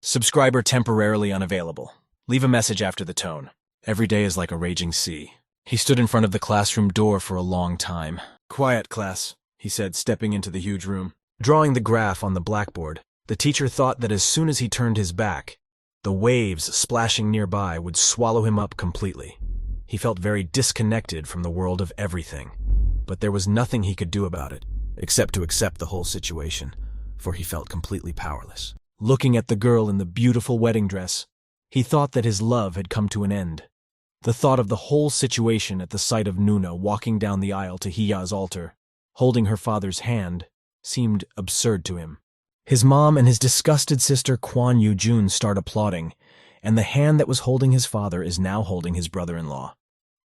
Subscriber temporarily unavailable. Leave a message after the tone. Every day is like a raging sea. He stood in front of the classroom door for a long time. Quiet, class, he said, stepping into the huge room. Drawing the graph on the blackboard, the teacher thought that as soon as he turned his back, the waves splashing nearby would swallow him up completely. He felt very disconnected from the world of everything, but there was nothing he could do about it, except to accept the whole situation, for he felt completely powerless. Looking at the girl in the beautiful wedding dress, he thought that his love had come to an end. The thought of the whole situation at the sight of Nuna walking down the aisle to Hiya's altar, holding her father's hand, seemed absurd to him. His mom and his disgusted sister Kwan Yu-jun start applauding, and the hand that was holding his father is now holding his brother-in-law,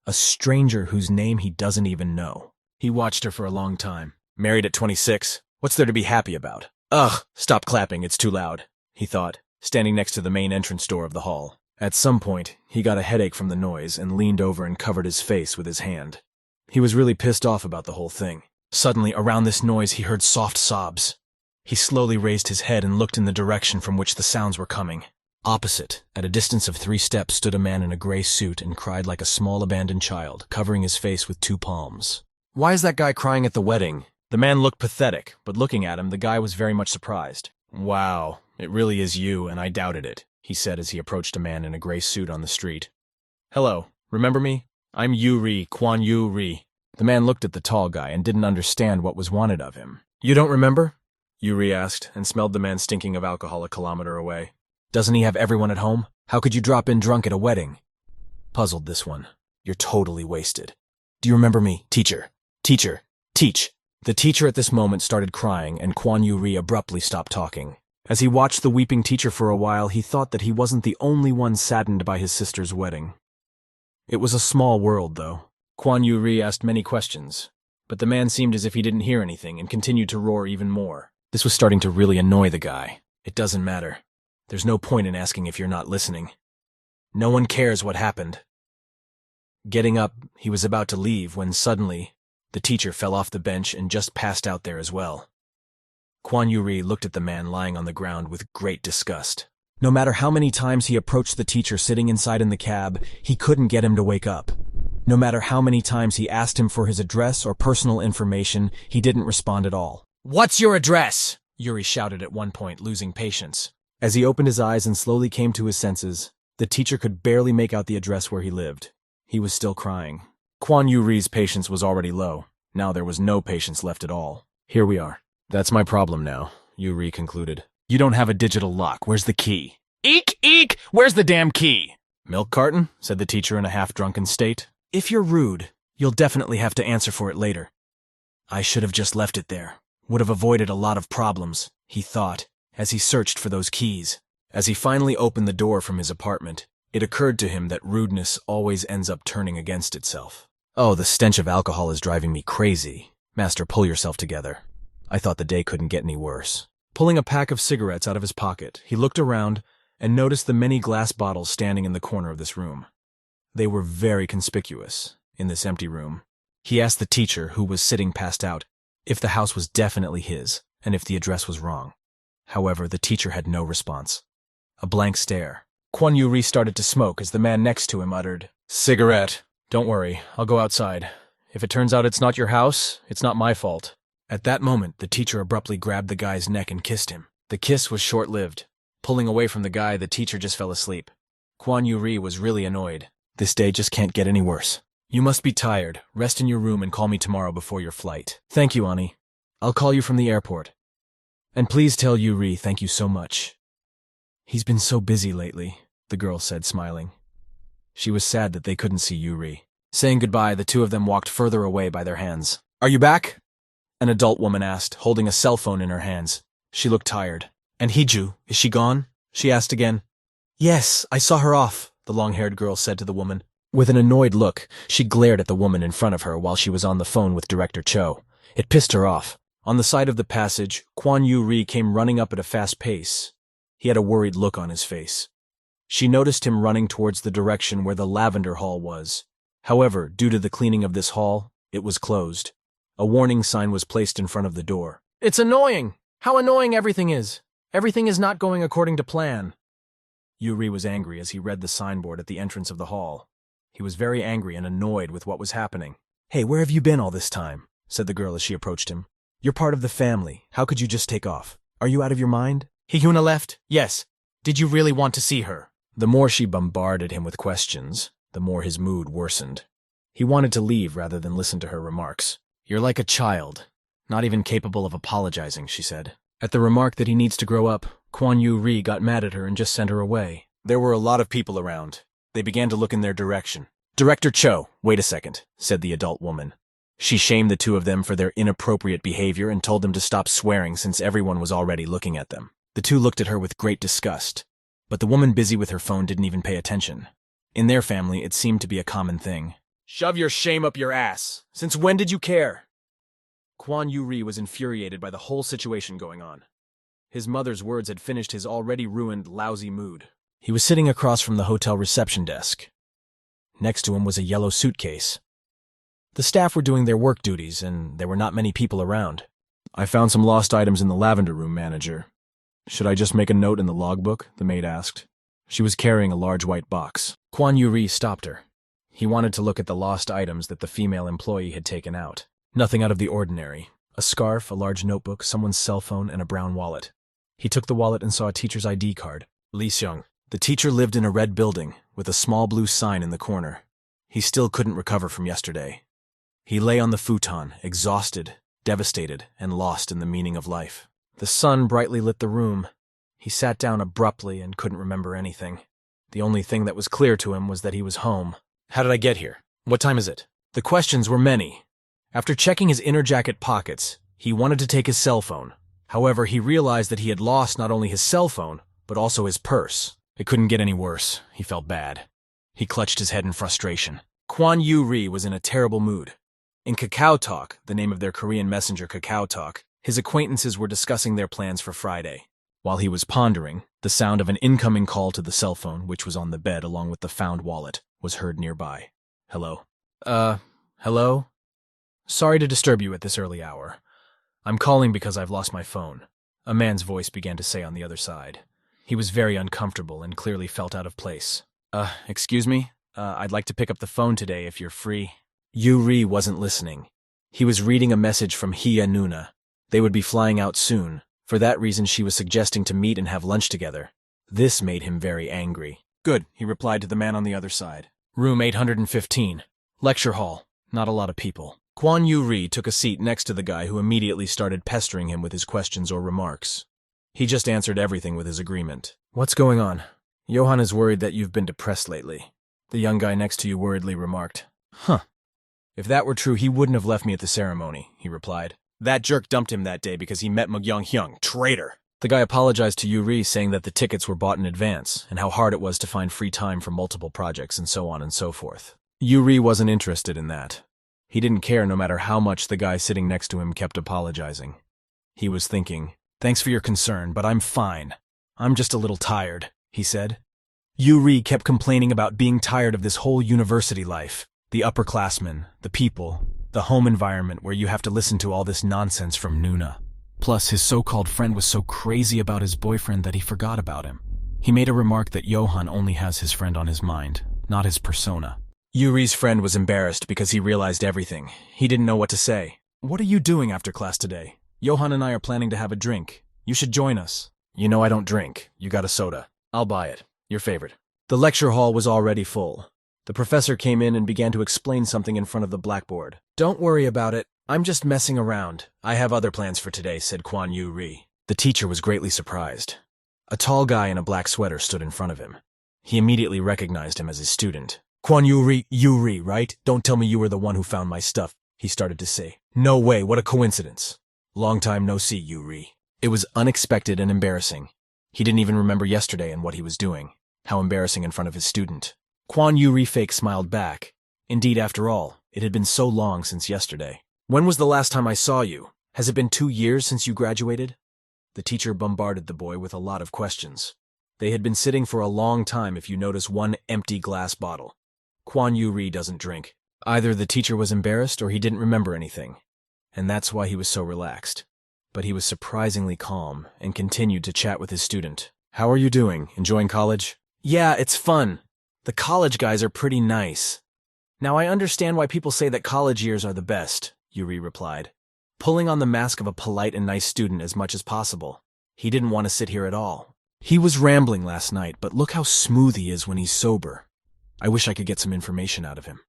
a stranger whose name he doesn't even know. He watched her for a long time. Married at 26, what's there to be happy about? Ugh, stop clapping, it's too loud, he thought, standing next to the main entrance door of the hall. At some point, he got a headache from the noise and leaned over and covered his face with his hand. He was really pissed off about the whole thing. Suddenly, around this noise, he heard soft sobs. He slowly raised his head and looked in the direction from which the sounds were coming. Opposite, at a distance of 3 steps, stood a man in a gray suit and cried like a small abandoned child, covering his face with 2 palms. Why is that guy crying at the wedding? The man looked pathetic, but looking at him, the guy was very much surprised. Wow, it really is you, and I doubted it, he said as he approached a man in a gray suit on the street. Hello, remember me? I'm Yu-ri, Kwan Yu-ri. The man looked at the tall guy and didn't understand what was wanted of him. You don't remember? Yu-ri asked, and smelled the man stinking of alcohol a kilometer away. Doesn't he have everyone at home? How could you drop in drunk at a wedding? Puzzled, this one. You're totally wasted. Do you remember me, teacher? Teacher, teach. The teacher at this moment started crying, and Kwan Yu-ri abruptly stopped talking. As he watched the weeping teacher for a while, he thought that he wasn't the only one saddened by his sister's wedding. It was a small world, though. Kwan Yu-ri asked many questions, but the man seemed as if he didn't hear anything and continued to roar even more. This was starting to really annoy the guy. It doesn't matter. There's no point in asking if you're not listening. No one cares what happened. Getting up, he was about to leave when suddenly, the teacher fell off the bench and just passed out there as well. Kwan Yu-ri looked at the man lying on the ground with great disgust. No matter how many times he approached the teacher sitting inside in the cab, he couldn't get him to wake up. No matter how many times he asked him for his address or personal information, he didn't respond at all. What's your address? Yuri shouted at one point, losing patience. As he opened his eyes and slowly came to his senses, the teacher could barely make out the address where he lived. He was still crying. Kwan Yu-ri's patience was already low. Now there was no patience left at all. Here we are. That's my problem now, Yu-ri concluded. You don't have a digital lock. Where's the key? Eek, eek! Where's the damn key? Milk carton? Said the teacher in a half-drunken state. If you're rude, you'll definitely have to answer for it later. I should have just left it there. Would have avoided a lot of problems, he thought, as he searched for those keys. As he finally opened the door from his apartment, it occurred to him that rudeness always ends up turning against itself. Oh, the stench of alcohol is driving me crazy. Master, pull yourself together. I thought the day couldn't get any worse. Pulling a pack of cigarettes out of his pocket, he looked around and noticed the many glass bottles standing in the corner of this room. They were very conspicuous in this empty room. He asked the teacher, who was sitting passed out, if the house was definitely his and if the address was wrong. However, the teacher had no response. A blank stare. Kwan Yu-ri started to smoke as the man next to him uttered, Cigarette. Don't worry, I'll go outside. If it turns out it's not your house, it's not my fault. At that moment, the teacher abruptly grabbed the guy's neck and kissed him. The kiss was short-lived. Pulling away from the guy, the teacher just fell asleep. Kwan Yu-ri was really annoyed. This day just can't get any worse. You must be tired. Rest in your room and call me tomorrow before your flight. Thank you, Ani. I'll call you from the airport. And please tell Yu-ri thank you so much. He's been so busy lately, the girl said, smiling. She was sad that they couldn't see Yu-ri. Saying goodbye, the two of them walked further away by their hands. Are you back? An adult woman asked, holding a cell phone in her hands. She looked tired. And Hiju, is she gone? She asked again. Yes, I saw her off, the long-haired girl said to the woman. With an annoyed look, she glared at the woman in front of her while she was on the phone with Director Cho. It pissed her off. On the side of the passage, Kwan Yu-ri came running up at a fast pace. He had a worried look on his face. She noticed him running towards the direction where the lavender hall was. However, due to the cleaning of this hall, it was closed. A warning sign was placed in front of the door. It's annoying! How annoying everything is! Everything is not going according to plan. Yuri was angry as he read the signboard at the entrance of the hall. He was very angry and annoyed with what was happening. "Hey, where have you been all this time?" said the girl as she approached him. "You're part of the family. How could you just take off? Are you out of your mind?" "Hyuna left? Yes. Did you really want to see her?" The more she bombarded him with questions, the more his mood worsened. He wanted to leave rather than listen to her remarks. "You're like a child, not even capable of apologizing," she said. At the remark that he needs to grow up, Kwon Yu-ri got mad at her and just sent her away. There were a lot of people around. They began to look in their direction. "Director Cho, wait a second," said the adult woman. She shamed the two of them for their inappropriate behavior and told them to stop swearing since everyone was already looking at them. The two looked at her with great disgust, but the woman busy with her phone didn't even pay attention. In their family, it seemed to be a common thing. "Shove your shame up your ass. Since when did you care?" Kwon Yu-ri was infuriated by the whole situation going on. His mother's words had finished his already ruined, lousy mood. He was sitting across from the hotel reception desk. Next to him was a yellow suitcase. The staff were doing their work duties, and there were not many people around. "I found some lost items in the lavender room, manager. Should I just make a note in the logbook?" the maid asked. She was carrying a large white box. Kwon Yu-ri stopped her. He wanted to look at the lost items that the female employee had taken out. Nothing out of the ordinary. A scarf, a large notebook, someone's cell phone, and a brown wallet. He took the wallet and saw a teacher's ID card. Lee Seung. The teacher lived in a red building, with a small blue sign in the corner. He still couldn't recover from yesterday. He lay on the futon, exhausted, devastated, and lost in the meaning of life. The sun brightly lit the room. He sat down abruptly and couldn't remember anything. The only thing that was clear to him was that he was home. How did I get here? What time is it? The questions were many. After checking his inner jacket pockets, he wanted to take his cell phone. However, he realized that he had lost not only his cell phone, but also his purse. It couldn't get any worse. He felt bad. He clutched his head in frustration. Kwon Yu-ri was in a terrible mood. In Kakao Talk, the name of their Korean messenger Kakao Talk, his acquaintances were discussing their plans for Friday. While he was pondering, the sound of an incoming call to the cell phone, which was on the bed along with the found wallet, was heard nearby. "Hello? Hello? Sorry to disturb you at this early hour. I'm calling because I've lost my phone," a man's voice began to say on the other side. He was very uncomfortable and clearly felt out of place. Excuse me? I'd like to pick up the phone today if you're free." Yu-ri wasn't listening. He was reading a message from Hia Nuna. They would be flying out soon. For that reason, she was suggesting to meet and have lunch together. This made him very angry. "Good," he replied to the man on the other side. "Room 815. Lecture hall. Not a lot of people." Kwon Yu-ri took a seat next to the guy who immediately started pestering him with his questions or remarks. He just answered everything with his agreement. "What's going on?" "Johan is worried that you've been depressed lately," the young guy next to you worriedly remarked. "Huh. If that were true, he wouldn't have left me at the ceremony," he replied. "That jerk dumped him that day because he met Myung-hyung. Traitor!" The guy apologized to Yu-ri, saying that the tickets were bought in advance, and how hard it was to find free time for multiple projects and so on and so forth. Yu-ri wasn't interested in that. He didn't care no matter how much the guy sitting next to him kept apologizing. He was thinking, "Thanks for your concern, but I'm fine. I'm just a little tired," he said. Yu-ri kept complaining about being tired of this whole university life. The upperclassmen, the people, the home environment where you have to listen to all this nonsense from Nuna. Plus, his so-called friend was so crazy about his boyfriend that he forgot about him. He made a remark that Johan only has his friend on his mind, not his persona. Yuri's friend was embarrassed because he realized everything. He didn't know what to say. "What are you doing after class today? Johan and I are planning to have a drink. You should join us." "You know I don't drink. You got a soda. I'll buy it. Your favorite." The lecture hall was already full. The professor came in and began to explain something in front of the blackboard. "Don't worry about it. I'm just messing around. I have other plans for today," said Kwon Yu-ri. The teacher was greatly surprised. A tall guy in a black sweater stood in front of him. He immediately recognized him as his student. "Kwon Yu-ri, right? Don't tell me you were the one who found my stuff," he started to say. "No way, what a coincidence. Long time no see, Yu-ri." It was unexpected and embarrassing. He didn't even remember yesterday and what he was doing. How embarrassing in front of his student. Kwon Yu-ri fake smiled back. Indeed, after all, it had been so long since yesterday. "When was the last time I saw you? Has it been 2 years since you graduated?" The teacher bombarded the boy with a lot of questions. They had been sitting for a long time if you notice one empty glass bottle. Kwon Yu-ri doesn't drink. Either the teacher was embarrassed or he didn't remember anything, and that's why he was so relaxed. But he was surprisingly calm and continued to chat with his student. "How are you doing? Enjoying college?" Yeah, it's fun. The college guys are pretty nice. Now I understand why people say that college years are the best, Yuri replied, pulling on the mask of a polite and nice student as much as possible. He didn't want to sit here at all. He was rambling last night, but look how smooth he is when he's sober. I wish I could get some information out of him.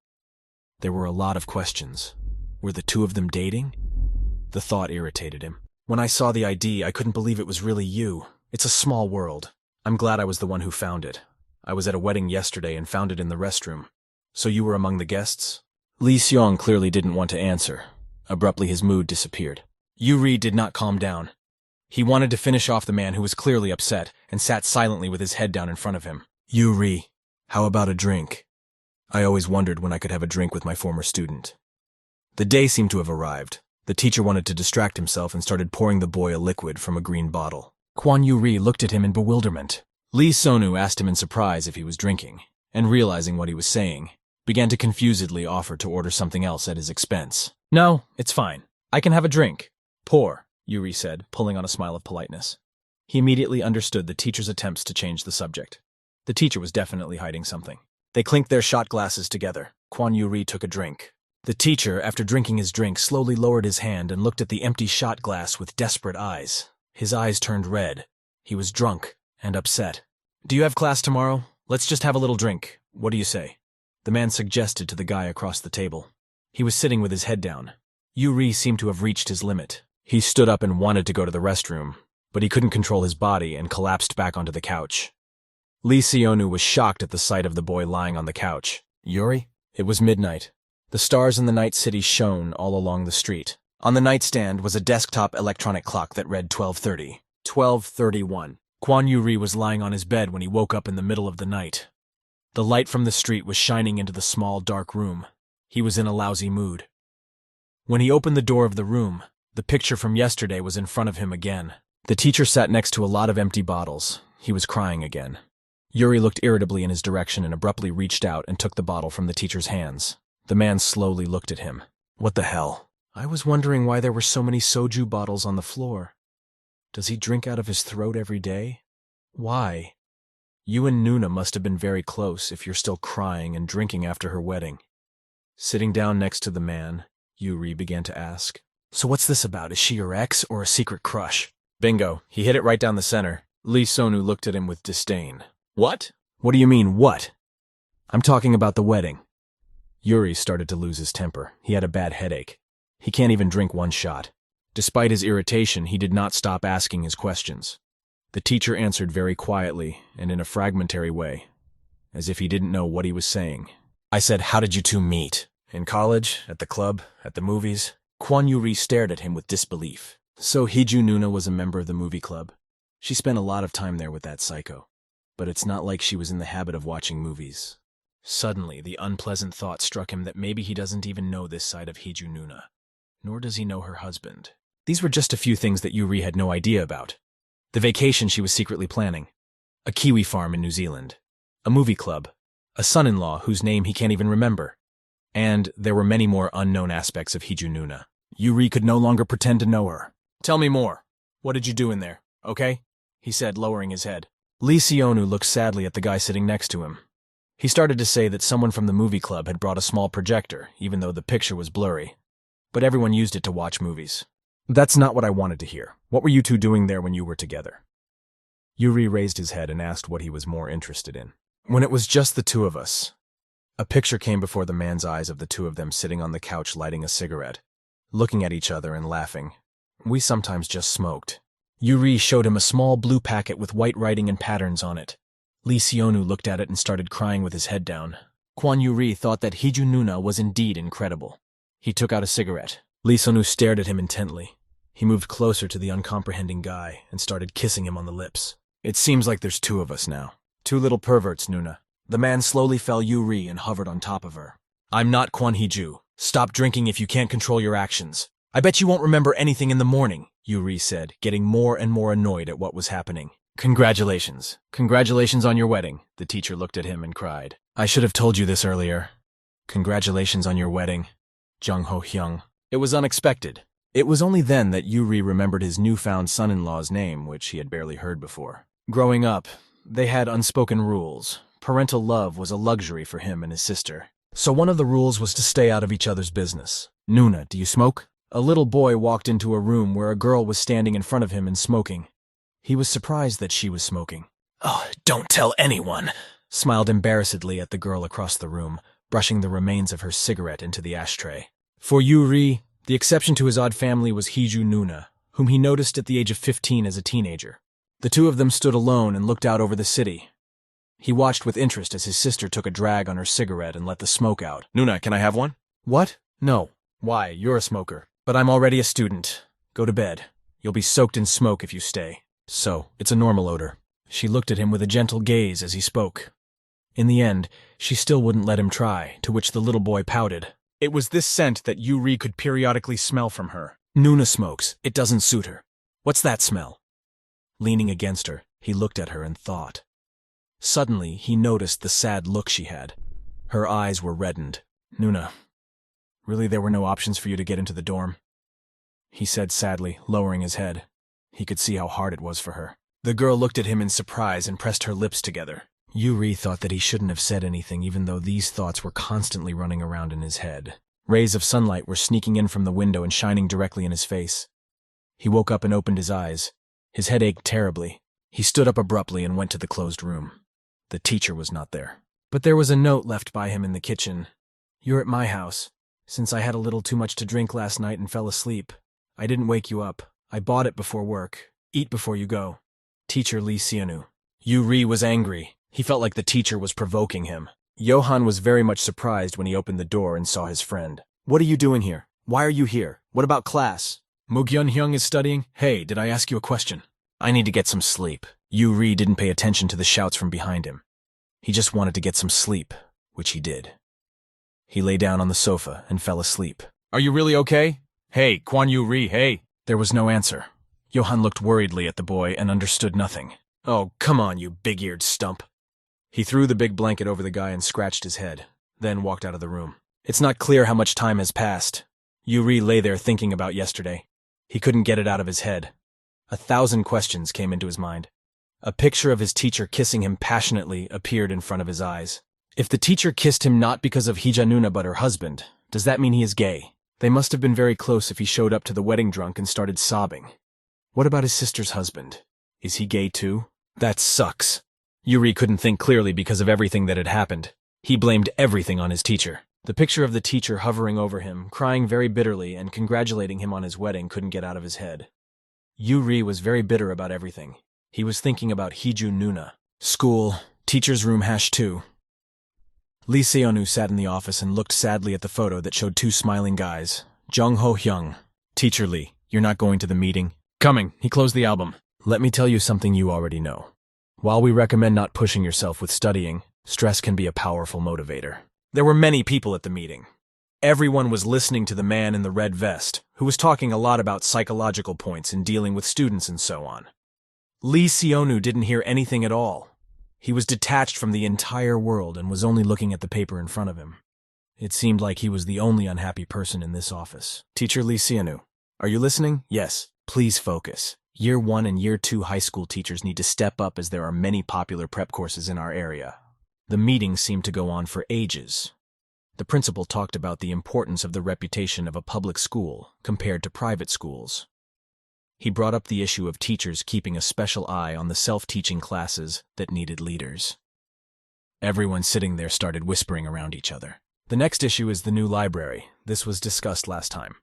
There were a lot of questions. Were the two of them dating? The thought irritated him. When I saw the ID, I couldn't believe it was really you. It's a small world. I'm glad I was the one who found it. I was at a wedding yesterday and found it in the restroom. So you were among the guests? Lee Seong clearly didn't want to answer. Abruptly, his mood disappeared. Yuri did not calm down. He wanted to finish off the man who was clearly upset and sat silently with his head down in front of him. Yuri, how about a drink? I always wondered when I could have a drink with my former student. The day seemed to have arrived. The teacher wanted to distract himself and started pouring the boy a liquid from a green bottle. Kwon Yuri looked at him in bewilderment. Lee Sonu asked him in surprise if he was drinking, and realizing what he was saying, began to confusedly offer to order something else at his expense. No, it's fine. I can have a drink. Pour, Yuri said, pulling on a smile of politeness. He immediately understood the teacher's attempts to change the subject. The teacher was definitely hiding something. They clinked their shot glasses together. Kwon Yuri took a drink. The teacher, after drinking his drink, slowly lowered his hand and looked at the empty shot glass with desperate eyes. His eyes turned red. He was drunk and upset. Do you have class tomorrow? Let's just have a little drink. What do you say? The man suggested to the guy across the table. He was sitting with his head down. Yuri seemed to have reached his limit. He stood up and wanted to go to the restroom, but he couldn't control his body and collapsed back onto the couch. Lee Seonu was shocked at the sight of the boy lying on the couch. Yuri? It was midnight. The stars in the night city shone all along the street. On the nightstand was a desktop electronic clock that read 12:30. 12:31. Kwon Yuri was lying on his bed when he woke up in the middle of the night. The light from the street was shining into the small, dark room. He was in a lousy mood. When he opened the door of the room, the picture from yesterday was in front of him again. The teacher sat next to a lot of empty bottles. He was crying again. Yuri looked irritably in his direction and abruptly reached out and took the bottle from the teacher's hands. The man slowly looked at him. What the hell? I was wondering why there were so many soju bottles on the floor. Does he drink out of his throat every day? Why? You and Nuna must have been very close if you're still crying and drinking after her wedding. Sitting down next to the man, Yuri began to ask. So what's this about? Is she your ex or a secret crush? Bingo. He hit it right down the center. Lee Sonu looked at him with disdain. What? What do you mean, what? I'm talking about the wedding. Yuri started to lose his temper. He had a bad headache. He can't even drink one shot. Despite his irritation, he did not stop asking his questions. The teacher answered very quietly and in a fragmentary way, as if he didn't know what he was saying. I said, how did you two meet? In college? At the club? At the movies? Kwon Yuri stared at him with disbelief. So Hiju Nuna was a member of the movie club. She spent a lot of time there with that psycho. But it's not like she was in the habit of watching movies. Suddenly, the unpleasant thought struck him that maybe he doesn't even know this side of Hiju Nuna. Nor does he know her husband. These were just a few things that Yuri had no idea about. The vacation she was secretly planning. A kiwi farm in New Zealand. A movie club. A son-in-law whose name he can't even remember. And there were many more unknown aspects of Hiju Nuna. Yuri could no longer pretend to know her. Tell me more. What did you do in there, okay? He said, lowering his head. Lee Seonu looked sadly at the guy sitting next to him. He started to say that someone from the movie club had brought a small projector, even though the picture was blurry. But everyone used it to watch movies. That's not what I wanted to hear. What were you two doing there when you were together? Yuri raised his head and asked what he was more interested in. When it was just the two of us. A picture came before the man's eyes of the two of them sitting on the couch lighting a cigarette, looking at each other and laughing. We sometimes just smoked. Yuri showed him a small blue packet with white writing and patterns on it. Lee Seonu looked at it and started crying with his head down. Kwon Yuri thought that Hiju Nuna was indeed incredible. He took out a cigarette. Lee Seonu stared at him intently. He moved closer to the uncomprehending guy and started kissing him on the lips. It seems like there's two of us now. Two little perverts, Nuna. The man slowly fell Yuri and hovered on top of her. I'm not Kwon Hiju. Stop drinking if you can't control your actions. I bet you won't remember anything in the morning, Yuri said, getting more and more annoyed at what was happening. Congratulations. Congratulations on your wedding. The teacher looked at him and cried. I should have told you this earlier. Congratulations on your wedding, Jung Ho Hyung. It was unexpected. It was only then that Yuri remembered his newfound son-in-law's name, which he had barely heard before. Growing up, They had unspoken rules. Parental love was a luxury for him and his sister. So one of the rules was to stay out of each other's business. Nuna, do you smoke? A little boy walked into a room where a girl was standing in front of him and smoking. He was surprised that she was smoking. Oh, don't tell anyone, smiled embarrassedly at the girl across the room, brushing the remains of her cigarette into the ashtray. For Yuri, the exception to his odd family was Hiju Nuna, whom he noticed at the age of 15 as a teenager. The two of them stood alone and looked out over the city. He watched with interest as his sister took a drag on her cigarette and let the smoke out. Nuna, can I have one? What? No. Why, you're a smoker. But I'm already a student. Go to bed. You'll be soaked in smoke if you stay. So, it's a normal odor. She looked at him with a gentle gaze as he spoke. In the end, she still wouldn't let him try, to which the little boy pouted. It was this scent that Yuri could periodically smell from her. Nuna smokes. It doesn't suit her. What's that smell? Leaning against her, he looked at her and thought. Suddenly, he noticed the sad look she had. Her eyes were reddened. Nuna, really there were no options for you to get into the dorm? He said sadly, lowering his head. He could see how hard it was for her. The girl looked at him in surprise and pressed her lips together. Yuri thought that he shouldn't have said anything even though these thoughts were constantly running around in his head. Rays of sunlight were sneaking in from the window and shining directly in his face. He woke up and opened his eyes. His head ached terribly. He stood up abruptly and went to the closed room. The teacher was not there. But there was a note left by him in the kitchen. You're at my house. Since I had a little too much to drink last night and fell asleep, I didn't wake you up. I bought it before work. Eat before you go. Teacher Lee Sianu. Yuri was angry. He felt like the teacher was provoking him. Johan was very much surprised when he opened the door and saw his friend. What are you doing here? Why are you here? What about class? Mogyun Hyung is studying? Hey, did I ask you a question? I need to get some sleep. Yuri didn't pay attention to the shouts from behind him. He just wanted to get some sleep, which he did. He lay down on the sofa and fell asleep. Are you really okay? Hey, Kwan Yuri, hey. There was no answer. Johan looked worriedly at the boy and understood nothing. Oh, come on, you big-eared stump. He threw the big blanket over the guy and scratched his head, then walked out of the room. It's not clear how much time has passed. Yuri lay there thinking about yesterday. He couldn't get it out of his head. 1,000 questions came into his mind. A picture of his teacher kissing him passionately appeared in front of his eyes. If the teacher kissed him not because of Hijanuna but her husband, does that mean he is gay? They must have been very close if he showed up to the wedding drunk and started sobbing. What about his sister's husband? Is he gay too? That sucks. Yuri couldn't think clearly because of everything that had happened. He blamed everything on his teacher. The picture of the teacher hovering over him, crying very bitterly and congratulating him on his wedding couldn't get out of his head. Yuri was very bitter about everything. He was thinking about Hiju Nuna. School, teacher's room #2. Lee Seonu sat in the office and looked sadly at the photo that showed 2 smiling guys. Jung Ho Hyung. Teacher Lee, you're not going to the meeting? Coming. He closed the album. Let me tell you something you already know. While we recommend not pushing yourself with studying, stress can be a powerful motivator. There were many people at the meeting. Everyone was listening to the man in the red vest, who was talking a lot about psychological points in dealing with students and so on. Lee Seonu didn't hear anything at all. He was detached from the entire world and was only looking at the paper in front of him. It seemed like he was the only unhappy person in this office. Teacher Lee Seonu, are you listening? Yes. Please focus. Year 1 and Year 2 high school teachers need to step up as there are many popular prep courses in our area. The meeting seemed to go on for ages. The principal talked about the importance of the reputation of a public school compared to private schools. He brought up the issue of teachers keeping a special eye on the self-teaching classes that needed leaders. Everyone sitting there started whispering around each other. The next issue is the new library. This was discussed last time.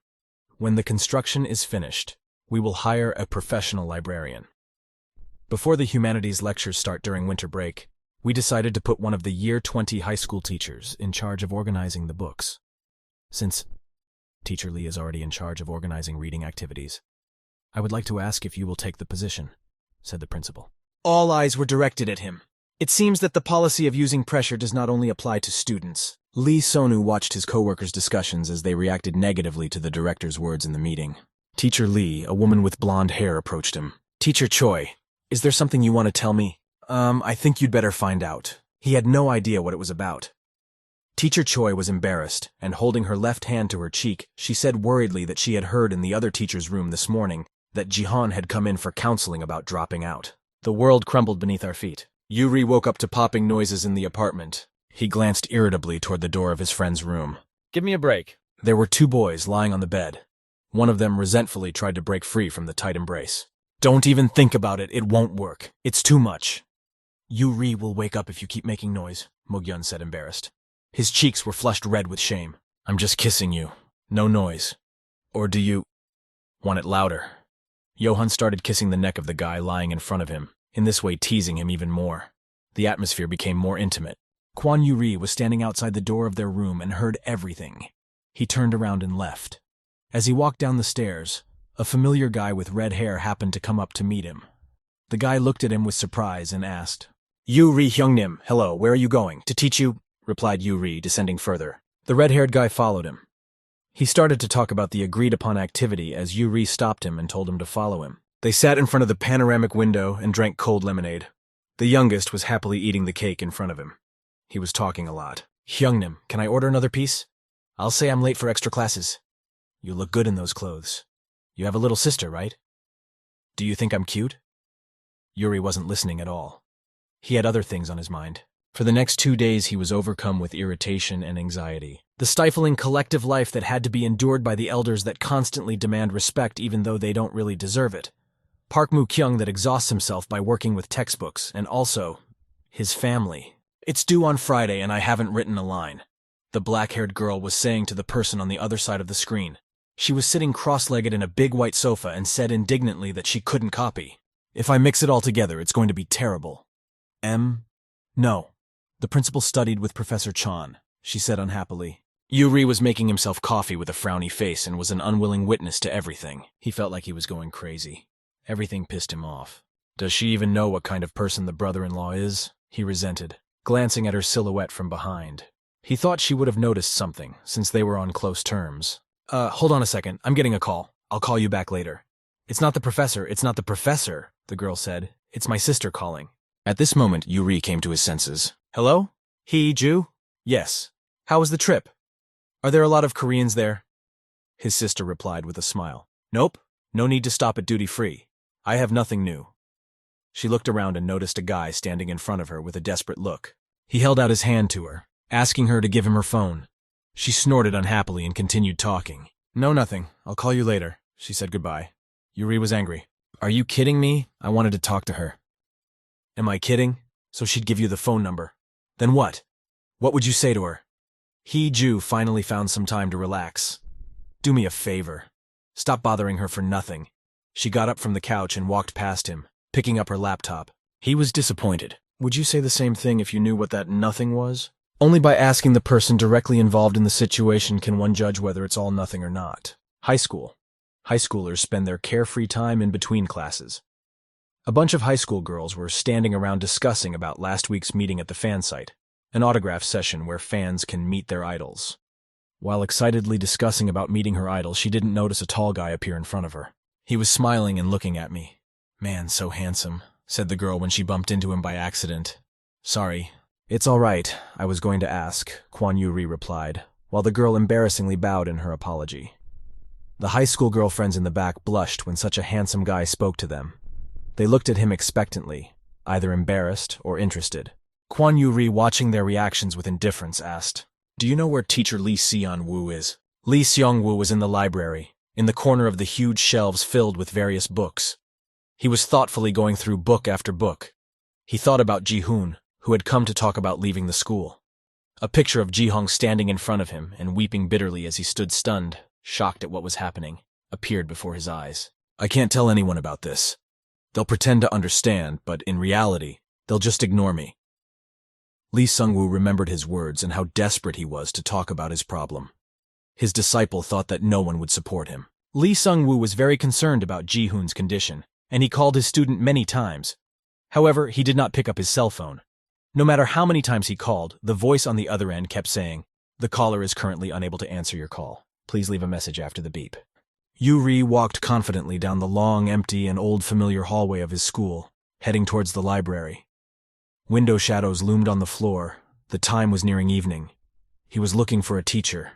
When the construction is finished, we will hire a professional librarian. Before the humanities lectures start during winter break, we decided to put one of the Year 20 high school teachers in charge of organizing the books. Since Teacher Lee is already in charge of organizing reading activities, I would like to ask if you will take the position, said the principal. All eyes were directed at him. It seems that the policy of using pressure does not only apply to students. Lee Sonu watched his co-workers' discussions as they reacted negatively to the director's words in the meeting. Teacher Lee, a woman with blonde hair, approached him. Teacher Choi, is there something you want to tell me? I think you'd better find out. He had no idea what it was about. Teacher Choi was embarrassed, and holding her left hand to her cheek, she said worriedly that she had heard in the other teacher's room this morning that Jihan had come in for counseling about dropping out. The world crumbled beneath our feet. Yuri woke up to popping noises in the apartment. He glanced irritably toward the door of his friend's room. Give me a break. There were 2 boys lying on the bed. One of them resentfully tried to break free from the tight embrace. Don't even think about it, it won't work. It's too much. Yuri will wake up if you keep making noise, Mogyun said, embarrassed. His cheeks were flushed red with shame. I'm just kissing you. No noise. Or do you want it louder? Johan started kissing the neck of the guy lying in front of him, in this way teasing him even more. The atmosphere became more intimate. Kwan Yuri was standing outside the door of their room and heard everything. He turned around and left. As he walked down the stairs, a familiar guy with red hair happened to come up to meet him. The guy looked at him with surprise and asked, Yuri Hyungnim, hello, where are you going? To teach you, replied Yuri, descending further. The red-haired guy followed him. He started to talk about the agreed-upon activity as Yuri stopped him and told him to follow him. They sat in front of the panoramic window and drank cold lemonade. The youngest was happily eating the cake in front of him. He was talking a lot. Hyungnim, can I order another piece? I'll say I'm late for extra classes. You look good in those clothes. You have a little sister, right? Do you think I'm cute? Yuri wasn't listening at all. He had other things on his mind. For the next 2 days, he was overcome with irritation and anxiety. The stifling collective life that had to be endured by the elders that constantly demand respect even though they don't really deserve it. Park Moo-kyung that exhausts himself by working with textbooks, and also his family. It's due on Friday and I haven't written a line. The black-haired girl was saying to the person on the other side of the screen. She was sitting cross-legged in a big white sofa and said indignantly that she couldn't copy. If I mix it all together, it's going to be terrible. No. The principal studied with Professor Chan, she said unhappily. Yuri was making himself coffee with a frowny face and was an unwilling witness to everything. He felt like he was going crazy. Everything pissed him off. Does she even know what kind of person the brother-in-law is? He resented, glancing at her silhouette from behind. He thought she would have noticed something, since they were on close terms. Hold on a second, I'm getting a call. I'll call you back later. It's not the professor, the girl said. It's my sister calling. At this moment, Yuri came to his senses. Hello? Hee-ju? Yes. How was the trip? Are there a lot of Koreans there? His sister replied with a smile. Nope. No need to stop at duty-free. I have nothing new. She looked around and noticed a guy standing in front of her with a desperate look. He held out his hand to her, asking her to give him her phone. She snorted unhappily and continued talking. No, nothing. I'll call you later. She said goodbye. Yuri was angry. Are you kidding me? I wanted to talk to her. Am I kidding? So she'd give you the phone number. Then what? What would you say to her? Hee-ju finally found some time to relax. Do me a favor. Stop bothering her for nothing. She got up from the couch and walked past him, picking up her laptop. He was disappointed. Would you say the same thing if you knew what that nothing was? Only by asking the person directly involved in the situation can one judge whether it's all nothing or not. High school. High schoolers spend their carefree time in between classes. A bunch of high school girls were standing around discussing about last week's meeting at the fan site, an autograph session where fans can meet their idols. While excitedly discussing about meeting her idol, she didn't notice a tall guy appear in front of her. He was smiling and looking at me. Man, so handsome, said the girl when she bumped into him by accident. Sorry. It's all right, I was going to ask, Kwan Yuri replied, while the girl embarrassingly bowed in her apology. The high school girlfriends in the back blushed when such a handsome guy spoke to them. They looked at him expectantly, either embarrassed or interested. Kwan Yuri, watching their reactions with indifference, asked, Do you know where teacher Lee Seong-woo is? Lee Seong-woo was in the library, in the corner of the huge shelves filled with various books. He was thoughtfully going through book after book. He thought about Ji-hoon, who had come to talk about leaving the school. A picture of Ji-hong standing in front of him and weeping bitterly as he stood stunned, shocked at what was happening, appeared before his eyes. I can't tell anyone about this. They'll pretend to understand, but in reality, they'll just ignore me. Lee Seong-woo remembered his words and how desperate he was to talk about his problem. His disciple thought that no one would support him. Lee Seong-woo was very concerned about Ji-hoon's condition, and he called his student many times. However, he did not pick up his cell phone. No matter how many times he called, the voice on the other end kept saying, The caller is currently unable to answer your call. Please leave a message after the beep. Yuri walked confidently down the long, empty, and old familiar hallway of his school, heading towards the library. Window shadows loomed on the floor. The time was nearing evening. He was looking for a teacher.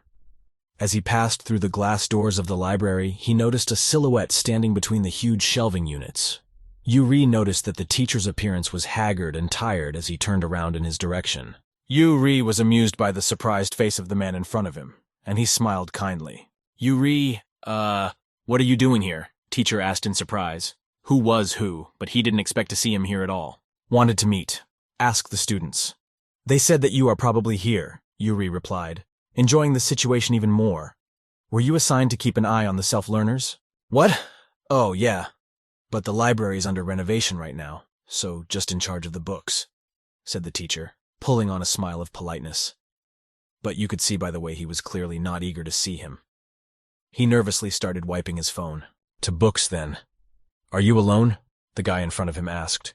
As he passed through the glass doors of the library, he noticed a silhouette standing between the huge shelving units. Yuri noticed that the teacher's appearance was haggard and tired as he turned around in his direction. Yuri was amused by the surprised face of the man in front of him, and he smiled kindly. Yuri, what are you doing here? Teacher asked in surprise. Who was who, but he didn't expect to see him here at all. Wanted to meet. Ask the students. They said that you are probably here, Yuri replied, enjoying the situation even more. Were you assigned to keep an eye on the self-learners? What? Oh, yeah. But the library is under renovation right now, so just in charge of the books, said the teacher, pulling on a smile of politeness. But you could see by the way he was clearly not eager to see him. He nervously started wiping his phone. To books, then. Are you alone? The guy in front of him asked.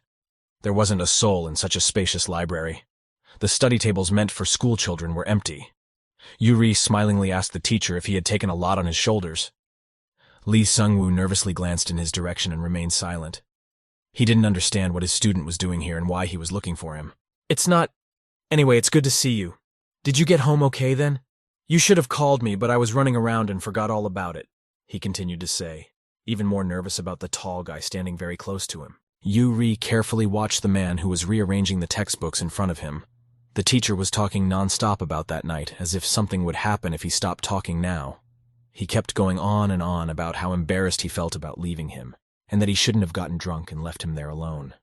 There wasn't a soul in such a spacious library. The study tables meant for school children were empty. Yuri smilingly asked the teacher if he had taken a lot on his shoulders. Lee Sung-woo nervously glanced in his direction and remained silent. He didn't understand what his student was doing here and why he was looking for him. It's not... Anyway, it's good to see you. Did you get home okay then? You should have called me, but I was running around and forgot all about it, he continued to say, even more nervous about the tall guy standing very close to him. Yuri carefully watched the man who was rearranging the textbooks in front of him. The teacher was talking non-stop about that night, as if something would happen if he stopped talking now. He kept going on and on about how embarrassed he felt about leaving him, and that he shouldn't have gotten drunk and left him there alone.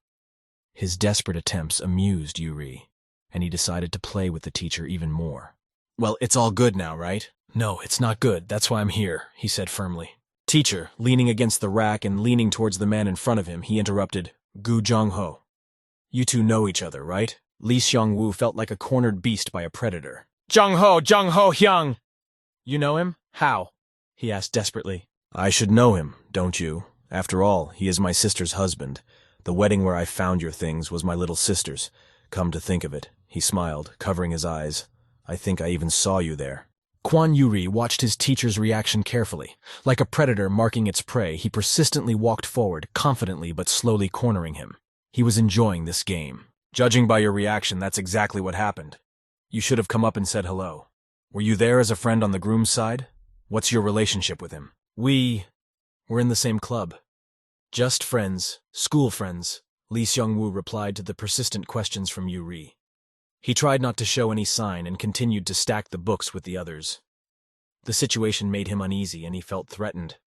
His desperate attempts amused Yuri, and he decided to play with the teacher even more. Well, it's all good now, right? No, it's not good. That's why I'm here, he said firmly. Teacher, leaning against the rack and leaning towards the man in front of him, he interrupted. Gu Jong-ho. You two know each other, right? Lee Seong-woo felt like a cornered beast by a predator. Jong-ho Hyung! You know him? How? He asked desperately. I should know him, don't you? After all, he is my sister's husband. The wedding where I found your things was my little sister's. Come to think of it, he smiled, covering his eyes. I think I even saw you there. Kwon Yuri watched his teacher's reaction carefully. Like a predator marking its prey, he persistently walked forward, confidently but slowly cornering him. He was enjoying this game. Judging by your reaction, that's exactly what happened. You should have come up and said hello. Were you there as a friend on the groom's side? What's your relationship with him? We're in the same club. Just friends, school friends, Lee Seong-woo replied to the persistent questions from Yuri. He tried not to show any sign and continued to stack the books with the others. The situation made him uneasy and he felt threatened.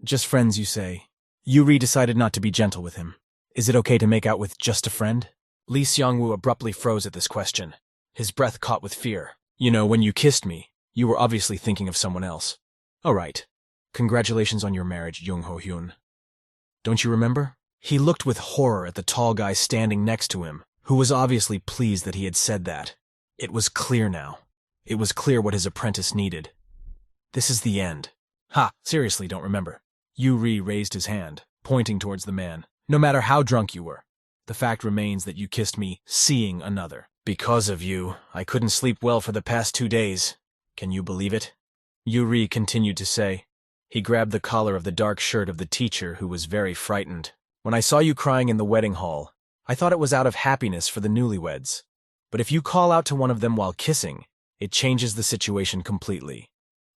Just friends, you say? Yuri decided not to be gentle with him. Is it okay to make out with just a friend? Lee Seong-woo abruptly froze at this question, his breath caught with fear. You know, when you kissed me, you were obviously thinking of someone else. All right. Congratulations on your marriage, Jung-ho Hyun. Don't you remember? He looked with horror at the tall guy standing next to him, who was obviously pleased that he had said that. It was clear now. It was clear what his apprentice needed. This is the end. Ha, seriously, don't remember. Yuri raised his hand, pointing towards the man. No matter how drunk you were, the fact remains that you kissed me seeing another. Because of you, I couldn't sleep well for the past 2 days. Can you believe it? Yuri continued to say. He grabbed the collar of the dark shirt of the teacher, who was very frightened. When I saw you crying in the wedding hall, I thought it was out of happiness for the newlyweds. But if you call out to one of them while kissing, it changes the situation completely.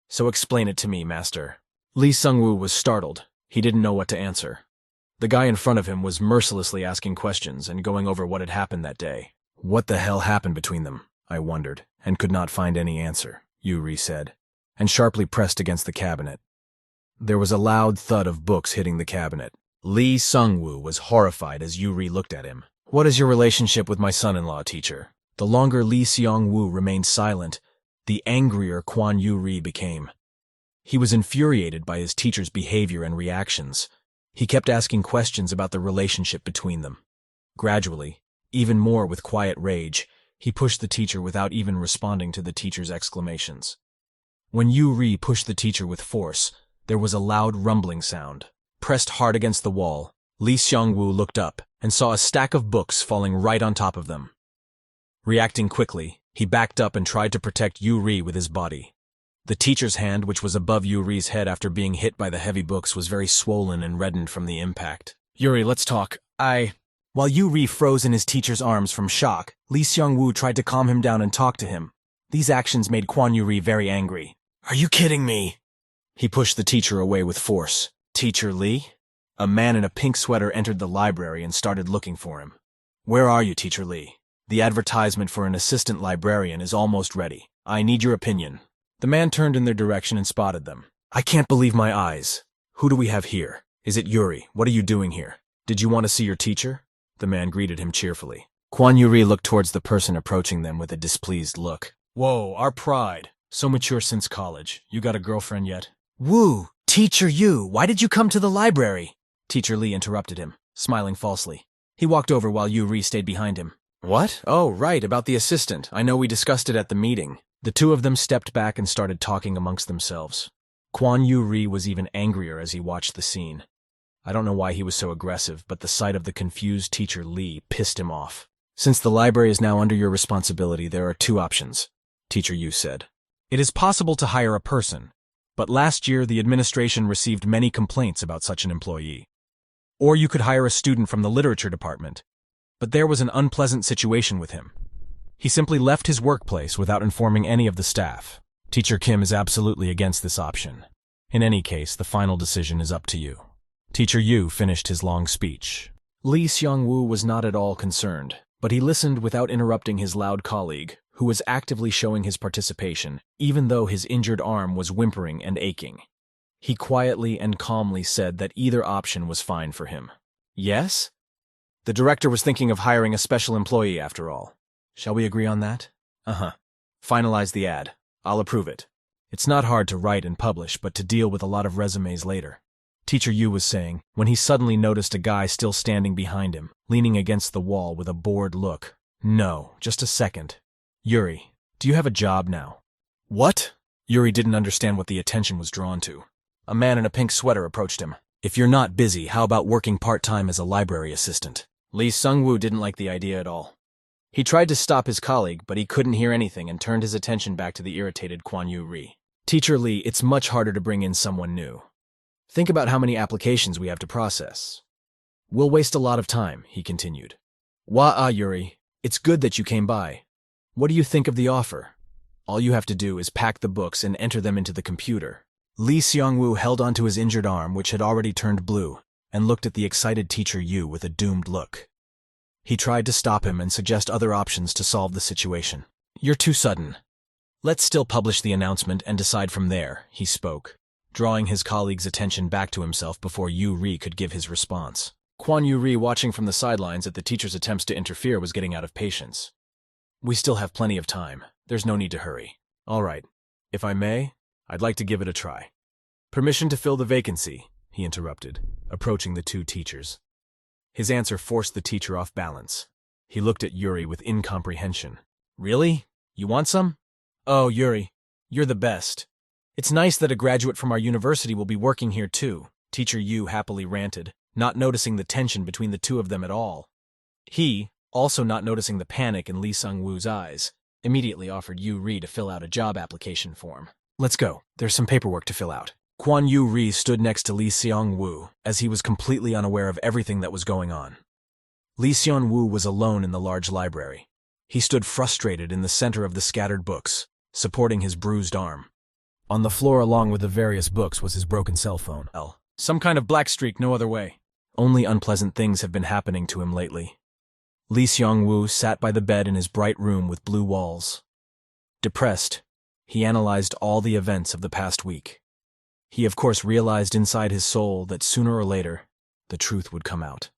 So explain it to me, master. Lee Sung-woo was startled. He didn't know what to answer. The guy in front of him was mercilessly asking questions and going over what had happened that day. What the hell happened between them? I wondered, and could not find any answer, Yuri said, and sharply pressed against the cabinet. There was a loud thud of books hitting the cabinet. Lee Sung-woo was horrified as Yuri looked at him. What is your relationship with my son-in-law, teacher? The longer Lee Seong-woo remained silent, the angrier Kwon Yuri became. He was infuriated by his teacher's behavior and reactions. He kept asking questions about the relationship between them. Gradually, even more with quiet rage, he pushed the teacher without even responding to the teacher's exclamations. When Yuri pushed the teacher with force, there was a loud rumbling sound. Pressed hard against the wall, Lee Seong-woo looked up and saw a stack of books falling right on top of them. Reacting quickly, he backed up and tried to protect Yuri with his body. The teacher's hand, which was above Yuri's head after being hit by the heavy books, was very swollen and reddened from the impact. Yuri, let's talk. While Yuri froze in his teacher's arms from shock, Lee Seong-woo tried to calm him down and talk to him. These actions made Kwon Yuri very angry. Are you kidding me? He pushed the teacher away with force. Teacher Lee? A man in a pink sweater entered the library and started looking for him. "Where are you, Teacher Lee? The advertisement for an assistant librarian is almost ready. I need your opinion." The man turned in their direction and spotted them. "I can't believe my eyes. Who do we have here? Is it Yuri? What are you doing here? Did you want to see your teacher?" The man greeted him cheerfully. Kwon Yuri looked towards the person approaching them with a displeased look. "Whoa, our pride. So mature since college. You got a girlfriend yet?" "Woo, Teacher Yu, why did you come to the library?" Teacher Lee interrupted him, smiling falsely. He walked over while Yuri stayed behind him. "What? Oh, right, about the assistant. I know we discussed it at the meeting." The two of them stepped back and started talking amongst themselves. Kwon Yuri was even angrier as he watched the scene. I don't know why he was so aggressive, but the sight of the confused Teacher Lee pissed him off. "Since the library is now under your responsibility, there are two options," Teacher Yu said. "It is possible to hire a person, but last year the administration received many complaints about such an employee. Or you could hire a student from the literature department, but there was an unpleasant situation with him. He simply left his workplace without informing any of the staff. Teacher Kim is absolutely against this option. In any case, the final decision is up to you." Teacher Yu finished his long speech. Lee Seong-woo was not at all concerned, but he listened without interrupting his loud colleague, who was actively showing his participation, even though his injured arm was whimpering and aching. He quietly and calmly said that either option was fine for him. "Yes? The director was thinking of hiring a special employee after all. Shall we agree on that?" "Uh-huh. Finalize the ad. I'll approve it. It's not hard to write and publish, but to deal with a lot of resumes later," Teacher Yu was saying, when he suddenly noticed a guy still standing behind him, leaning against the wall with a bored look. "No, just a second. Yuri, do you have a job now?" "What?" Yuri didn't understand what the attention was drawn to. A man in a pink sweater approached him. "If you're not busy, how about working part-time as a library assistant?" Lee Sung-woo didn't like the idea at all. He tried to stop his colleague, but he couldn't hear anything and turned his attention back to the irritated Kwon Yu-ri. "Teacher Lee, it's much harder to bring in someone new. Think about how many applications we have to process. We'll waste a lot of time," he continued. "Wah-ah, Yuri, it's good that you came by. What do you think of the offer? All you have to do is pack the books and enter them into the computer." Lee Seong-woo held onto his injured arm, which had already turned blue, and looked at the excited Teacher Yu with a doomed look. He tried to stop him and suggest other options to solve the situation. "You're too sudden. Let's still publish the announcement and decide from there," he spoke, drawing his colleague's attention back to himself before Yu-ri could give his response. Kwon Yu-ri, watching from the sidelines at the teacher's attempts to interfere, was getting out of patience. "We still have plenty of time. There's no need to hurry. All right. If I may, I'd like to give it a try." "Permission to fill the vacancy," he interrupted, approaching the two teachers. His answer forced the teacher off balance. He looked at Yuri with incomprehension. "Really? You want some?" "Oh, Yuri, you're the best. It's nice that a graduate from our university will be working here too," Teacher Yu happily ranted, not noticing the tension between the two of them at all. He, also not noticing the panic in Lee Sung-woo's eyes, immediately offered Yu-ri to fill out a job application form. "Let's go. There's some paperwork to fill out." Kwon Yu-ri stood next to Lee Seong-woo, as he was completely unaware of everything that was going on. Lee Seong-woo was alone in the large library. He stood frustrated in the center of the scattered books, supporting his bruised arm. On the floor along with the various books was his broken cell phone. Some kind of black streak, no other way. Only unpleasant things have been happening to him lately. Lee Seong-woo sat by the bed in his bright room with blue walls. Depressed, he analyzed all the events of the past week. He of course realized inside his soul that sooner or later, the truth would come out.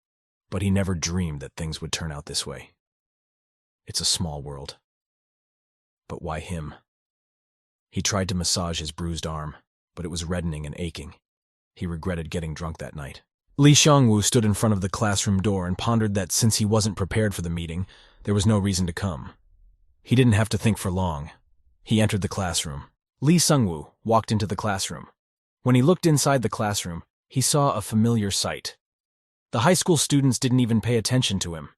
But he never dreamed that things would turn out this way. It's a small world. But why him? He tried to massage his bruised arm, but it was reddening and aching. He regretted getting drunk that night. Lee Seong-woo stood in front of the classroom door and pondered that since he wasn't prepared for the meeting, there was no reason to come. He didn't have to think for long. He entered the classroom. Lee Sung-woo walked into the classroom. When he looked inside the classroom, he saw a familiar sight. The high school students didn't even pay attention to him.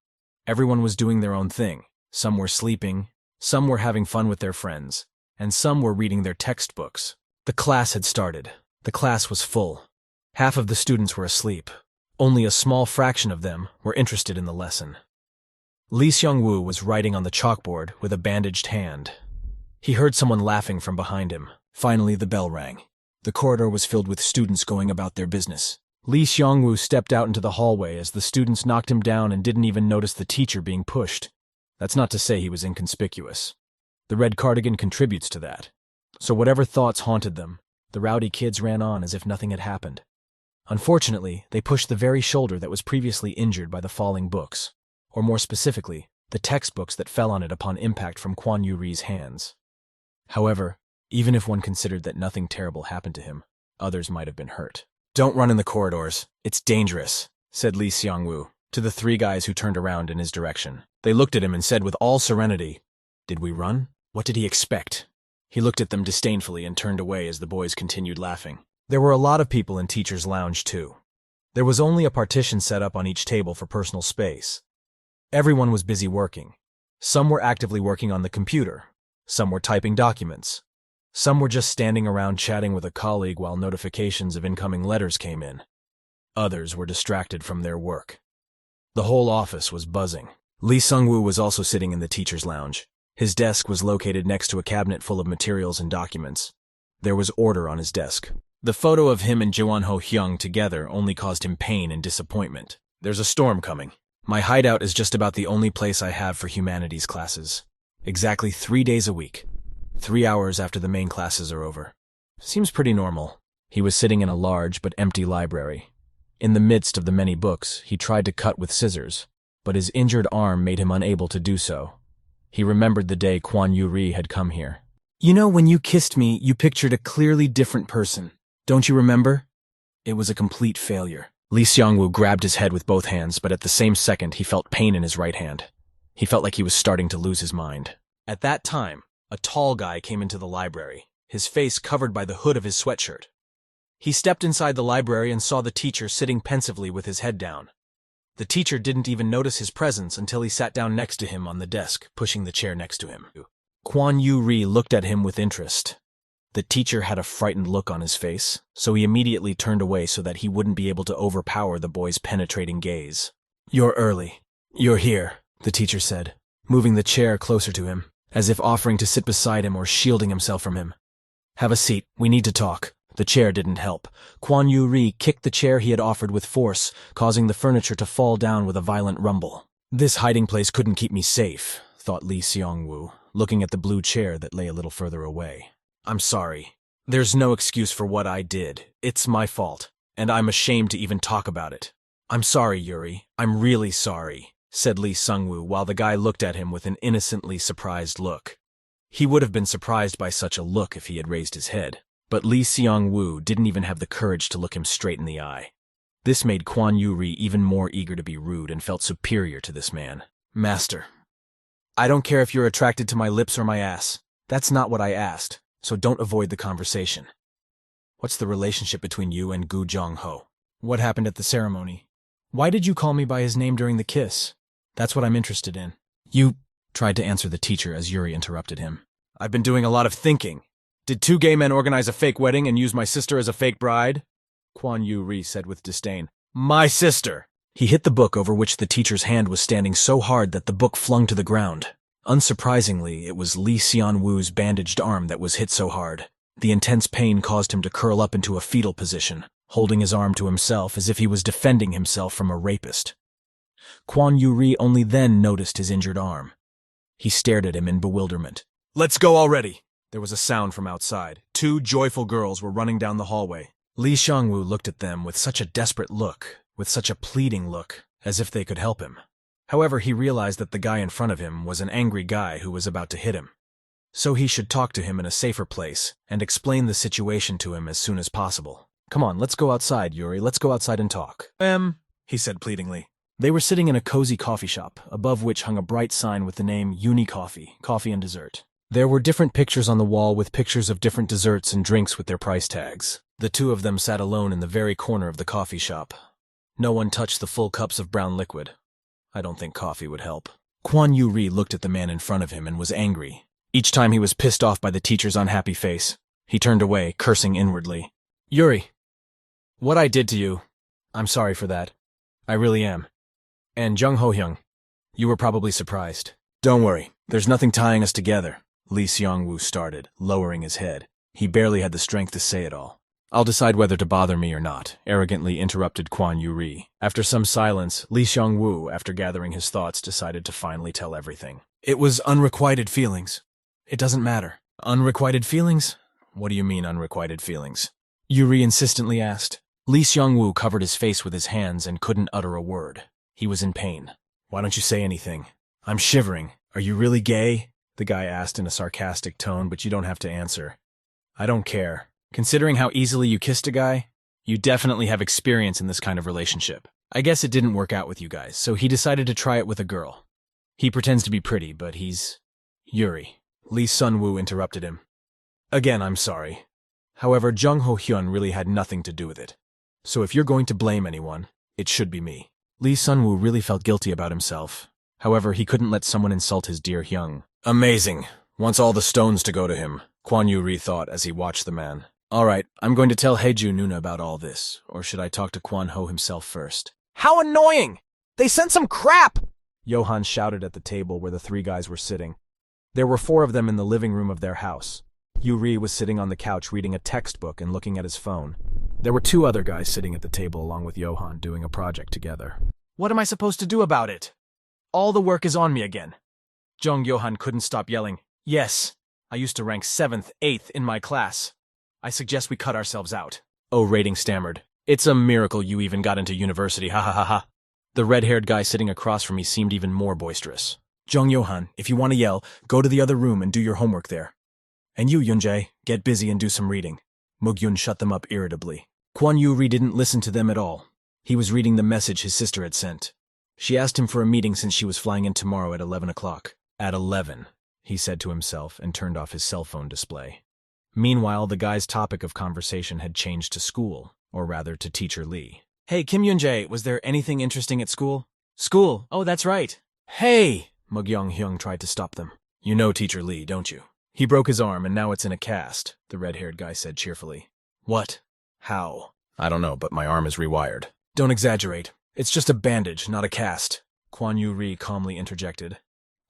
Everyone was doing their own thing. Some were sleeping, some were having fun with their friends, and some were reading their textbooks. The class had started. The class was full. Half of the students were asleep. Only a small fraction of them were interested in the lesson. Lee Seong-woo was writing on the chalkboard with a bandaged hand. He heard someone laughing from behind him. Finally, the bell rang. The corridor was filled with students going about their business. Lee Xiongwu stepped out into the hallway as the students knocked him down and didn't even notice the teacher being pushed. That's not to say he was inconspicuous. The red cardigan contributes to that. So whatever thoughts haunted them, the rowdy kids ran on as if nothing had happened. Unfortunately, they pushed the very shoulder that was previously injured by the falling books, or more specifically, the textbooks that fell on it upon impact from Quan Yuri's hands. However, even if one considered that nothing terrible happened to him, others might have been hurt. "Don't run in the corridors. It's dangerous," said Lee Xiongwu to the three guys who turned around in his direction. They looked at him and said with all serenity, "Did we run? What did he expect?" He looked at them disdainfully and turned away as the boys continued laughing. There were a lot of people in Teacher's Lounge, too. There was only a partition set up on each table for personal space. Everyone was busy working. Some were actively working on the computer. Some were typing documents. Some were just standing around chatting with a colleague while notifications of incoming letters came in. Others were distracted from their work. The whole office was buzzing. Lee Sungwoo was also sitting in the Teacher's Lounge. His desk was located next to a cabinet full of materials and documents. There was order on his desk. The photo of him and Joan Ho Hyung together only caused him pain and disappointment. "There's a storm coming. My hideout is just about the only place I have for humanities classes. Exactly 3 days a week. 3 hours after the main classes are over. Seems pretty normal." He was sitting in a large but empty library. In the midst of the many books, he tried to cut with scissors, but his injured arm made him unable to do so. He remembered the day Quan Yuri had come here. "You know, when you kissed me, you pictured a clearly different person. Don't you remember? It was a complete failure." Lee Xiongwu grabbed his head with both hands, but at the same second he felt pain in his right hand. He felt like he was starting to lose his mind. At that time, a tall guy came into the library, his face covered by the hood of his sweatshirt. He stepped inside the library and saw the teacher sitting pensively with his head down. The teacher didn't even notice his presence until he sat down next to him on the desk, pushing the chair next to him. Quan Yuri looked at him with interest. The teacher had a frightened look on his face, so he immediately turned away so that he wouldn't be able to overpower the boy's penetrating gaze. "You're early. You're here," the teacher said, moving the chair closer to him, as if offering to sit beside him or shielding himself from him. "Have a seat. We need to talk." The chair didn't help. Quan Yuri kicked the chair he had offered with force, causing the furniture to fall down with a violent rumble. "This hiding place couldn't keep me safe," thought Lee Xiongwu, looking at the blue chair that lay a little further away. "I'm sorry. There's no excuse for what I did. It's my fault, and I'm ashamed to even talk about it." "I'm sorry, Yuri. I'm really sorry," said Lee Sungwoo while the guy looked at him with an innocently surprised look. He would have been surprised by such a look if he had raised his head. But Lee Xiongwu didn't even have the courage to look him straight in the eye. This made Quan Yuri even more eager to be rude and felt superior to this man. "Master, I don't care if you're attracted to my lips or my ass. That's not what I asked, so don't avoid the conversation. What's the relationship between you and Gu Jong-ho? What happened at the ceremony? Why did you call me by his name during the kiss? That's what I'm interested in." "You," tried to answer the teacher as Yuri interrupted him. "I've been doing a lot of thinking. Did 2 gay men organize a fake wedding and use my sister as a fake bride?" Quan Yuri said with disdain. "My sister!" He hit the book over which the teacher's hand was standing so hard that the book flung to the ground. Unsurprisingly, it was Lee Xiongwu's bandaged arm that was hit so hard. The intense pain caused him to curl up into a fetal position, holding his arm to himself as if he was defending himself from a rapist. Quan Yuri only then noticed his injured arm. He stared at him in bewilderment. "Let's go already!" There was a sound from outside. 2 joyful girls were running down the hallway. Lee Xiongwu looked at them with such a desperate look, with such a pleading look, as if they could help him. However, he realized that the guy in front of him was an angry guy who was about to hit him. So he should talk to him in a safer place and explain the situation to him as soon as possible. "Come on, let's go outside, Yuri. Let's go outside and talk." He said pleadingly. They were sitting in a cozy coffee shop, above which hung a bright sign with the name Uni Coffee, coffee and dessert. There were different pictures on the wall with pictures of different desserts and drinks with their price tags. The 2 of them sat alone in the very corner of the coffee shop. No one touched the full cups of brown liquid. I don't think coffee would help. Quan Yuri looked at the man in front of him and was angry. Each time he was pissed off by the teacher's unhappy face. He turned away, cursing inwardly. "Yuri, what I did to you, I'm sorry for that. I really am. And Jung Ho Hyung, you were probably surprised. Don't worry, there's nothing tying us together," Lee Xiongwu started, lowering his head. He barely had the strength to say it all. I'll decide whether to bother me or not, arrogantly interrupted Quan Yuri. After some silence, Li Xiangwu, after gathering his thoughts, decided to finally tell everything. It was unrequited feelings. It doesn't matter. Unrequited feelings? What do you mean, unrequited feelings? Yuri insistently asked. Li Xiangwu covered his face with his hands and couldn't utter a word. He was in pain. Why don't you say anything? I'm shivering. Are you really gay? The guy asked in a sarcastic tone, but you don't have to answer. I don't care. Considering how easily you kissed a guy, you definitely have experience in this kind of relationship. I guess it didn't work out with you guys, so he decided to try it with a girl. He pretends to be pretty, but he's... Yuri. Li Sunwoo interrupted him. Again, I'm sorry. However, Jung Ho Hyun really had nothing to do with it. So if you're going to blame anyone, it should be me. Li Sunwoo really felt guilty about himself. However, he couldn't let someone insult his dear Hyung. Amazing. Wants all the stones to go to him, Kwan Yuri thought as he watched the man. All right, I'm going to tell Haeju Nuna about all this, or should I talk to Kwan Ho himself first? How annoying! They sent some crap! Johan shouted at the table where the three guys were sitting. There were 4 of them in the living room of their house. Yuri was sitting on the couch reading a textbook and looking at his phone. There were 2 other guys sitting at the table along with Johan doing a project together. What am I supposed to do about it? All the work is on me again. Jung Johan couldn't stop yelling. Yes, I used to rank 7th, 8th in my class. I suggest we cut ourselves out. Oh, Rating stammered. It's a miracle you even got into university, ha ha ha ha. The red-haired guy sitting across from me seemed even more boisterous. Jung Johan, if you want to yell, go to the other room and do your homework there. And you, Yunjae, get busy and do some reading. Mugyun shut them up irritably. Kwan Yuri didn't listen to them at all. He was reading the message his sister had sent. She asked him for a meeting since she was flying in tomorrow at 11 o'clock. At 11, he said to himself and turned off his cell phone display. Meanwhile, the guy's topic of conversation had changed to school, or rather to Teacher Lee. Hey, Kim Yunjae, was there anything interesting at school? School? Oh, that's right. Hey! Mugyong Hyung tried to stop them. You know Teacher Lee, don't you? He broke his arm and now it's in a cast, the red-haired guy said cheerfully. What? How? I don't know, but my arm is rewired. Don't exaggerate. It's just a bandage, not a cast, Kwan Yu-ri calmly interjected.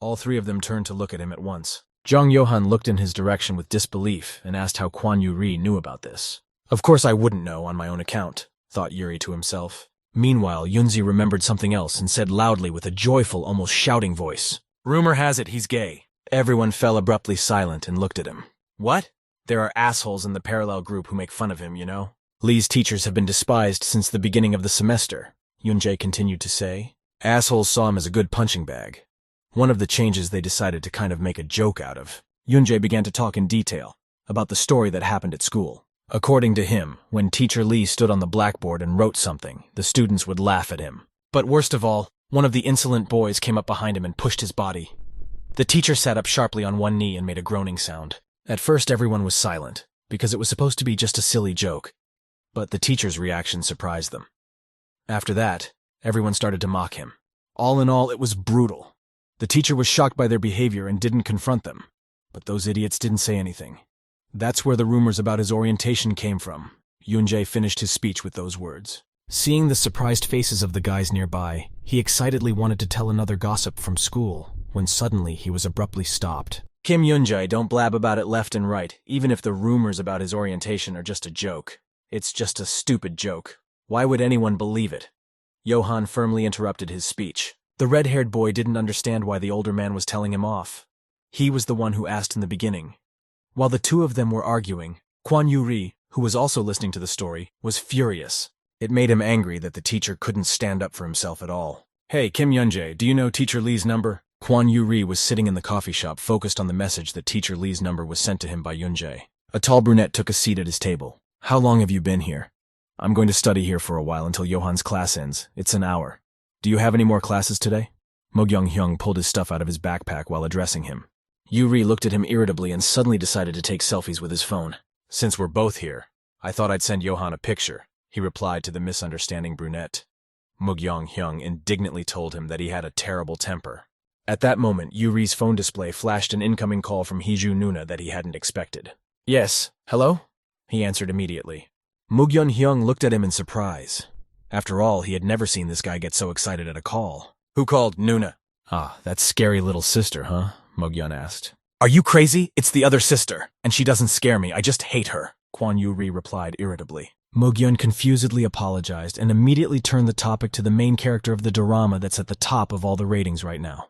All 3 of them turned to look at him at once. Jung Johan looked in his direction with disbelief and asked how Kwan Yu-ri knew about this. Of course I wouldn't know on my own account, thought Yuri to himself. Meanwhile, Yunzi remembered something else and said loudly with a joyful, almost shouting voice, Rumor has it he's gay. Everyone fell abruptly silent and looked at him. What? There are assholes in the parallel group who make fun of him, you know? Lee's teachers have been despised since the beginning of the semester, Yunjae continued to say. Assholes saw him as a good punching bag. One of the changes they decided to kind of make a joke out of. Yunjae began to talk in detail about the story that happened at school. According to him, when Teacher Lee stood on the blackboard and wrote something, the students would laugh at him. But worst of all, one of the insolent boys came up behind him and pushed his body. The teacher sat up sharply on one knee and made a groaning sound. At first everyone was silent, because it was supposed to be just a silly joke. But the teacher's reaction surprised them. After that, everyone started to mock him. All in all, it was brutal. The teacher was shocked by their behavior and didn't confront them. But those idiots didn't say anything. That's where the rumors about his orientation came from. Yunjae finished his speech with those words. Seeing the surprised faces of the guys nearby, he excitedly wanted to tell another gossip from school, when suddenly he was abruptly stopped. Kim Yunjae, don't blab about it left and right, even if the rumors about his orientation are just a joke. It's just a stupid joke. Why would anyone believe it? Johan firmly interrupted his speech. The red-haired boy didn't understand why the older man was telling him off. He was the one who asked in the beginning. While the 2 of them were arguing, Kwan Yu-ri, who was also listening to the story, was furious. It made him angry that the teacher couldn't stand up for himself at all. Hey, Kim Yunjae, do you know Teacher Lee's number? Kwan Yu-ri was sitting in the coffee shop focused on the message that Teacher Lee's number was sent to him by Yunjae. A tall brunette took a seat at his table. How long have you been here? I'm going to study here for a while until Johan's class ends. It's an hour. Do you have any more classes today? Mogyong Hyung pulled his stuff out of his backpack while addressing him. Yuri looked at him irritably and suddenly decided to take selfies with his phone. Since we're both here, I thought I'd send Johan a picture, he replied to the misunderstanding brunette. Mogyong Hyung indignantly told him that he had a terrible temper. At that moment, Yuri's phone display flashed an incoming call from Haeju Nuna that he hadn't expected. Yes, hello? He answered immediately. Mogyong Hyung looked at him in surprise. After all, he had never seen this guy get so excited at a call. Who called? Nuna. Ah, that scary little sister, huh? Mogyong asked. Are you crazy? It's the other sister, and she doesn't scare me, I just hate her, Kwon Yu-ri replied irritably. Mo-gyun confusedly apologized and immediately turned the topic to the main character of the drama that's at the top of all the ratings right now.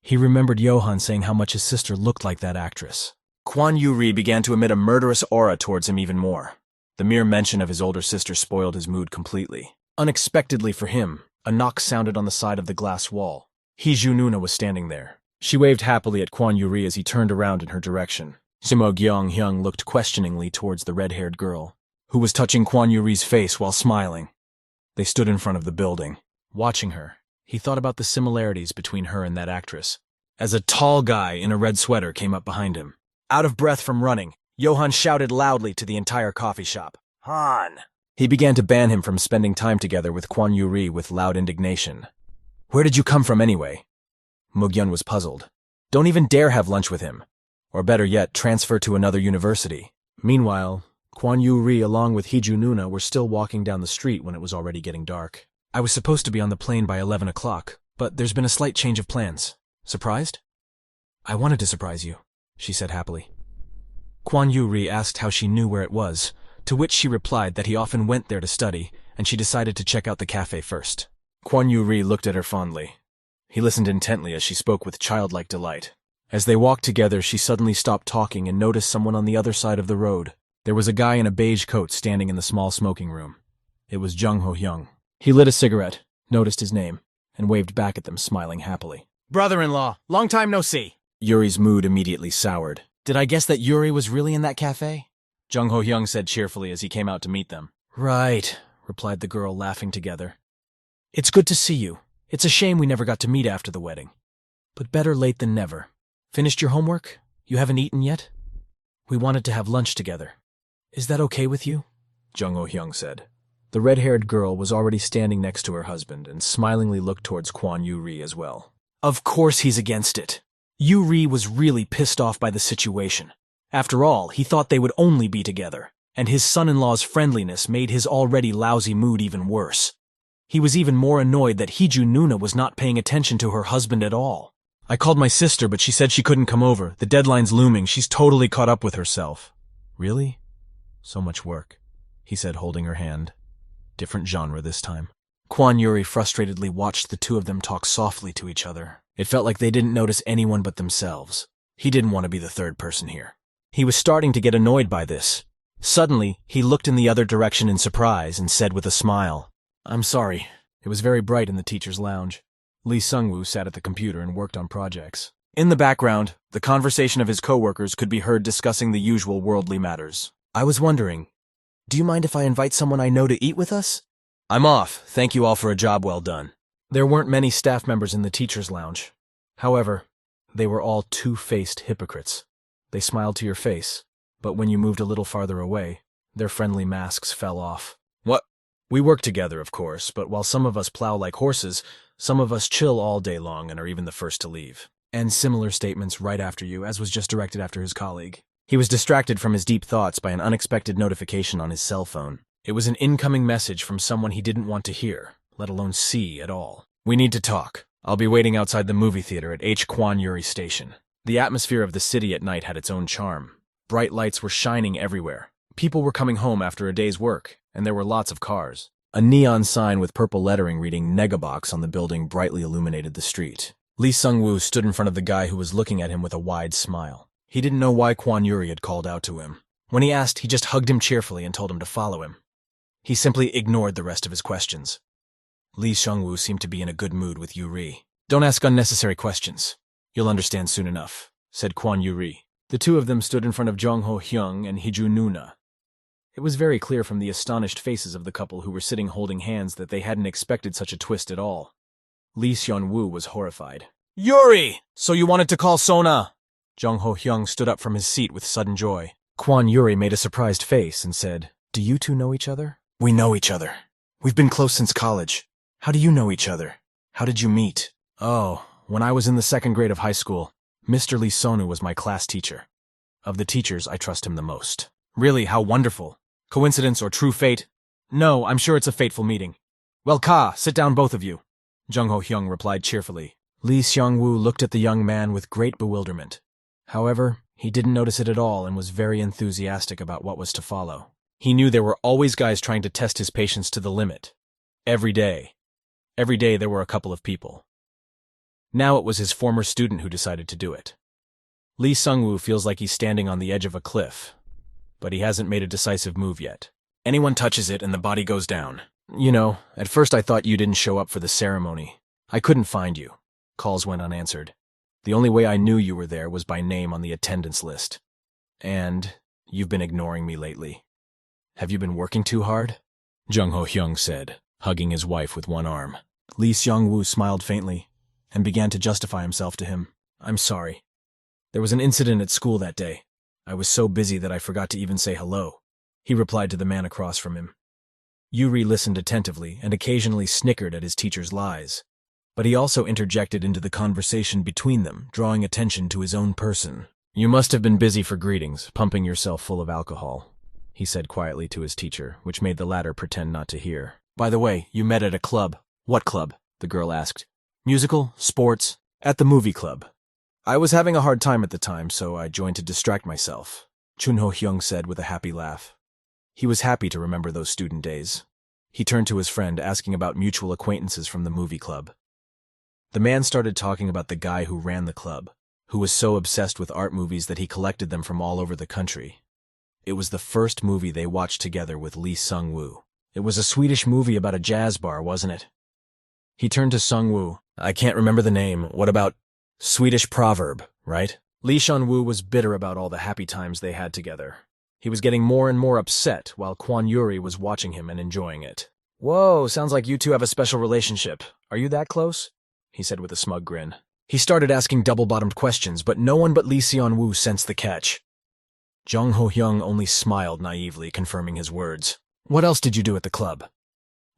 He remembered Johan saying how much his sister looked like that actress. Kwon Yu-ri began to emit a murderous aura towards him even more. The mere mention of his older sister spoiled his mood completely. Unexpectedly for him, a knock sounded on the side of the glass wall. Hee-ju-nuna was standing there. She waved happily at Kwon Yu-ri as he turned around in her direction. Simo Gyeong-hyung looked questioningly towards the red-haired girl, who was touching Kwon Yu-ri's face while smiling. They stood in front of the building. Watching her, he thought about the similarities between her and that actress. As a tall guy in a red sweater came up behind him. Out of breath from running, Johan shouted loudly to the entire coffee shop. Han! He began to ban him from spending time together with Kwon Yu-ri with loud indignation. Where did you come from anyway? Mo-gyun was puzzled. Don't even dare have lunch with him. Or better yet, transfer to another university. Meanwhile, Kwon Yu-ri along with Hee-ju-nuna were still walking down the street when it was already getting dark. I was supposed to be on the plane by 11 o'clock, but there's been a slight change of plans. Surprised? I wanted to surprise you, she said happily. Kwon Yu-ri asked how she knew where it was, to which she replied that he often went there to study, and she decided to check out the cafe first. Kwon Yu-ri looked at her fondly. He listened intently as she spoke with childlike delight. As they walked together, she suddenly stopped talking and noticed someone on the other side of the road. There was a guy in a beige coat standing in the small smoking room. It was Jung Ho-hyung. He lit a cigarette, noticed his name, and waved back at them, smiling happily. Brother-in-law, long time no see. Yuri's mood immediately soured. Did I guess that Yuri was really in that cafe? Jung Ho-hyung said cheerfully as he came out to meet them. Right, replied the girl, laughing together. It's good to see you. It's a shame we never got to meet after the wedding. But better late than never. Finished your homework? You haven't eaten yet? We wanted to have lunch together. Is that okay with you? Jung Ho-hyung said. The red-haired girl was already standing next to her husband and smilingly looked towards Kwon Yu-ri as well. Of course he's against it. Yu-ri was really pissed off by the situation. After all, he thought they would only be together, and his son-in-law's friendliness made his already lousy mood even worse. He was even more annoyed that Hee-ju-nuna was not paying attention to her husband at all. I called my sister, but she said she couldn't come over. The deadline's looming. She's totally caught up with herself. Really? So much work, he said, holding her hand. Different genre this time. Kwon Yu-ri frustratedly watched the two of them talk softly to each other. It felt like they didn't notice anyone but themselves. He didn't want to be the third person here. He was starting to get annoyed by this. Suddenly, he looked in the other direction in surprise and said with a smile, I'm sorry. It was very bright in the teacher's lounge. Lee Sung-woo sat at the computer and worked on projects. In the background, the conversation of his coworkers could be heard discussing the usual worldly matters. I was wondering, do you mind if I invite someone I know to eat with us? I'm off. Thank you all for a job well done. There weren't many staff members in the teacher's lounge. However, they were all two-faced hypocrites. They smiled to your face, but when you moved a little farther away, their friendly masks fell off. What? We work together, of course, but while some of us plow like horses, some of us chill all day long and are even the first to leave. And similar statements right after you, as was just directed after his colleague. He was distracted from his deep thoughts by an unexpected notification on his cell phone. It was an incoming message from someone he didn't want to hear, let alone see at all. We need to talk. I'll be waiting outside the movie theater at H. Kwon Yu-ri Station. The atmosphere of the city at night had its own charm. Bright lights were shining everywhere. People were coming home after a day's work, and there were lots of cars. A neon sign with purple lettering reading Negabox on the building brightly illuminated the street. Lee Sung-woo stood in front of the guy who was looking at him with a wide smile. He didn't know why Kwon Yu-ri had called out to him. When he asked, he just hugged him cheerfully and told him to follow him. He simply ignored the rest of his questions. Lee Sung-woo seemed to be in a good mood with Yu-ri. Don't ask unnecessary questions. You'll understand soon enough, said Kwon Yu-ri. The two of them stood in front of Jung Ho-hyung and Hee-ju-nuna. It was very clear from the astonished faces of the couple who were sitting holding hands that they hadn't expected such a twist at all. Lee Seon-woo was horrified. Yuri! So you wanted to call Sona? Jung Ho-hyung stood up from his seat with sudden joy. Kwon Yu-ri made a surprised face and said, Do you two know each other? We know each other. We've been close since college. How do you know each other? How did you meet? Oh, when I was in the second grade of high school, Mr. Lee Sonu was my class teacher. Of the teachers, I trust him the most. Really, how wonderful. Coincidence or true fate? No, I'm sure it's a fateful meeting. Well, sit down both of you. Jung Ho-hyung replied cheerfully. Lee Seong-woo looked at the young man with great bewilderment. However, He didn't notice it at all and was very enthusiastic about what was to follow. He knew there were always guys trying to test his patience to the limit. Every day. Every day there were a couple of people. Now it was his former student who decided to do it. Lee Sung-woo feels like he's standing on the edge of a cliff, but he hasn't made a decisive move yet. Anyone touches it and the body goes down. You know, at first I thought you didn't show up for the ceremony. I couldn't find you. Calls went unanswered. The only way I knew you were there was by name on the attendance list. And you've been ignoring me lately. Have you been working too hard? Jung Ho-hyung said, hugging his wife with one arm. Lee Seong-woo smiled faintly and began to justify himself to him. I'm sorry. There was an incident at school that day. I was so busy that I forgot to even say hello, he replied to the man across from him. Yuri listened attentively and occasionally snickered at his teacher's lies. But he also interjected into the conversation between them, drawing attention to his own person. You must have been busy for greetings, pumping yourself full of alcohol, he said quietly to his teacher, which made the latter pretend not to hear. By the way, you met at a club. What club? The girl asked. Musical? Sports? At the movie club. I was having a hard time at the time, so I joined to distract myself, Chun Ho-hyung said with a happy laugh. He was happy to remember those student days. He turned to his friend, asking about mutual acquaintances from the movie club. The man started talking about the guy who ran the club, who was so obsessed with art movies that he collected them from all over the country. It was the first movie they watched together with Lee Sung-woo. It was a Swedish movie about a jazz bar, wasn't it? He turned to Sung-woo. I can't remember the name. What about Swedish proverb, right? Lee Sung-woo was bitter about all the happy times they had together. He was getting more and more upset while Kwon Yuri was watching him and enjoying it. Whoa, sounds like you two have a special relationship. Are you that close? He said with a smug grin. He started asking double-bottomed questions, but no one but Lee Seon-woo sensed the catch. Jung Ho-hyung only smiled naively, confirming his words. What else did you do at the club?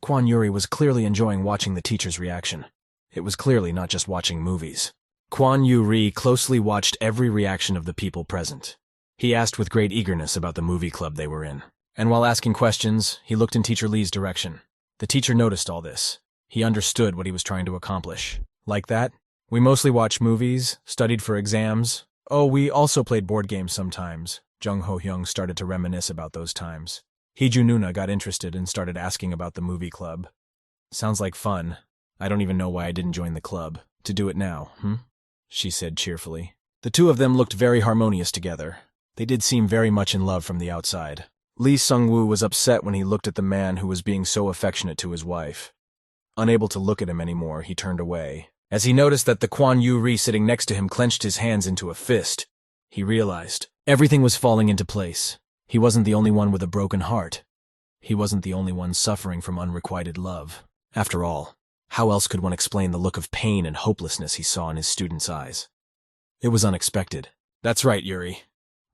Kwon Yuri was clearly enjoying watching the teacher's reaction. It was clearly not just watching movies. Kwon Yuri closely watched every reaction of the people present. He asked with great eagerness about the movie club they were in. And while asking questions, he looked in Teacher Lee's direction. The teacher noticed all this. He understood what he was trying to accomplish. Like that? We mostly watched movies, studied for exams. Oh, we also played board games sometimes. Jung Ho-hyung started to reminisce about those times. Hee-ju Nuna got interested and started asking about the movie club. Sounds like fun. I don't even know why I didn't join the club. To do it now, she said cheerfully. The two of them looked very harmonious together. They did seem very much in love from the outside. Lee Sung-woo was upset when he looked at the man who was being so affectionate to his wife. Unable to look at him anymore, he turned away. As he noticed that the Kwon Yuri sitting next to him clenched his hands into a fist, he realized everything was falling into place. He wasn't the only one with a broken heart. He wasn't the only one suffering from unrequited love. After all, how else could one explain the look of pain and hopelessness he saw in his student's eyes? It was unexpected. That's right, Yuri.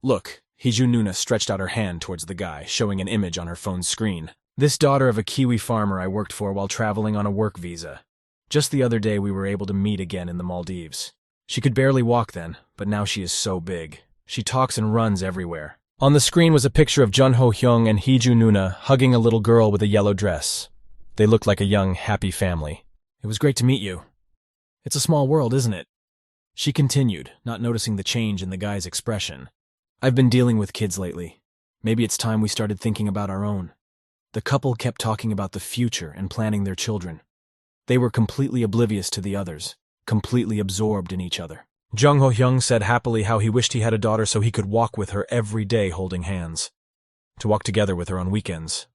Look, Hee-ju Nuna stretched out her hand towards the guy, showing an image on her phone's screen. This daughter of a Kiwi farmer I worked for while traveling on a work visa. Just the other day we were able to meet again in the Maldives. She could barely walk then, but now she is so big. She talks and runs everywhere. On the screen was a picture of Jun Ho-hyung and Hee-ju Nuna hugging a little girl with a yellow dress. They looked like a young, happy family. It was great to meet you. It's a small world, isn't it? She continued, not noticing the change in the guy's expression. I've been dealing with kids lately. Maybe it's time we started thinking about our own. The couple kept talking about the future and planning their children. They were completely oblivious to the others, completely absorbed in each other. Jung Ho-hyung said happily how he wished he had a daughter so he could walk with her every day holding hands. To walk together with her on weekends.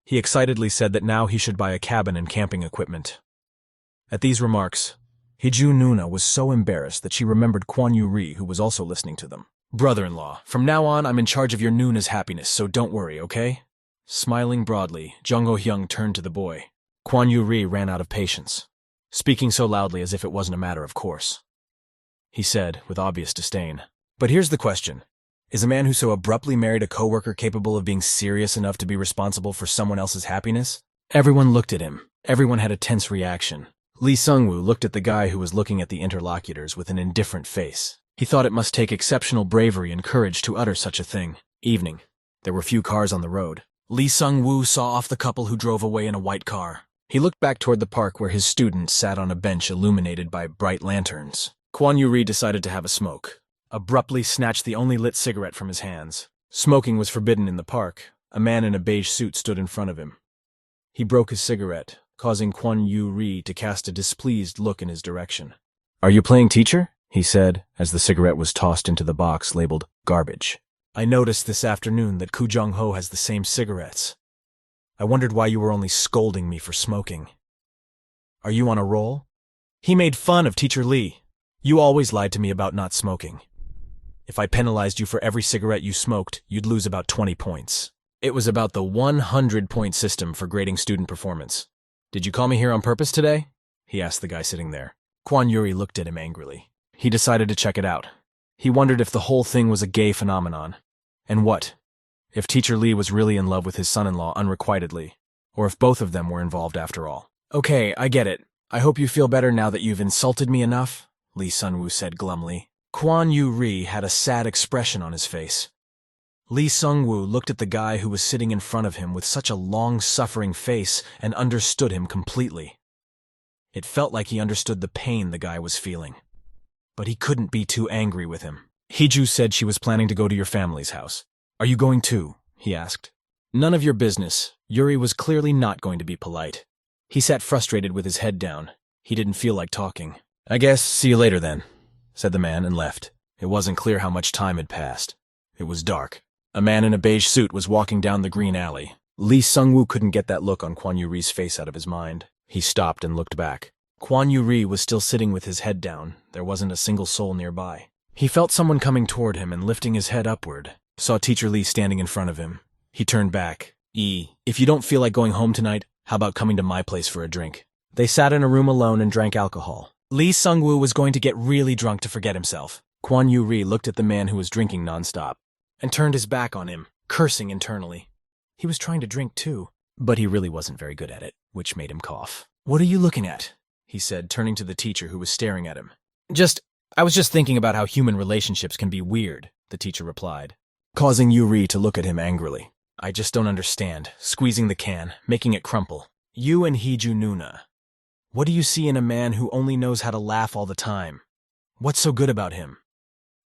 He excitedly said that now he should buy a cabin and camping equipment. At these remarks, Hee-ju Nuna was so embarrassed that she remembered Kwon Yuri, who was also listening to them. Brother-in-law, from now on I'm in charge of your Nuna's happiness, so don't worry, okay? Smiling broadly, Jung Ho-hyung turned to the boy. Kwon Yuri ran out of patience, speaking so loudly as if it wasn't a matter of course. He said, with obvious disdain, but here's the question. Is a man who so abruptly married a coworker capable of being serious enough to be responsible for someone else's happiness? Everyone looked at him. Everyone had a tense reaction. Lee Sung-woo looked at the guy who was looking at the interlocutors with an indifferent face. He thought it must take exceptional bravery and courage to utter such a thing. Evening. There were few cars on the road. Lee Sung-woo saw off the couple who drove away in a white car. He looked back toward the park where his student sat on a bench illuminated by bright lanterns. Kwon Yuri decided to have a smoke. abruptly snatched the only lit cigarette from his hands. Smoking was forbidden in the park. A man in a beige suit stood in front of him. He broke his cigarette, causing Kwon Yu-ri to cast a displeased look in his direction. "Are you playing teacher?" he said, as the cigarette was tossed into the box labeled garbage. "I noticed this afternoon that Koo Jong-ho has the same cigarettes. I wondered why you were only scolding me for smoking. Are you on a roll?" He made fun of Teacher Lee. "You always lied to me about not smoking. If I penalized you for every cigarette you smoked, you'd lose about 20 points. It was about the 100-point system for grading student performance. Did you call me here on purpose today?" he asked the guy sitting there. Kwon Yuri looked at him angrily. He decided to check it out. He wondered if the whole thing was a gay phenomenon. And what? If Teacher Lee was really in love with his son-in-law unrequitedly, or if both of them were involved after all. "Okay, I get it. I hope you feel better now that you've insulted me enough," Lee Sun-woo said glumly. Kwon Yu-ri had a sad expression on his face. Lee Sung-woo looked at the guy who was sitting in front of him with such a long-suffering face and understood him completely. It felt like he understood the pain the guy was feeling. But he couldn't be too angry with him. "Hee-ju said she was planning to go to your family's house. Are you going too?" he asked. "None of your business." Yuri was clearly not going to be polite. He sat frustrated with his head down. He didn't feel like talking. "I guess see you later then," said the man and left. It wasn't clear how much time had passed. It was dark. A man in a beige suit was walking down the green alley. Lee Sung-woo couldn't get that look on Kwon Yu-ri's face out of his mind. He stopped and looked back. Kwon Yu-ri was still sitting with his head down. There wasn't a single soul nearby. He felt someone coming toward him and lifting his head upward. Saw Teacher Lee standing in front of him. He turned back. If you don't feel like going home tonight, how about coming to my place for a drink?" They sat in a room alone and drank alcohol. Lee Sung-woo was going to get really drunk to forget himself. Kwon Yu-ri looked at the man who was drinking nonstop and turned his back on him, cursing internally. He was trying to drink too, but he really wasn't very good at it, which made him cough. "What are you looking at?" he said, turning to the teacher who was staring at him. I was just thinking about how human relationships can be weird," the teacher replied, causing Yu-ri to look at him angrily. "I just don't understand," squeezing the can, making it crumple. "You and Hee-ju Nuna. What do you see in a man who only knows how to laugh all the time? What's so good about him?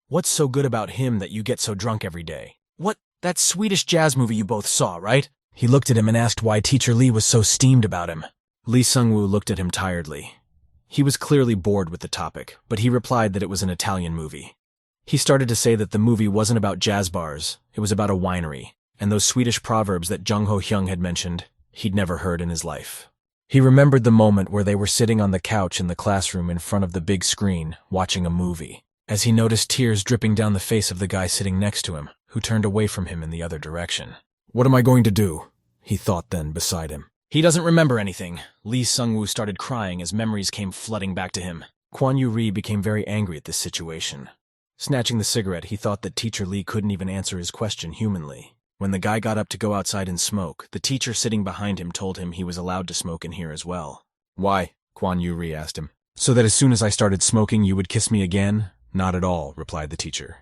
What's so good about him that you get so drunk every day? What, that Swedish jazz movie you both saw, right?" He looked at him and asked why Teacher Lee was so steamed about him. Lee Sung-woo looked at him tiredly. He was clearly bored with the topic, but he replied that it was an Italian movie. He started to say that the movie wasn't about jazz bars, it was about a winery, and those Swedish proverbs that Jung Ho-hyung had mentioned, he'd never heard in his life. He remembered the moment where they were sitting on the couch in the classroom in front of the big screen, watching a movie, as he noticed tears dripping down the face of the guy sitting next to him, who turned away from him in the other direction. "What am I going to do?" he thought then beside him. He doesn't remember anything. Lee Sung-woo started crying as memories came flooding back to him. Kwon Yu-ri became very angry at this situation. Snatching the cigarette, he thought that Teacher Lee couldn't even answer his question humanly. When the guy got up to go outside and smoke, the teacher sitting behind him told him he was allowed to smoke in here as well. "Why?" Kwon Yu-ri asked him. "So that as soon as I started smoking, you would kiss me again?" "Not at all," replied the teacher.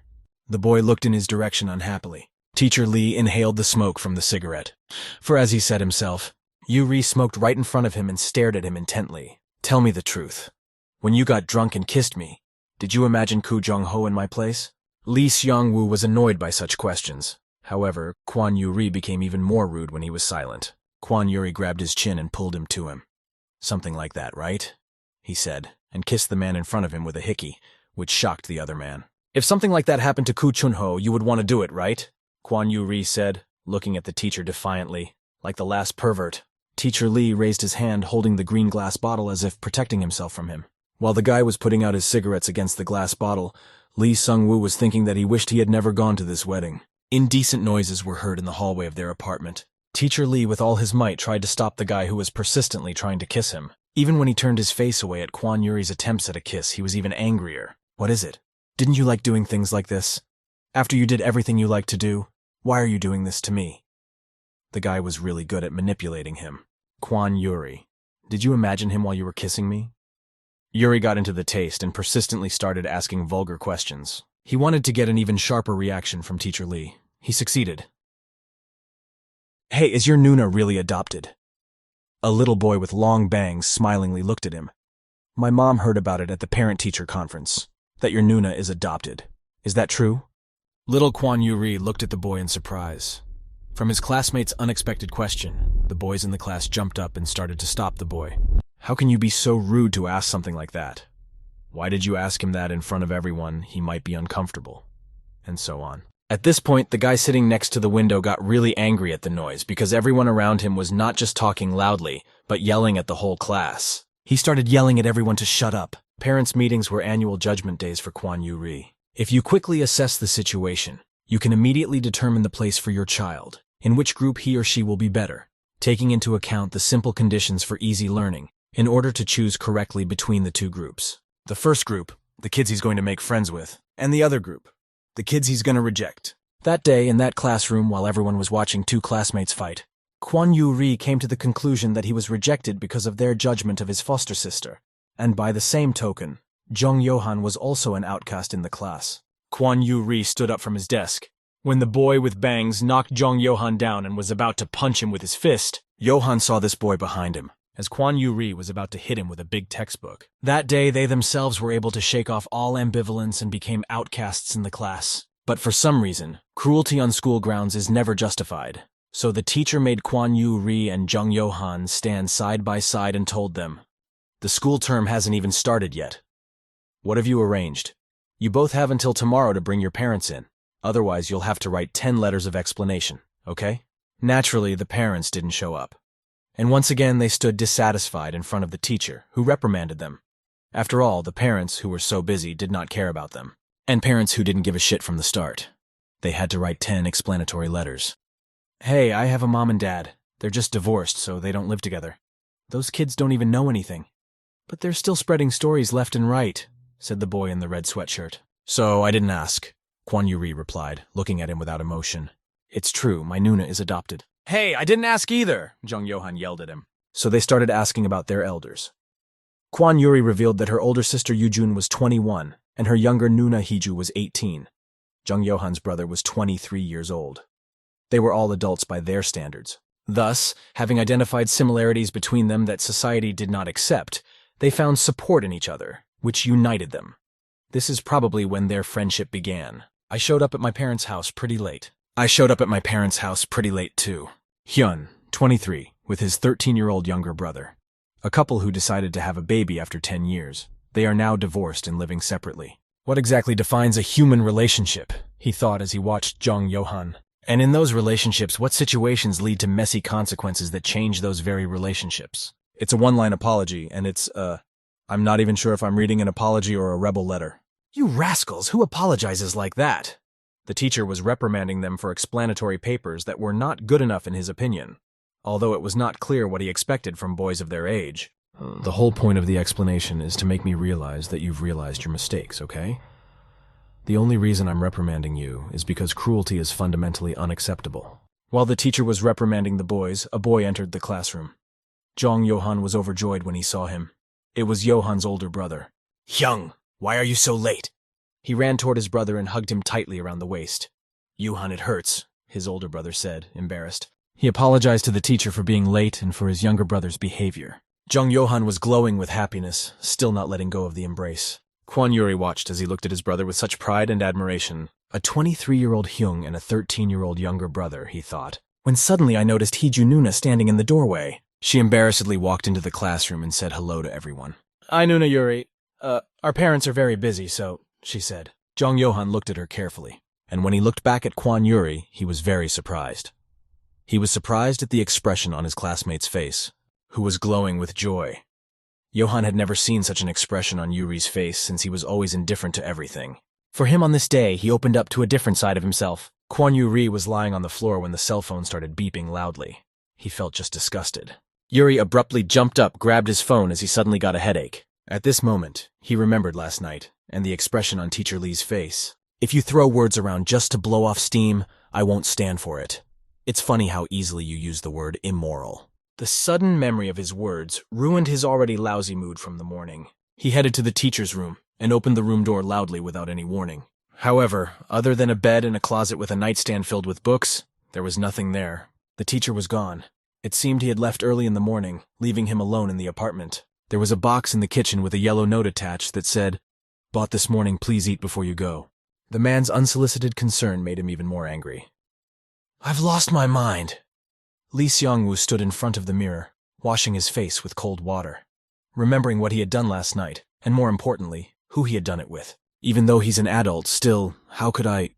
The boy looked in his direction unhappily. Teacher Lee inhaled the smoke from the cigarette. For as he said himself, Yu-ri smoked right in front of him and stared at him intently. "Tell me the truth. When you got drunk and kissed me, did you imagine Koo Jong-ho in my place?" Lee Seong-woo was annoyed by such questions. However, Kwon Yu-ri became even more rude when he was silent. Kwon Yu-ri grabbed his chin and pulled him to him. "Something like that, right?" he said, and kissed the man in front of him with a hickey, which shocked the other man. "If something like that happened to Koo Chun-ho, you would want to do it, right?" Kwon Yu-ri said, looking at the teacher defiantly, like the last pervert. Teacher Lee raised his hand holding the green glass bottle as if protecting himself from him. While the guy was putting out his cigarettes against the glass bottle, Lee Sung-woo was thinking that he wished he had never gone to this wedding. Indecent noises were heard in the hallway of their apartment. Teacher Lee with all his might tried to stop the guy who was persistently trying to kiss him. Even when he turned his face away at Kwon Yuri's attempts at a kiss, he was even angrier. "What is it? Didn't you like doing things like this? After you did everything you liked to do, why are you doing this to me?" The guy was really good at manipulating him. "Kwon Yuri, did you imagine him while you were kissing me?" Yuri got into the taste and persistently started asking vulgar questions. He wanted to get an even sharper reaction from Teacher Lee. He succeeded. "Hey, is your Nuna really adopted?" A little boy with long bangs smilingly looked at him. "My mom heard about it at the parent-teacher conference, that your Nuna is adopted." Is that true? Little Kwan Yuri looked at the boy in surprise. From his classmate's unexpected question, the boys in the class jumped up and started to stop the boy. How can you be so rude to ask something like that? Why did you ask him that in front of everyone? He might be uncomfortable. And so on. At this point, the guy sitting next to the window got really angry at the noise because everyone around him was not just talking loudly, but yelling at the whole class. He started yelling at everyone to shut up. Parents' meetings were annual judgment days for Kwan Yuri. If you quickly assess the situation, you can immediately determine the place for your child, in which group he or she will be better, taking into account the simple conditions for easy learning, in order to choose correctly between the two groups. The first group, the kids he's going to make friends with, and the other group, the kids he's going to reject. That day, in that classroom, while everyone was watching two classmates fight, Kwan Yuri came to the conclusion that he was rejected because of their judgment of his foster sister, and by the same token, Jung Yohan was also an outcast in the class. Kwan Yuri stood up from his desk. When the boy with bangs knocked Jung Yohan down and was about to punch him with his fist, Yohan saw this boy behind him, as Kwan Yuri was about to hit him with a big textbook. That day, they themselves were able to shake off all ambivalence and became outcasts in the class. But for some reason, cruelty on school grounds is never justified. So the teacher made Kwan Yuri and Jung Yohan stand side by side and told them, "The school term hasn't even started yet. What have you arranged? You both have until tomorrow to bring your parents in. Otherwise, you'll have to write 10 letters of explanation, okay?" Naturally, the parents didn't show up. And once again, they stood dissatisfied in front of the teacher, who reprimanded them. After all, the parents, who were so busy, did not care about them. And parents who didn't give a shit from the start. They had to write 10 explanatory letters. "Hey, I have a mom and dad. They're just divorced, so they don't live together. Those kids don't even know anything. But they're still spreading stories left and right," said the boy in the red sweatshirt. "So I didn't ask," Kwan Yuri replied, looking at him without emotion. "It's true, my Nuna is adopted." "Hey, I didn't ask either," Jung Yohan yelled at him. So they started asking about their elders. Kwan Yuri revealed that her older sister Yujun was 21, and her younger Nuna Hiju was 18. Jung Yohan's brother was 23 years old. They were all adults by their standards. Thus, having identified similarities between them that society did not accept, they found support in each other, which united them. This is probably when their friendship began. I showed up at my parents' house pretty late too. Hyun, 23, with his 13-year-old younger brother. A couple who decided to have a baby after 10 years. They are now divorced and living separately. What exactly defines a human relationship? He thought as he watched Jung Yohan. And in those relationships, what situations lead to messy consequences that change those very relationships? It's a one-line apology, and it's, I'm not even sure if I'm reading an apology or a rebel letter. You rascals, who apologizes like that? The teacher was reprimanding them for explanatory papers that were not good enough in his opinion, although it was not clear what he expected from boys of their age. The whole point of the explanation is to make me realize that you've realized your mistakes, okay? The only reason I'm reprimanding you is because cruelty is fundamentally unacceptable. While the teacher was reprimanding the boys, a boy entered the classroom. Jung Yohan was overjoyed when he saw him. It was Yohan's older brother. "Hyung, why are you so late?" He ran toward his brother and hugged him tightly around the waist. "Yohan, it hurts," his older brother said, embarrassed. He apologized to the teacher for being late and for his younger brother's behavior. Jung Yohan was glowing with happiness, still not letting go of the embrace. Kwan Yuri watched as he looked at his brother with such pride and admiration. A 23-year-old Hyung and a 13-year-old younger brother, he thought. When suddenly I noticed Hiju Nuna standing in the doorway. She embarrassedly walked into the classroom and said hello to everyone. "I, Nuna Yuri. Our parents are very busy, so," she said. Jung Yohan looked at her carefully, and when he looked back at Kwan Yuri, he was very surprised. He was surprised at the expression on his classmate's face, who was glowing with joy. Yohan had never seen such an expression on Yuri's face since he was always indifferent to everything. For him on this day, he opened up to a different side of himself. Kwan Yuri was lying on the floor when the cell phone started beeping loudly. He felt just disgusted. Yuri abruptly jumped up, grabbed his phone as he suddenly got a headache. At this moment, he remembered last night, and the expression on Teacher Lee's face. "If you throw words around just to blow off steam, I won't stand for it. It's funny how easily you use the word immoral." The sudden memory of his words ruined his already lousy mood from the morning. He headed to the teacher's room and opened the room door loudly without any warning. However, other than a bed and a closet with a nightstand filled with books, there was nothing there. The teacher was gone. It seemed he had left early in the morning, leaving him alone in the apartment. There was a box in the kitchen with a yellow note attached that said, "Bought this morning, please eat before you go." The man's unsolicited concern made him even more angry. "I've lost my mind." Lee Seong-woo stood in front of the mirror, washing his face with cold water, remembering what he had done last night, and more importantly, who he had done it with. Even though he's an adult, still, how could I…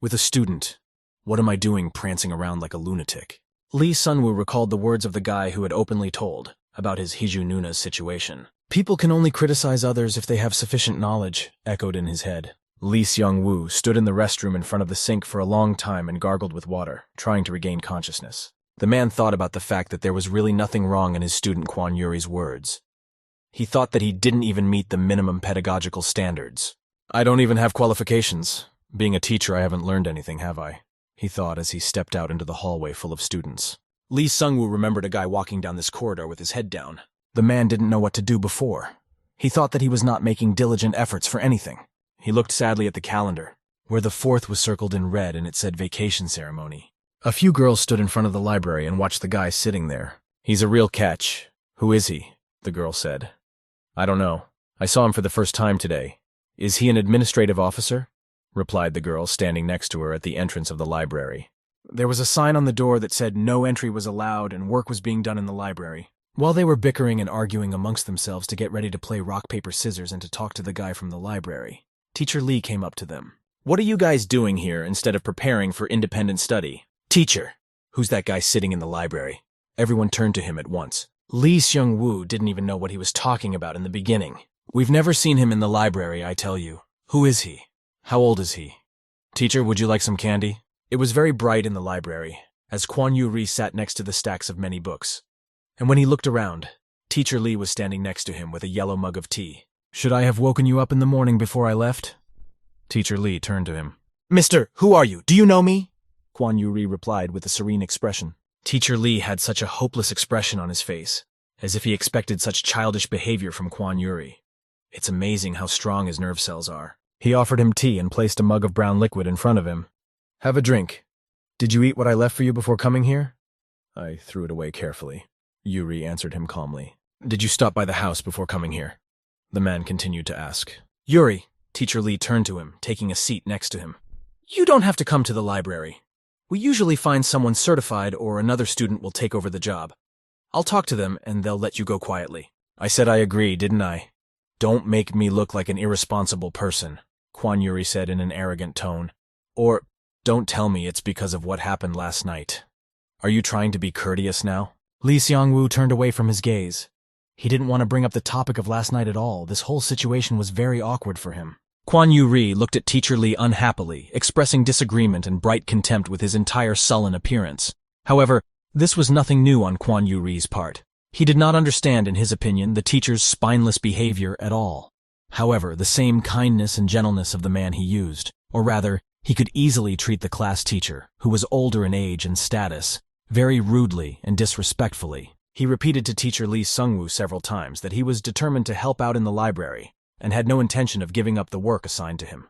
with a student? What am I doing prancing around like a lunatic? Lee Sun-woo recalled the words of the guy who had openly told about his Hiju Nuna's situation. "People can only criticize others if they have sufficient knowledge," echoed in his head. Lee Seong-woo stood in the restroom in front of the sink for a long time and gargled with water, trying to regain consciousness. The man thought about the fact that there was really nothing wrong in his student Kwon Yuri's words. He thought that he didn't even meet the minimum pedagogical standards. "I don't even have qualifications. Being a teacher, I haven't learned anything, have I?" he thought as he stepped out into the hallway full of students. Lee Seong-woo remembered a guy walking down this corridor with his head down. The man didn't know what to do before. He thought that he was not making diligent efforts for anything. He looked sadly at the calendar, where the 4th was circled in red and it said vacation ceremony. A few girls stood in front of the library and watched the guy sitting there. "He's a real catch. Who is he?" the girl said. "I don't know. I saw him for the first time today." "Is he an administrative officer?" replied the girl standing next to her at the entrance of the library. There was a sign on the door that said no entry was allowed and work was being done in the library. While they were bickering and arguing amongst themselves to get ready to play rock, paper, scissors and to talk to the guy from the library, Teacher Lee came up to them. "What are you guys doing here instead of preparing for independent study?" "Teacher, who's that guy sitting in the library?" Everyone turned to him at once. Lee Seong-woo didn't even know what he was talking about in the beginning. "We've never seen him in the library, I tell you. Who is he? How old is he?" "Teacher, would you like some candy?" It was very bright in the library, as Kwon Yu-ri sat next to the stacks of many books. And when he looked around, Teacher Lee was standing next to him with a yellow mug of tea. "Should I have woken you up in the morning before I left?" Teacher Lee turned to him. "Mister, who are you? Do you know me?" Kwon Yu-ri replied with a serene expression. Teacher Lee had such a hopeless expression on his face, as if he expected such childish behavior from Kwon Yu-ri. It's amazing how strong his nerve cells are. He offered him tea and placed a mug of brown liquid in front of him. "Have a drink. Did you eat what I left for you before coming here?" "I threw it away carefully," Yuri answered him calmly. "Did you stop by the house before coming here?" the man continued to ask. "Yuri," Teacher Lee turned to him, taking a seat next to him. "You don't have to come to the library. We usually find someone certified or another student will take over the job. I'll talk to them and they'll let you go quietly." "I said I agree, didn't I?" "Don't make me look like an irresponsible person," Kwon Yuri said in an arrogant tone. "Or don't tell me it's because of what happened last night. Are you trying to be courteous now?" Lee Seong-woo turned away from his gaze. He didn't want to bring up the topic of last night at all. This whole situation was very awkward for him. Kwon Yu-ri looked at Teacher Lee unhappily, expressing disagreement and bright contempt with his entire sullen appearance. However, this was nothing new on Kwon Yu-ri's part. He did not understand, in his opinion, the teacher's spineless behavior at all. However, the same kindness and gentleness of the man he used, or rather, he could easily treat the class teacher, who was older in age and status, very rudely and disrespectfully. He repeated to Teacher Lee Seong-woo several times that he was determined to help out in the library and had no intention of giving up the work assigned to him.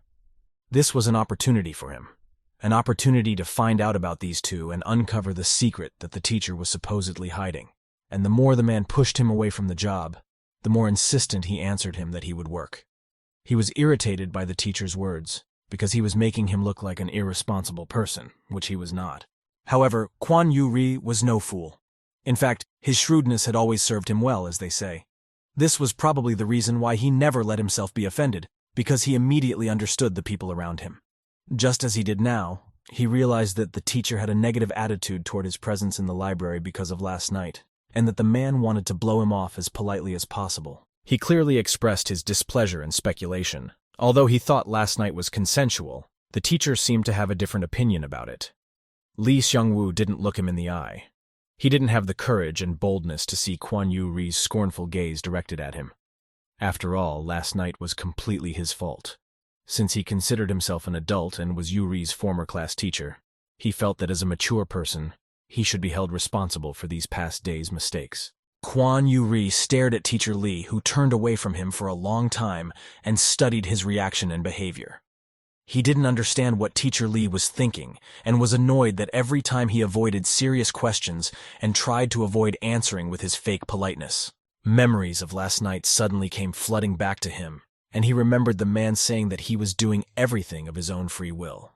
This was an opportunity for him, an opportunity to find out about these two and uncover the secret that the teacher was supposedly hiding. And the more the man pushed him away from the job, the more insistent he answered him that he would work. He was irritated by the teacher's words, because he was making him look like an irresponsible person, which he was not. However, Kwon Yu-ri was no fool. In fact, his shrewdness had always served him well, as they say. This was probably the reason why he never let himself be offended, because he immediately understood the people around him. Just as he did now, he realized that the teacher had a negative attitude toward his presence in the library because of last night, and that the man wanted to blow him off as politely as possible. He clearly expressed his displeasure and speculation. Although he thought last night was consensual, the teacher seemed to have a different opinion about it. Lee Seong-woo didn't look him in the eye. He didn't have the courage and boldness to see Kwon Yu-ri's scornful gaze directed at him. After all, last night was completely his fault. Since he considered himself an adult and was Yu-ri's former class teacher, he felt that as a mature person, he should be held responsible for these past days' mistakes. Kwon Yu-ri stared at Teacher Lee, who turned away from him for a long time and studied his reaction and behavior. He didn't understand what Teacher Lee was thinking and was annoyed that every time he avoided serious questions and tried to avoid answering with his fake politeness. Memories of last night suddenly came flooding back to him, and he remembered the man saying that he was doing everything of his own free will.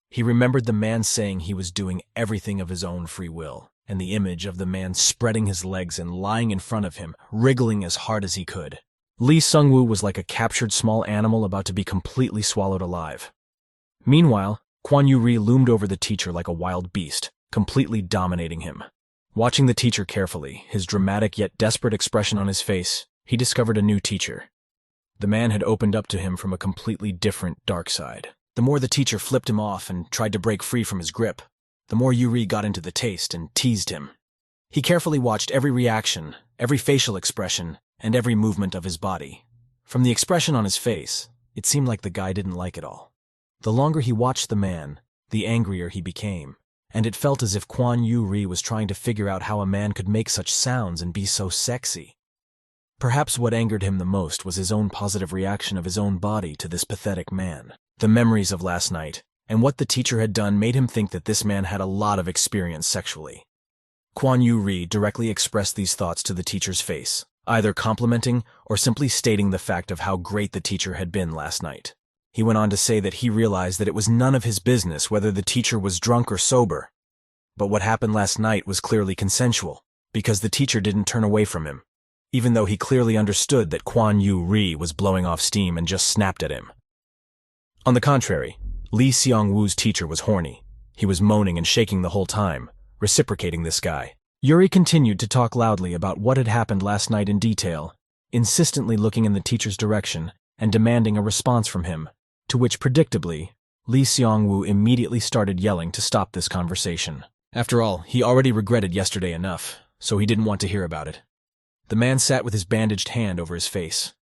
He remembered the man saying he was doing everything of his own free will, and the image of the man spreading his legs and lying in front of him, wriggling as hard as he could. Lee Sung-woo was like a captured small animal about to be completely swallowed alive. Meanwhile, Kwon Yu-ri loomed over the teacher like a wild beast, completely dominating him. Watching the teacher carefully, his dramatic yet desperate expression on his face, he discovered a new teacher. The man had opened up to him from a completely different dark side. The more the teacher flipped him off and tried to break free from his grip, the more Yu-ri got into the taste and teased him. He carefully watched every reaction, every facial expression, and every movement of his body. From the expression on his face, it seemed like the guy didn't like it all. The longer he watched the man, the angrier he became, and it felt as if Kwon Yu-ri was trying to figure out how a man could make such sounds and be so sexy. Perhaps what angered him the most was his own positive reaction of his own body to this pathetic man. The memories of last night, and what the teacher had done made him think that this man had a lot of experience sexually. Kwon Yu-ri directly expressed these thoughts to the teacher's face, either complimenting or simply stating the fact of how great the teacher had been last night. He went on to say that he realized that it was none of his business whether the teacher was drunk or sober. But what happened last night was clearly consensual, because the teacher didn't turn away from him, even though he clearly understood that Kwon Yu-ri was blowing off steam and just snapped at him. On the contrary, Lee Seong-woo's teacher was horny. He was moaning and shaking the whole time, reciprocating this guy. Yuri continued to talk loudly about what had happened last night in detail, insistently looking in the teacher's direction and demanding a response from him, to which, predictably, Lee Seong-woo immediately started yelling to stop this conversation. After all, he already regretted yesterday enough, so he didn't want to hear about it. The man sat with his bandaged hand over his face.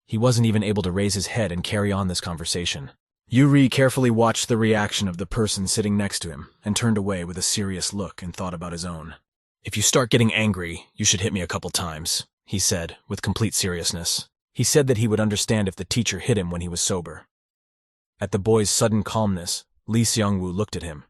He wasn't even able to raise his head and carry on this conversation. Yuri carefully watched the reaction of the person sitting next to him and turned away with a serious look and thought about his own. "If you start getting angry, you should hit me a couple times," he said, with complete seriousness. He said that he would understand if the teacher hit him when he was sober. At the boy's sudden calmness, Lee Seong-woo looked at him,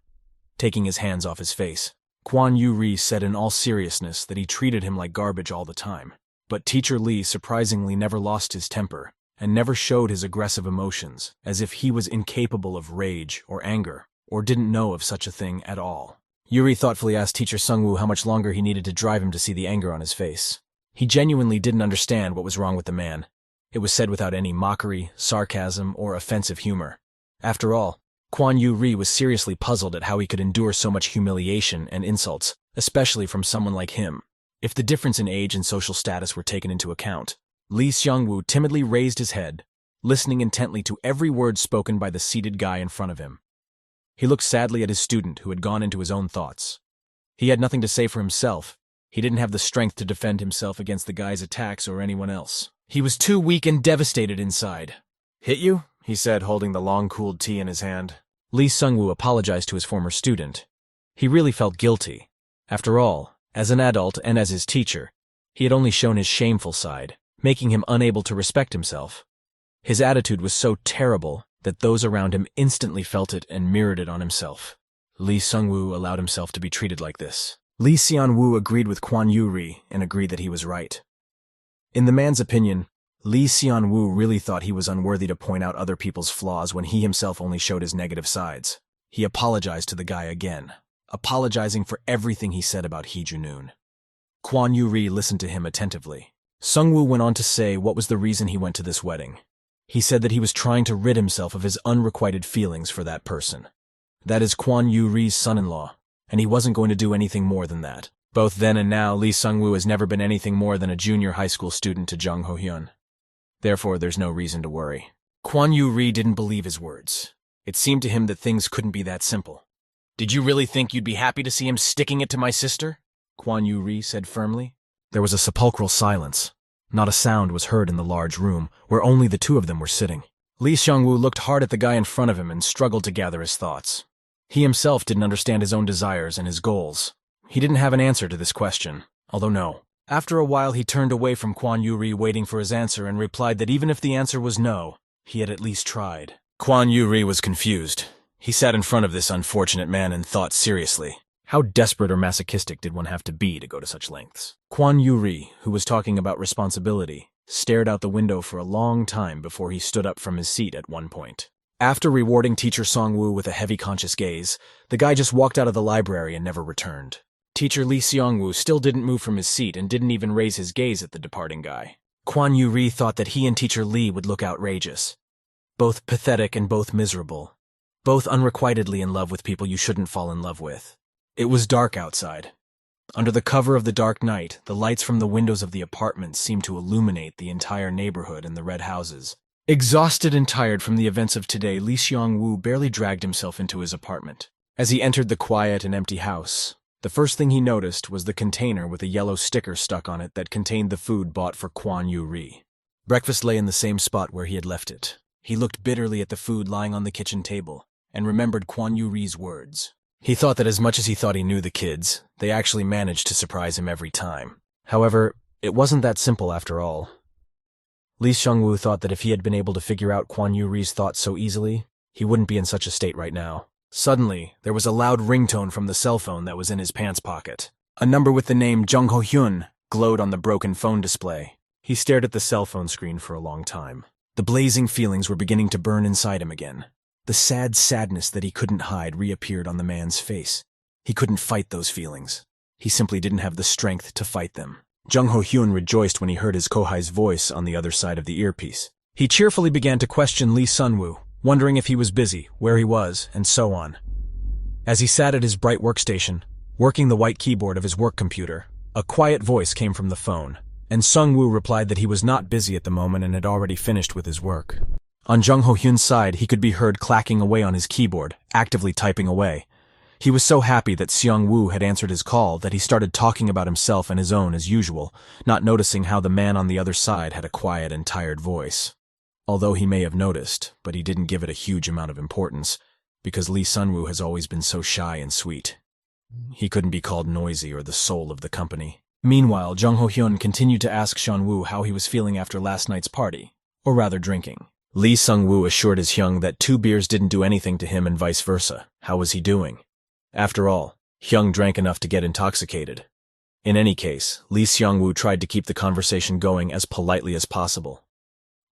taking his hands off his face. Kwon Yu-ri said in all seriousness that he treated him like garbage all the time. But Teacher Lee surprisingly never lost his temper and never showed his aggressive emotions, as if he was incapable of rage or anger, or didn't know of such a thing at all. Yuri thoughtfully asked Teacher Sung-woo how much longer he needed to drive him to see the anger on his face. He genuinely didn't understand what was wrong with the man. It was said without any mockery, sarcasm, or offensive humor. After all, Kwon Yu-ri was seriously puzzled at how he could endure so much humiliation and insults, especially from someone like him. If the difference in age and social status were taken into account, Lee Seong-woo timidly raised his head, listening intently to every word spoken by the seated guy in front of him. He looked sadly at his student who had gone into his own thoughts. He had nothing to say for himself. He didn't have the strength to defend himself against the guy's attacks or anyone else. He was too weak and devastated inside. "Hit you?" he said, holding the long-cooled tea in his hand. Lee Sung-woo apologized to his former student. He really felt guilty. After all, as an adult and as his teacher, he had only shown his shameful side, making him unable to respect himself. His attitude was so terrible that those around him instantly felt it and mirrored it on himself. Lee Sung-woo allowed himself to be treated like this. Lee Seon-woo agreed with Kwon Yu-ri and agreed that he was right. In the man's opinion, Lee Seon-woo really thought he was unworthy to point out other people's flaws when he himself only showed his negative sides. He apologized to the guy again, apologizing for everything he said about Hee Ju-noon. Kwon Yu-ri listened to him attentively. Sung-woo went on to say what was the reason he went to this wedding. He said that he was trying to rid himself of his unrequited feelings for that person. That is Kwon Yu-ri's son-in-law, and he wasn't going to do anything more than that. Both then and now, Lee Sung-woo has never been anything more than a junior high school student to Jung Ho-hyun. Therefore, there's no reason to worry. Kwon Yu-ri didn't believe his words. It seemed to him that things couldn't be that simple. "Did you really think you'd be happy to see him sticking it to my sister?" Kwon Yu-ri said firmly. There was a sepulchral silence. Not a sound was heard in the large room, where only the two of them were sitting. Lee Seong-woo looked hard at the guy in front of him and struggled to gather his thoughts. He himself didn't understand his own desires and his goals. He didn't have an answer to this question, although no. After a while he turned away from Kwon Yu-ri waiting for his answer and replied that even if the answer was no, he had at least tried. Kwon Yu-ri was confused. He sat in front of this unfortunate man and thought seriously. How desperate or masochistic did one have to be to go to such lengths? Kwon Yu-ri, who was talking about responsibility, stared out the window for a long time before he stood up from his seat at one point. After rewarding teacher Song-woo with a heavy conscious gaze, the guy just walked out of the library and never returned. Teacher Lee Seong-woo still didn't move from his seat and didn't even raise his gaze at the departing guy. Kwon Yu-ri thought that he and teacher Lee would look outrageous. Both pathetic and both miserable. Both unrequitedly in love with people you shouldn't fall in love with. It was dark outside. Under the cover of the dark night, the lights from the windows of the apartments seemed to illuminate the entire neighborhood and the red houses. Exhausted and tired from the events of today, Lee Seong-woo barely dragged himself into his apartment. As he entered the quiet and empty house, the first thing he noticed was the container with a yellow sticker stuck on it that contained the food bought for Kwon Yu-ri. Breakfast lay in the same spot where he had left it. He looked bitterly at the food lying on the kitchen table and remembered Kwon Yu-ri's words. He thought that as much as he thought he knew the kids, they actually managed to surprise him every time. However, it wasn't that simple after all. Lee Seong-woo thought that if he had been able to figure out Kwon Yu-ri's thoughts so easily, he wouldn't be in such a state right now. Suddenly, there was a loud ringtone from the cell phone that was in his pants pocket. A number with the name Jung Ho-hyun glowed on the broken phone display. He stared at the cell phone screen for a long time. The blazing feelings were beginning to burn inside him again. The sad sadness that he couldn't hide reappeared on the man's face. He couldn't fight those feelings. He simply didn't have the strength to fight them. Jung Ho-hyun rejoiced when he heard his kohai's voice on the other side of the earpiece. He cheerfully began to question Lee Sun-woo, wondering if he was busy, where he was, and so on. As he sat at his bright workstation, working the white keyboard of his work computer, a quiet voice came from the phone, and Sung-woo replied that he was not busy at the moment and had already finished with his work. On Jung Ho-hyun's side, he could be heard clacking away on his keyboard, actively typing away. He was so happy that Seong-woo had answered his call that he started talking about himself and his own as usual, not noticing how the man on the other side had a quiet and tired voice. Although he may have noticed, but he didn't give it a huge amount of importance, because Lee Sun-woo has always been so shy and sweet. He couldn't be called noisy or the soul of the company. Meanwhile, Jung Ho-hyun continued to ask Seon-woo how he was feeling after last night's party, or rather drinking. Lee Sung-woo assured his Hyung that 2 beers didn't do anything to him and vice versa. How was he doing? After all, Hyung drank enough to get intoxicated. In any case, Lee Seong-woo tried to keep the conversation going as politely as possible.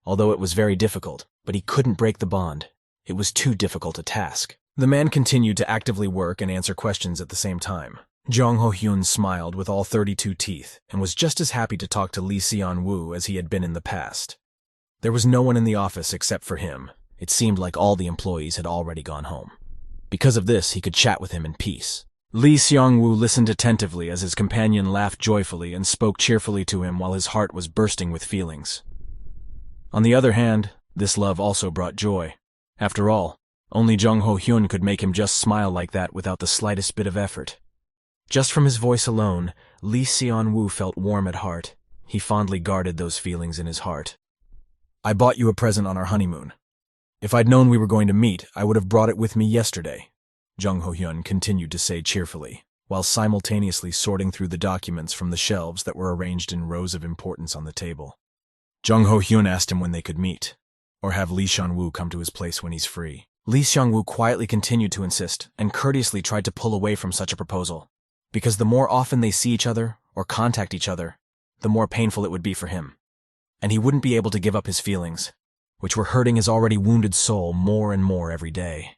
Although it was very difficult, but he couldn't break the bond. It was too difficult a task. The man continued to actively work and answer questions at the same time. Jung Ho-hyun smiled with all 32 teeth and was just as happy to talk to Lee Seon-woo as he had been in the past. There was no one in the office except for him. It seemed like all the employees had already gone home. Because of this, he could chat with him in peace. Lee Seong-woo listened attentively as his companion laughed joyfully and spoke cheerfully to him while his heart was bursting with feelings. On the other hand, this love also brought joy. After all, only Jung Ho-hyun could make him just smile like that without the slightest bit of effort. Just from his voice alone, Lee Seon-woo felt warm at heart. He fondly guarded those feelings in his heart. "I bought you a present on our honeymoon. If I'd known we were going to meet, I would have brought it with me yesterday," Jung Ho-hyun continued to say cheerfully, while simultaneously sorting through the documents from the shelves that were arranged in rows of importance on the table. Jung Ho-hyun asked him when they could meet, or have Lee Seon-woo come to his place when he's free. Lee Seong-woo quietly continued to insist and courteously tried to pull away from such a proposal, because the more often they see each other or contact each other, the more painful it would be for him. And he wouldn't be able to give up his feelings, which were hurting his already wounded soul more and more every day.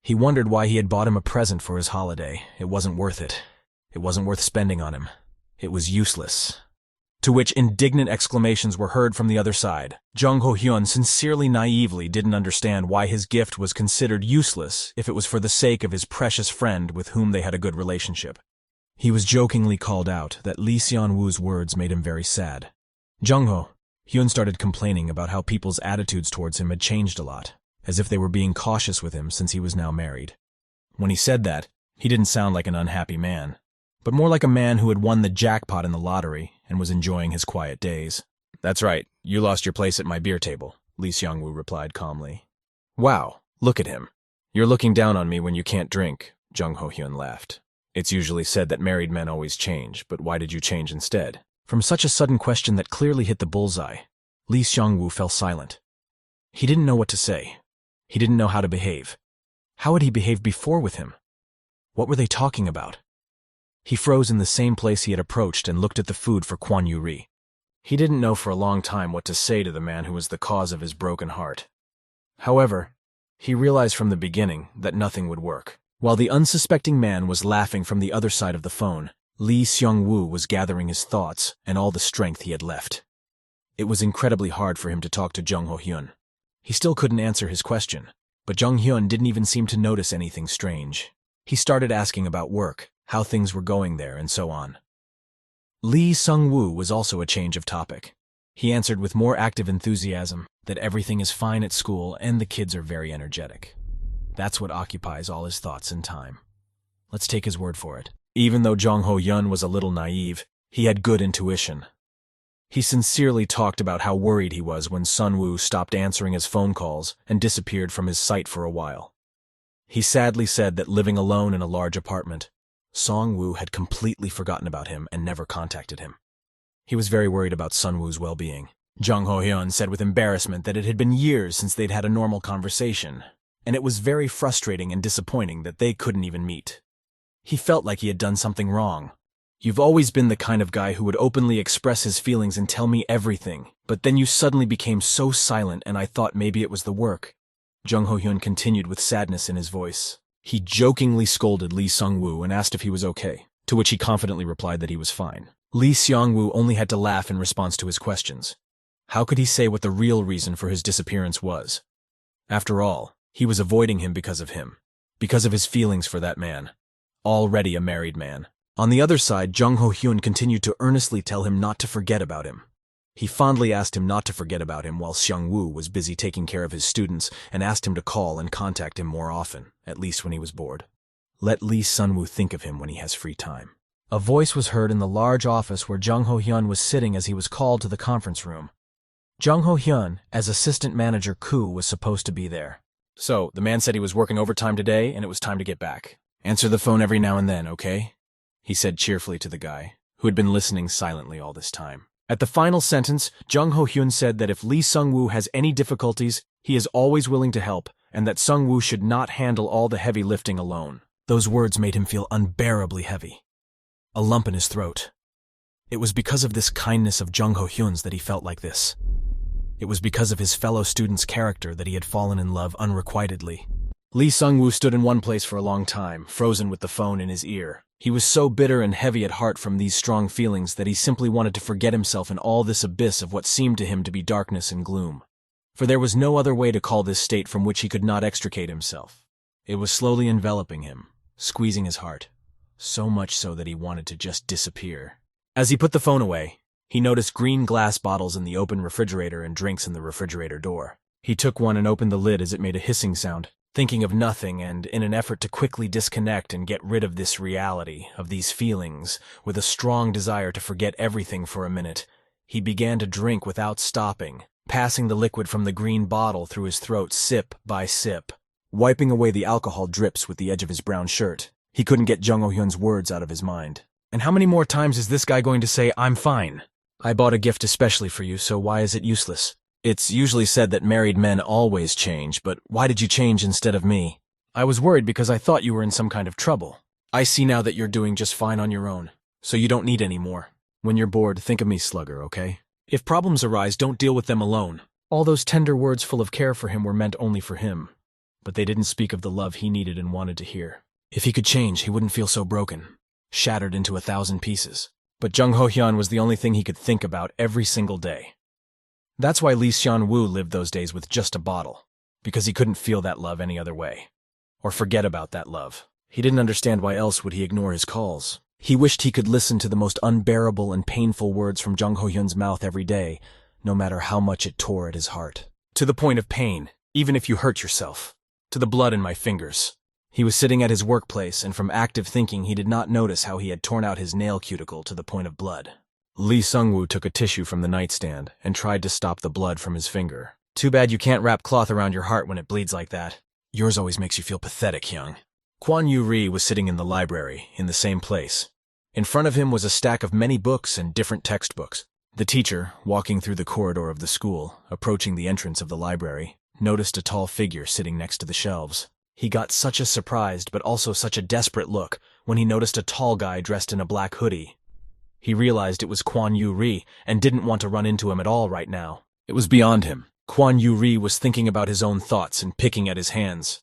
He wondered why he had bought him a present for his holiday. It wasn't worth it. It wasn't worth spending on him. It was useless. To which indignant exclamations were heard from the other side. Jung Ho-hyun sincerely naively didn't understand why his gift was considered useless if it was for the sake of his precious friend with whom they had a good relationship. He was jokingly called out that Lee Seon-woo's words made him very sad. Jung Ho-hyun started complaining about how people's attitudes towards him had changed a lot, as if they were being cautious with him since he was now married. When he said that, he didn't sound like an unhappy man, but more like a man who had won the jackpot in the lottery and was enjoying his quiet days. "That's right, you lost your place at my beer table," Lee Seong-woo replied calmly. "Wow, look at him. You're looking down on me when you can't drink," Jung Ho-hyun laughed. "It's usually said that married men always change, but why did you change instead?" From such a sudden question that clearly hit the bullseye, Lee Seong-woo fell silent. He didn't know what to say. He didn't know how to behave. How had he behaved before with him? What were they talking about? He froze in the same place he had approached and looked at the food for Kwon Yu-ri. He didn't know for a long time what to say to the man who was the cause of his broken heart. However, he realized from the beginning that nothing would work. While the unsuspecting man was laughing from the other side of the phone, Lee Seung-woo was gathering his thoughts and all the strength he had left. It was incredibly hard for him to talk to Jung Ho-hyun. He still couldn't answer his question, but Jung Hyun didn't even seem to notice anything strange. He started asking about work, how things were going there, and so on. Lee Seung-woo was also a change of topic. He answered with more active enthusiasm that everything is fine at school and the kids are very energetic. That's what occupies all his thoughts and time. Let's take his word for it. Even though Jung Ho-hyun was a little naive, he had good intuition. He sincerely talked about how worried he was when Sun-woo stopped answering his phone calls and disappeared from his sight for a while. He sadly said that living alone in a large apartment, Song-woo had completely forgotten about him and never contacted him. He was very worried about Sun-woo's well-being. Jung Ho-hyun said with embarrassment that it had been years since they'd had a normal conversation, and it was very frustrating and disappointing that they couldn't even meet. He felt like he had done something wrong. You've always been the kind of guy who would openly express his feelings and tell me everything, but then you suddenly became so silent and I thought maybe it was the work. Jung Ho-hyun continued with sadness in his voice. He jokingly scolded Lee Seung-woo and asked if he was okay, to which he confidently replied that he was fine. Lee Seung-woo only had to laugh in response to his questions. How could he say what the real reason for his disappearance was? After all, he was avoiding him because of him, because of his feelings for that man, already a married man. On the other side, Jung Ho-hyun continued to earnestly tell him not to forget about him. He fondly asked him not to forget about him while Seung-woo was busy taking care of his students and asked him to call and contact him more often, at least when he was bored. Let Lee Sun-woo think of him when he has free time. A voice was heard in the large office where Jung Ho-hyun was sitting as he was called to the conference room. Jung Ho-hyun, as assistant manager Koo, was supposed to be there. So, the man said he was working overtime today and it was time to get back. Answer the phone every now and then, okay? He said cheerfully to the guy, who had been listening silently all this time. At the final sentence, Jung Ho-hyun said that if Lee Seung-woo has any difficulties, he is always willing to help, and that Seung-woo should not handle all the heavy lifting alone. Those words made him feel unbearably heavy. A lump in his throat. It was because of this kindness of Jung Ho-hyun's that he felt like this. It was because of his fellow student's character that he had fallen in love unrequitedly. Lee Seung-woo stood in one place for a long time, frozen with the phone in his ear. He was so bitter and heavy at heart from these strong feelings that he simply wanted to forget himself in all this abyss of what seemed to him to be darkness and gloom. For there was no other way to call this state from which he could not extricate himself. It was slowly enveloping him, squeezing his heart, so much so that he wanted to just disappear. As he put the phone away, he noticed green glass bottles in the open refrigerator and drinks in the refrigerator door. He took one and opened the lid as it made a hissing sound. Thinking of nothing and in an effort to quickly disconnect and get rid of this reality, of these feelings, with a strong desire to forget everything for a minute, he began to drink without stopping, passing the liquid from the green bottle through his throat sip by sip, wiping away the alcohol drips with the edge of his brown shirt. He couldn't get Jung Ho-hyun's words out of his mind. And how many more times is this guy going to say, "I'm fine"? I bought a gift especially for you, so why is it useless? It's usually said that married men always change, but why did you change instead of me? I was worried because I thought you were in some kind of trouble. I see now that you're doing just fine on your own, so you don't need any more. When you're bored, think of me, Slugger, okay? If problems arise, don't deal with them alone. All those tender words full of care for him were meant only for him, but they didn't speak of the love he needed and wanted to hear. If he could change, he wouldn't feel so broken, shattered into 1,000 pieces. But Jung Ho-hyun was the only thing he could think about every single day. That's why Lee Seung-woo lived those days with just a bottle, because he couldn't feel that love any other way, or forget about that love. He didn't understand why else would he ignore his calls. He wished he could listen to the most unbearable and painful words from Jung Ho-hyun's mouth every day, no matter how much it tore at his heart. To the point of pain, even if you hurt yourself. To the blood in my fingers. He was sitting at his workplace, and from active thinking he did not notice how he had torn out his nail cuticle to the point of blood. Lee Seung-woo took a tissue from the nightstand and tried to stop the blood from his finger. Too bad you can't wrap cloth around your heart when it bleeds like that. Yours always makes you feel pathetic, Hyung. Kwon Yu-ri was sitting in the library, in the same place. In front of him was a stack of many books and different textbooks. The teacher, walking through the corridor of the school, approaching the entrance of the library, noticed a tall figure sitting next to the shelves. He got such a surprised but also such a desperate look when he noticed a tall guy dressed in a black hoodie. He realized it was Kwan Yu-ri and didn't want to run into him at all right now. It was beyond him. Kwan Yu-ri was thinking about his own thoughts and picking at his hands.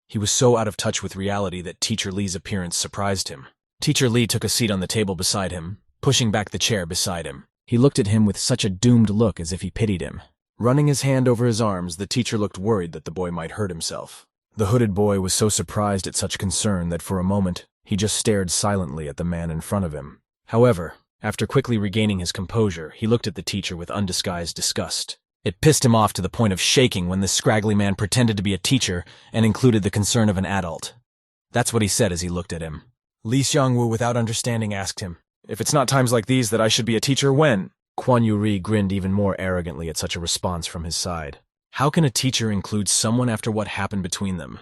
He was so out of touch with reality that Teacher Lee's appearance surprised him. Teacher Lee took a seat on the table beside him, pushing back the chair beside him. He looked at him with such a doomed look as if he pitied him. Running his hand over his arms, the teacher looked worried that the boy might hurt himself. The hooded boy was so surprised at such concern that for a moment he just stared silently at the man in front of him. However, after quickly regaining his composure, he looked at the teacher with undisguised disgust. It pissed him off to the point of shaking when this scraggly man pretended to be a teacher and included the concern of an adult. That's what he said as he looked at him. Lee Xiangwu, without understanding, asked him, "If it's not times like these that I should be a teacher, when?" Kwan Yu-ri grinned even more arrogantly at such a response from his side. How can a teacher include someone after what happened between them?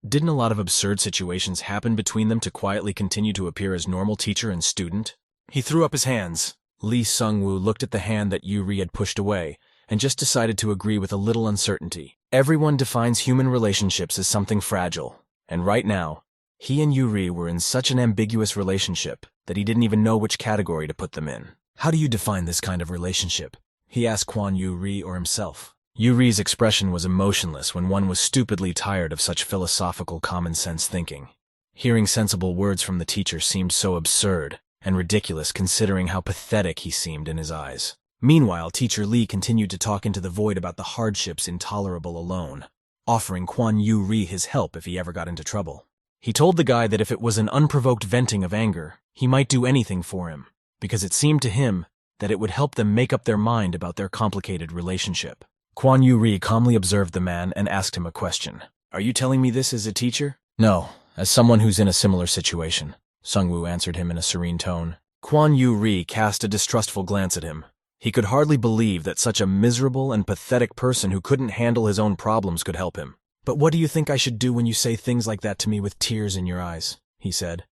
Didn't a lot of absurd situations happen between them to quietly continue to appear as normal teacher and student? He threw up his hands. Lee Sungwoo looked at the hand that Yuri had pushed away and just decided to agree with a little uncertainty. Everyone defines human relationships as something fragile, and right now, he and Yuri were in such an ambiguous relationship that he didn't even know which category to put them in. How do you define this kind of relationship? He asked Kwan Yu-ri or himself. Yuri's expression was emotionless when one was stupidly tired of such philosophical common-sense thinking. Hearing sensible words from the teacher seemed so absurd and ridiculous considering how pathetic he seemed in his eyes. Meanwhile, Teacher Lee continued to talk into the void about the hardships intolerable alone, offering Kwan Yu-ri his help if he ever got into trouble. He told the guy that if it was an unprovoked venting of anger, he might do anything for him, because it seemed to him that it would help them make up their mind about their complicated relationship. Kwan Yu-ri calmly observed the man and asked him a question. "Are you telling me this as a teacher?" "No, as someone who's in a similar situation," Sungwoo answered him in a serene tone. Kwan Yu-ri cast a distrustful glance at him. He could hardly believe that such a miserable and pathetic person who couldn't handle his own problems could help him. "But what do you think I should do when you say things like that to me with tears in your eyes?" he said.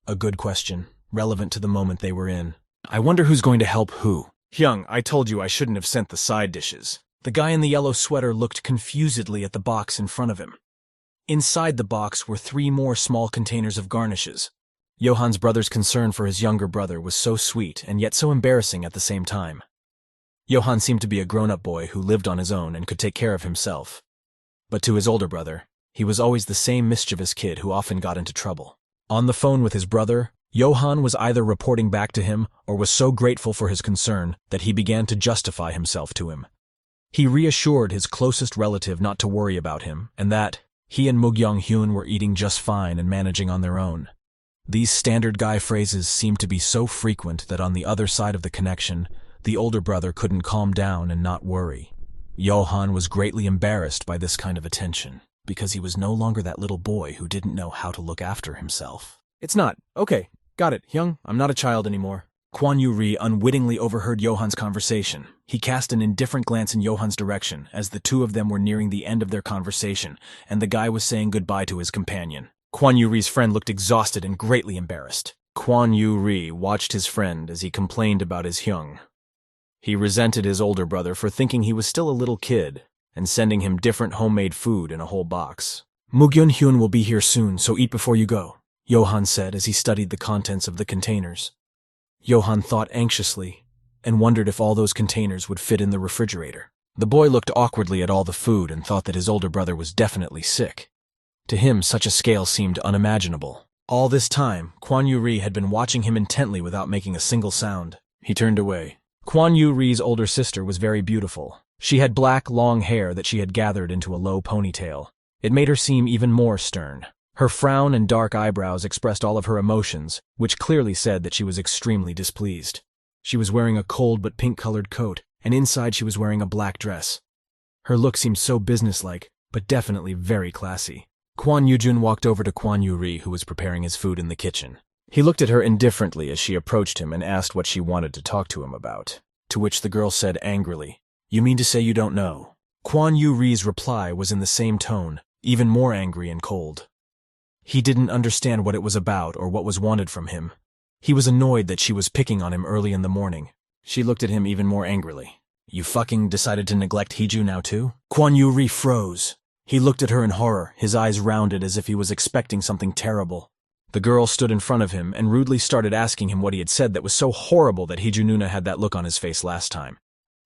A good question, relevant to the moment they were in. "I wonder who's going to help who." "Hyung, I told you I shouldn't have sent the side dishes." The guy in the yellow sweater looked confusedly at the box in front of him. Inside the box were 3 more small containers of garnishes. Johan's brother's concern for his younger brother was so sweet and yet so embarrassing at the same time. Johan seemed to be a grown-up boy who lived on his own and could take care of himself. But to his older brother, he was always the same mischievous kid who often got into trouble. On the phone with his brother, Johan was either reporting back to him or was so grateful for his concern that he began to justify himself to him. He reassured his closest relative not to worry about him and that he and Mugyeong-hyun were eating just fine and managing on their own. These standard guy phrases seemed to be so frequent that on the other side of the connection, the older brother couldn't calm down and not worry. Johan was greatly embarrassed by this kind of attention, because he was no longer that little boy who didn't know how to look after himself. "It's not. Okay, got it, Hyung. I'm not a child anymore." Kwan Yu-ri unwittingly overheard Johan's conversation. He cast an indifferent glance in Johan's direction as the two of them were nearing the end of their conversation, and the guy was saying goodbye to his companion. Kwan Yu-ri's friend looked exhausted and greatly embarrassed. Kwan Yu-ri watched his friend as he complained about his Hyung. He resented his older brother for thinking he was still a little kid and sending him different homemade food in a whole box. "Mugyeong-hyun will be here soon, so eat before you go," Johan said as he studied the contents of the containers. Johan thought anxiously and wondered if all those containers would fit in the refrigerator. The boy looked awkwardly at all the food and thought that his older brother was definitely sick. To him, such a scale seemed unimaginable. All this time, Kwan Yu-ri had been watching him intently without making a single sound. He turned away. Kwan Yu-ri's older sister was very beautiful. She had black, long hair that she had gathered into a low ponytail. It made her seem even more stern. Her frown and dark eyebrows expressed all of her emotions, which clearly said that she was extremely displeased. She was wearing a cold but pink-colored coat, and inside she was wearing a black dress. Her look seemed so businesslike, but definitely very classy. Kwan Yujun walked over to Kwan Yu-ri, who was preparing his food in the kitchen. He looked at her indifferently as she approached him and asked what she wanted to talk to him about, to which the girl said angrily, "You mean to say you don't know?" Kwan Yu-ri's reply was in the same tone, even more angry and cold. He didn't understand what it was about or what was wanted from him. He was annoyed that she was picking on him early in the morning. She looked at him even more angrily. "You fucking decided to neglect Hiju now too?" Kwan Yu-ri froze. He looked at her in horror, his eyes rounded as if he was expecting something terrible. The girl stood in front of him and rudely started asking him what he had said that was so horrible that Hijununa had that look on his face last time.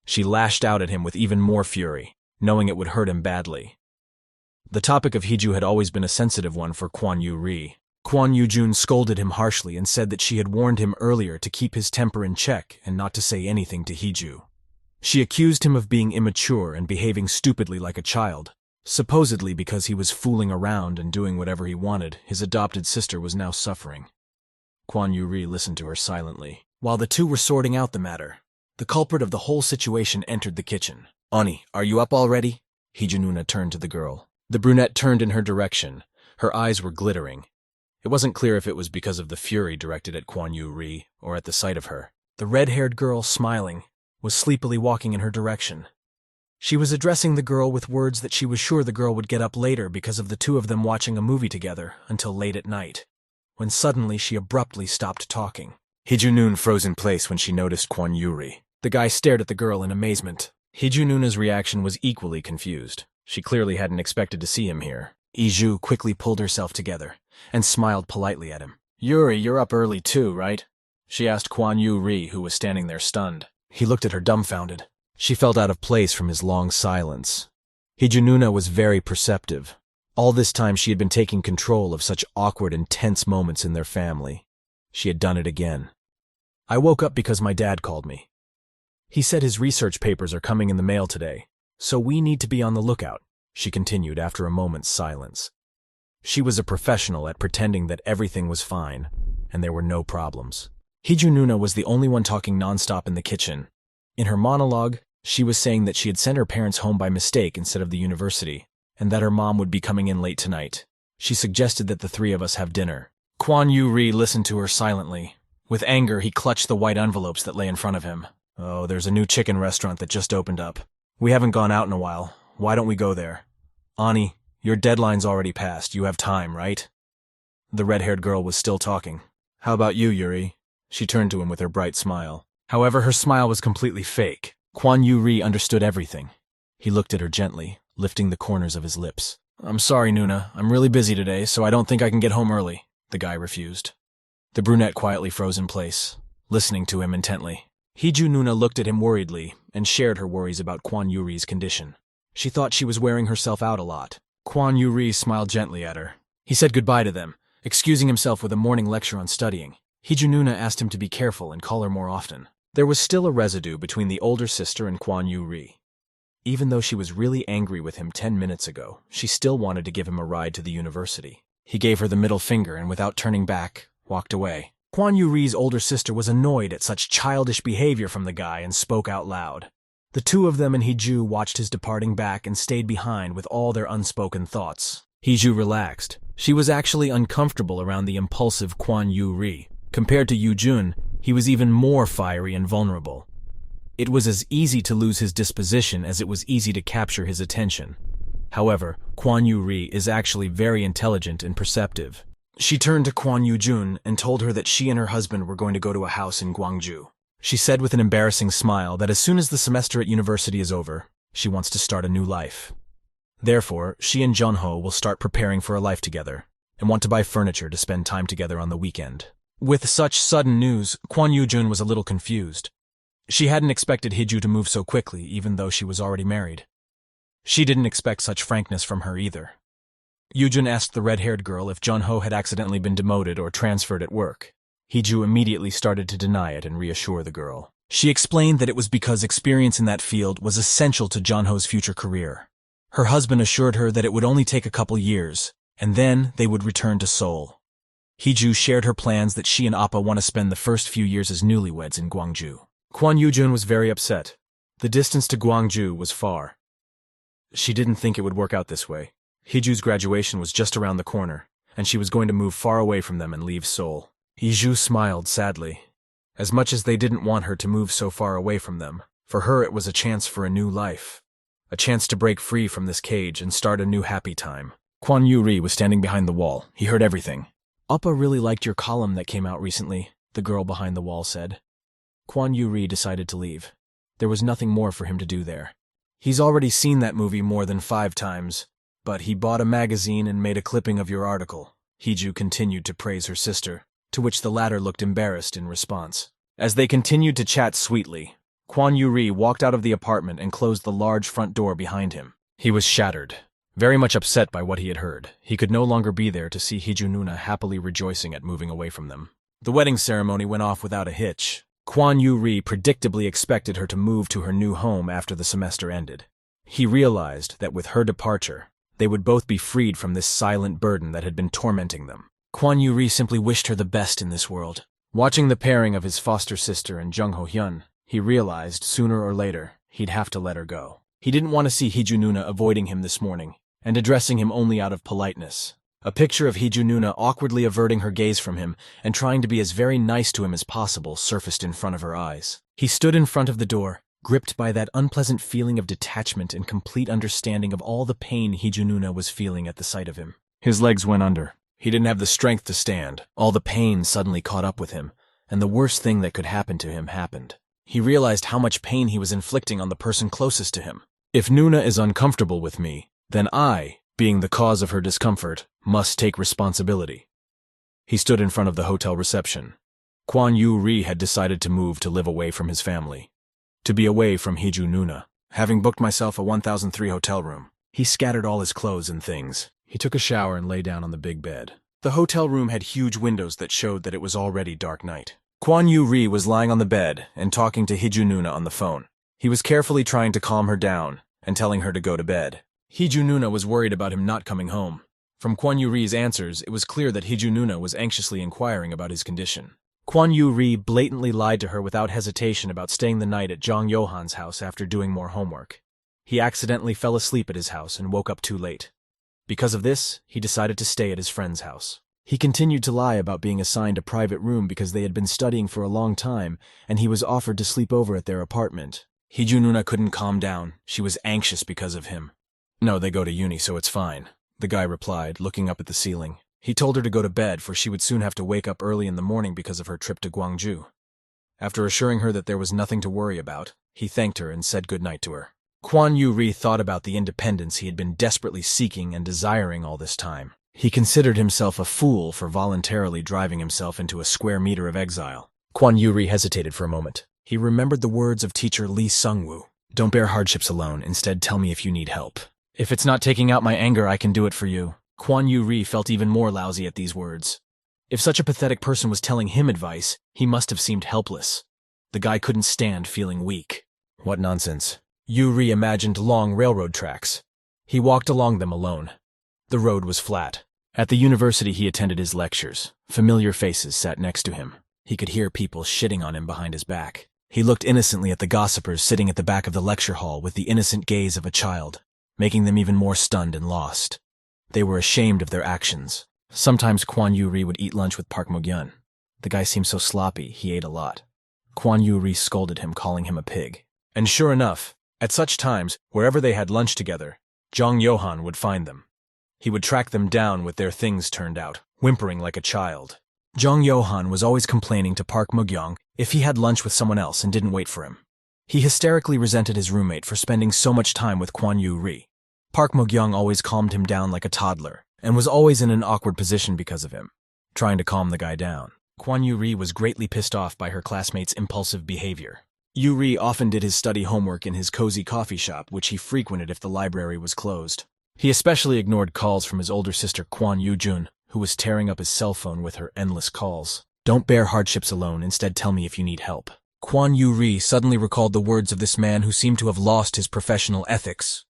She lashed out at him with even more fury, knowing it would hurt him badly. The topic of Hiju had always been a sensitive one for Kwon Yu-ri. Kwon Yu-jun scolded him harshly and said that she had warned him earlier to keep his temper in check and not to say anything to Hiju. She accused him of being immature and behaving stupidly like a child. Supposedly because he was fooling around and doing whatever he wanted, his adopted sister was now suffering. Kwon Yu-ri listened to her silently. While the two were sorting out the matter, the culprit of the whole situation entered the kitchen. "Ani, are you up already?" Hijununa turned to the girl. The brunette turned in her direction. Her eyes were glittering. It wasn't clear if it was because of the fury directed at Kwon Yu-ri or at the sight of her. The red-haired girl, smiling, was sleepily walking in her direction. She was addressing the girl with words that she was sure the girl would get up later because of the two of them watching a movie together until late at night, when suddenly she abruptly stopped talking. Hijunun froze in place when she noticed Kwon Yu-ri. The guy stared at the girl in amazement. Hijununa's reaction was equally confused. She clearly hadn't expected to see him here. Iju quickly pulled herself together and smiled politely at him. "Yuri, you're up early too, right?" she asked Kwon Yu-ri, who was standing there stunned. He looked at her dumbfounded. She felt out of place from his long silence. Hijununa was very perceptive. All this time she had been taking control of such awkward and tense moments in their family. She had done it again. "I woke up because my dad called me. He said his research papers are coming in the mail today, so we need to be on the lookout," she continued after a moment's silence. She was a professional at pretending that everything was fine, and there were no problems. Hijununa was the only one talking nonstop in the kitchen. In her monologue, she was saying that she had sent her parents home by mistake instead of the university, and that her mom would be coming in late tonight. She suggested that the three of us have dinner. Kwon Yu-ri listened to her silently. With anger, he clutched the white envelopes that lay in front of him. "Oh, there's a new chicken restaurant that just opened up. We haven't gone out in a while. Why don't we go there? Ani, your deadline's already passed. You have time, right?" The red-haired girl was still talking. "How about you, Yuri?" She turned to him with her bright smile. However, her smile was completely fake. Kwon Yu-ri understood everything. He looked at her gently, lifting the corners of his lips. "I'm sorry, Nuna. I'm really busy today, so I don't think I can get home early," the guy refused. The brunette quietly froze in place, listening to him intently. Hijununa looked at him worriedly and shared her worries about Kwon Yu-ri's condition. She thought she was wearing herself out a lot. Kwon Yu-ri smiled gently at her. He said goodbye to them, excusing himself with a morning lecture on studying. Hijununa asked him to be careful and call her more often. There was still a residue between the older sister and Kwon Yu-ri. Even though she was really angry with him 10 minutes ago, she still wanted to give him a ride to the university. He gave her the middle finger and without turning back, walked away. Kwon Yu-ri's older sister was annoyed at such childish behavior from the guy and spoke out loud. The two of them and Hiju watched his departing back and stayed behind with all their unspoken thoughts. Hiju relaxed. She was actually uncomfortable around the impulsive Kwon Yu-ri. Compared to Yu-jun, he was even more fiery and vulnerable. It was as easy to lose his disposition as it was easy to capture his attention. However, Kwon Yu-ri is actually very intelligent and perceptive. She turned to Kwon Yu-jun and told her that she and her husband were going to go to a house in Gwangju. She said with an embarrassing smile that as soon as the semester at university is over, she wants to start a new life. Therefore, she and Junho will start preparing for a life together and want to buy furniture to spend time together on the weekend. With such sudden news, Kwon Yu-jun was a little confused. She hadn't expected Hiju to move so quickly, even though she was already married. She didn't expect such frankness from her either. Yu-jun asked the red-haired girl if Junho had accidentally been demoted or transferred at work. Hiju immediately started to deny it and reassure the girl. She explained that it was because experience in that field was essential to Junho's future career. Her husband assured her that it would only take a couple years, and then they would return to Seoul. Hiju shared her plans that she and Appa want to spend the first few years as newlyweds in Gwangju. Kwon Yu-jun was very upset. The distance to Gwangju was far. She didn't think it would work out this way. Hiju's graduation was just around the corner, and she was going to move far away from them and leave Seoul. Hiju smiled sadly. As much as they didn't want her to move so far away from them, for her it was a chance for a new life. A chance to break free from this cage and start a new happy time. Kwon Yu-ri was standing behind the wall. He heard everything. "Appa really liked your column that came out recently," the girl behind the wall said. Kwon Yu-ri decided to leave. There was nothing more for him to do there. He's already seen that movie more than 5 times, but he bought a magazine and made a clipping of your article. Hiju continued to praise her sister, to which the latter looked embarrassed in response. As they continued to chat sweetly, Kwan Yuri walked out of the apartment and closed the large front door behind him. He was shattered, very much upset by what he had heard. He could no longer be there to see Hiju Nuna happily rejoicing at moving away from them. The wedding ceremony went off without a hitch. Kwan Yuri predictably expected her to move to her new home after the semester ended. He realized that with her departure, they would both be freed from this silent burden that had been tormenting them. Kwan Yuri simply wished her the best in this world. Watching the pairing of his foster sister and Jung Ho Hyun, he realized sooner or later he'd have to let her go. He didn't want to see Hiju Nuna avoiding him this morning and addressing him only out of politeness. A picture of Hiju Nuna awkwardly averting her gaze from him and trying to be as very nice to him as possible surfaced in front of her eyes. He stood in front of the door, gripped by that unpleasant feeling of detachment and complete understanding of all the pain Hiju Nuna was feeling at the sight of him. His legs went under. He didn't have the strength to stand. All the pain suddenly caught up with him, and the worst thing that could happen to him happened. He realized how much pain he was inflicting on the person closest to him. If Nuna is uncomfortable with me, then I, being the cause of her discomfort, must take responsibility. He stood in front of the hotel reception. Kwan Yuri had decided to move to live away from his family, to be away from Hiju Nuna. Having booked myself a 1003 hotel room, he scattered all his clothes and things. He took a shower and lay down on the big bed. The hotel room had huge windows that showed that it was already dark night. Kwan Yuri was lying on the bed and talking to Hiju Nuna on the phone. He was carefully trying to calm her down and telling her to go to bed. Hiju Nuna was worried about him not coming home. From Kwan Yuri's answers, it was clear that Hiju Nuna was anxiously inquiring about his condition. Kwan Yuri blatantly lied to her without hesitation about staying the night at Jong Yohan's house after doing more homework. He accidentally fell asleep at his house and woke up too late. Because of this, he decided to stay at his friend's house. He continued to lie about being assigned a private room because they had been studying for a long time, and he was offered to sleep over at their apartment. Hiju Nuna couldn't calm down. She was anxious because of him. "No, they go to uni, so it's fine," the guy replied, looking up at the ceiling. He told her to go to bed, for she would soon have to wake up early in the morning because of her trip to Gwangju. After assuring her that there was nothing to worry about, he thanked her and said goodnight to her. Kwan Yuri thought about the independence he had been desperately seeking and desiring all this time. He considered himself a fool for voluntarily driving himself into a square meter of exile. Kwan Yuri hesitated for a moment. He remembered the words of teacher Lee Sungwoo. "Don't bear hardships alone, instead tell me if you need help. If it's not taking out my anger, I can do it for you." Kwan Yuri felt even more lousy at these words. If such a pathetic person was telling him advice, he must have seemed helpless. The guy couldn't stand feeling weak. What nonsense. Yuri imagined long railroad tracks. He walked along them alone. The road was flat. At the university he attended his lectures. Familiar faces sat next to him. He could hear people shitting on him behind his back. He looked innocently at the gossipers sitting at the back of the lecture hall with the innocent gaze of a child, making them even more stunned and lost. They were ashamed of their actions. Sometimes Kwan Yuri would eat lunch with Park Mo-gyun. The guy seemed so sloppy, he ate a lot. Kwan Yuri scolded him, calling him a pig. And sure enough, at such times, wherever they had lunch together, Jong Yohan would find them. He would track them down with their things turned out, whimpering like a child. Jong Yohan was always complaining to Park Mo-gyun if he had lunch with someone else and didn't wait for him. He hysterically resented his roommate for spending so much time with Kwan Yuri. Park Mo-gyun always calmed him down like a toddler, and was always in an awkward position because of him, trying to calm the guy down. Kwan Yuri was greatly pissed off by her classmates' impulsive behavior. Yuri often did his study homework in his cozy coffee shop, which he frequented if the library was closed. He especially ignored calls from his older sister Kwan Yoo-jun, who was tearing up his cell phone with her endless calls. "Don't bear hardships alone, instead tell me if you need help." Kwan Yuri suddenly recalled the words of this man who seemed to have lost his professional ethics.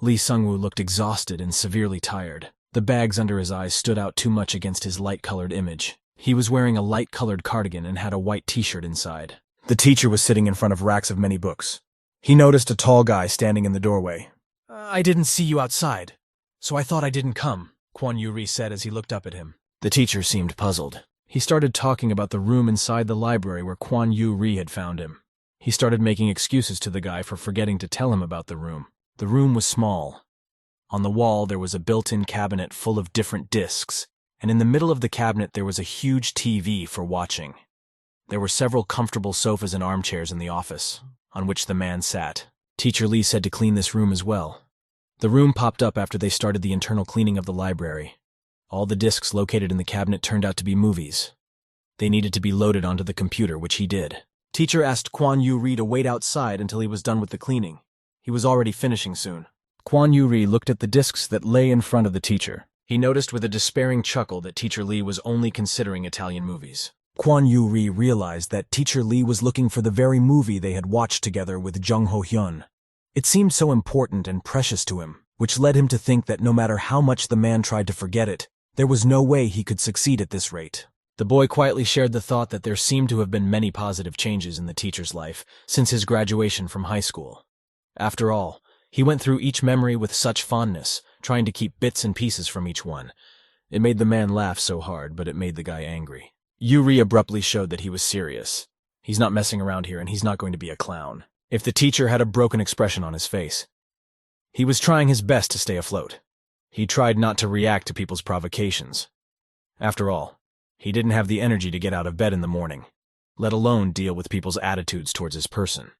Lee Sungwoo looked exhausted and severely tired. The bags under his eyes stood out too much against his light-colored image. He was wearing a light-colored cardigan and had a white t-shirt inside. The teacher was sitting in front of racks of many books. He noticed a tall guy standing in the doorway. "I didn't see you outside, so I thought I didn't come," Kwan Yuri said as he looked up at him. The teacher seemed puzzled. He started talking about the room inside the library where Kwan Yuri had found him. He started making excuses to the guy for forgetting to tell him about the room. The room was small. On the wall there was a built-in cabinet full of different discs, and in the middle of the cabinet there was a huge TV for watching. There were several comfortable sofas and armchairs in the office, on which the man sat. Teacher Lee said to clean this room as well. The room popped up after they started the internal cleaning of the library. All the discs located in the cabinet turned out to be movies. They needed to be loaded onto the computer, which he did. Teacher asked Kwon Yu-ri to wait outside until he was done with the cleaning. He was already finishing soon. Kwon Yu-ri looked at the discs that lay in front of the teacher. He noticed with a despairing chuckle that Teacher Lee was only considering Italian movies. Kwon Yu-ri realized that Teacher Lee was looking for the very movie they had watched together with Jung Ho-hyun. It seemed so important and precious to him, which led him to think that no matter how much the man tried to forget it, there was no way he could succeed at this rate. The boy quietly shared the thought that there seemed to have been many positive changes in the teacher's life since his graduation from high school. After all, he went through each memory with such fondness, trying to keep bits and pieces from each one. It made the man laugh so hard, but it made the guy angry. Yuri abruptly showed that he was serious. He's not messing around here, and he's not going to be a clown. If the teacher had a broken expression on his face, he was trying his best to stay afloat. He tried not to react to people's provocations. After all, he didn't have the energy to get out of bed in the morning, let alone deal with people's attitudes towards his person.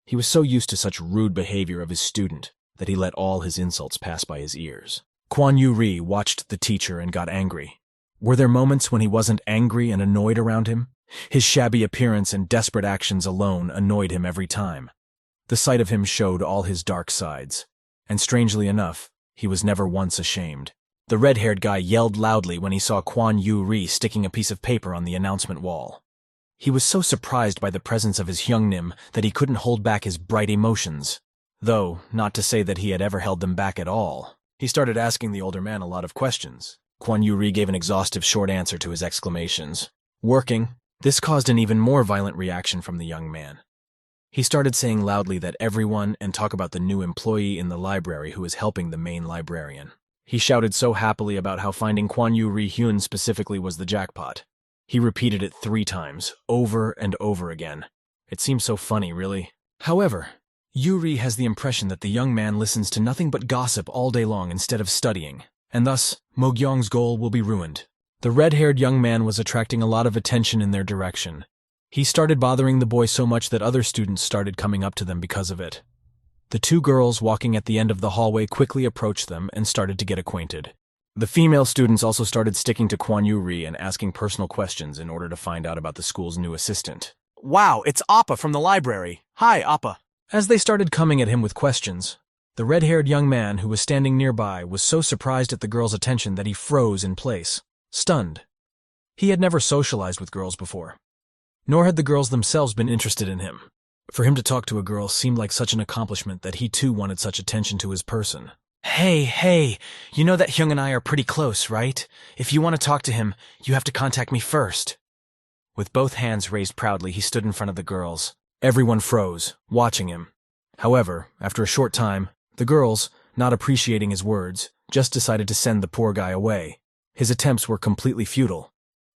He was so used to such rude behavior of his student that he let all his insults pass by his ears. Kwon Yu-ri watched the teacher and got angry. Were there moments when he wasn't angry and annoyed around him? His shabby appearance and desperate actions alone annoyed him every time. The sight of him showed all his dark sides, and strangely enough, he was never once ashamed. The red-haired guy yelled loudly when he saw Kwon Yu-ri sticking a piece of paper on the announcement wall. He was so surprised by the presence of his hyungnim that he couldn't hold back his bright emotions. Though, not to say that he had ever held them back at all. He started asking the older man a lot of questions. Kwon Yu-ri gave an exhaustive short answer to his exclamations. Working, this caused an even more violent reaction from the young man. He started saying loudly that everyone and talk about the new employee in the library who is helping the main librarian. He shouted so happily about how finding Kwon Yu-ri-hyun specifically was the jackpot. He repeated it 3 times, over and over again. It seems so funny, really. However, Yuri has the impression that the young man listens to nothing but gossip all day long instead of studying, and thus, Mo-kyung's goal will be ruined. The red-haired young man was attracting a lot of attention in their direction. He started bothering the boy so much that other students started coming up to them because of it. The 2 girls walking at the end of the hallway quickly approached them and started to get acquainted. The female students also started sticking to Kwon Yu-ri and asking personal questions in order to find out about the school's new assistant. "Wow, it's Appa from the library. Hi, Appa." As they started coming at him with questions, the red-haired young man who was standing nearby was so surprised at the girls' attention that he froze in place, stunned. He had never socialized with girls before, nor had the girls themselves been interested in him. For him to talk to a girl seemed like such an accomplishment that he too wanted such attention to his person. Hey, you know that Hyung and I are pretty close, right? If you want to talk to him, you have to contact me first." With both hands raised proudly, he stood in front of the girls. Everyone froze, watching him. However, after a short time, the girls, not appreciating his words, just decided to send the poor guy away. His attempts were completely futile.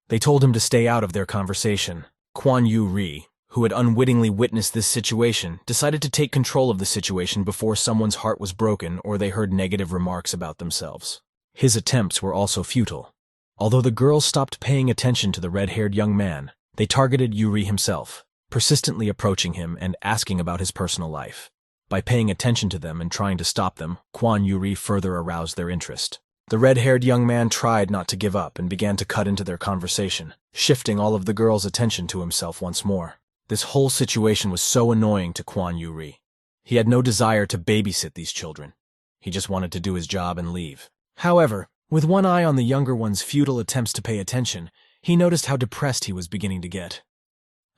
They told him to stay out of their conversation. Kwon Yu-ri, who had unwittingly witnessed this situation, decided to take control of the situation before someone's heart was broken or they heard negative remarks about themselves. His attempts were also futile. Although the girls stopped paying attention to the red-haired young man, they targeted Yuri himself, persistently approaching him and asking about his personal life. By paying attention to them and trying to stop them, Kwon Yu-ri further aroused their interest. The red-haired young man tried not to give up and began to cut into their conversation, shifting all of the girls' attention to himself once more. This whole situation was so annoying to Kwon Yu-ri. He had no desire to babysit these children. He just wanted to do his job and leave. However, with one eye on the younger one's futile attempts to pay attention, he noticed how depressed he was beginning to get.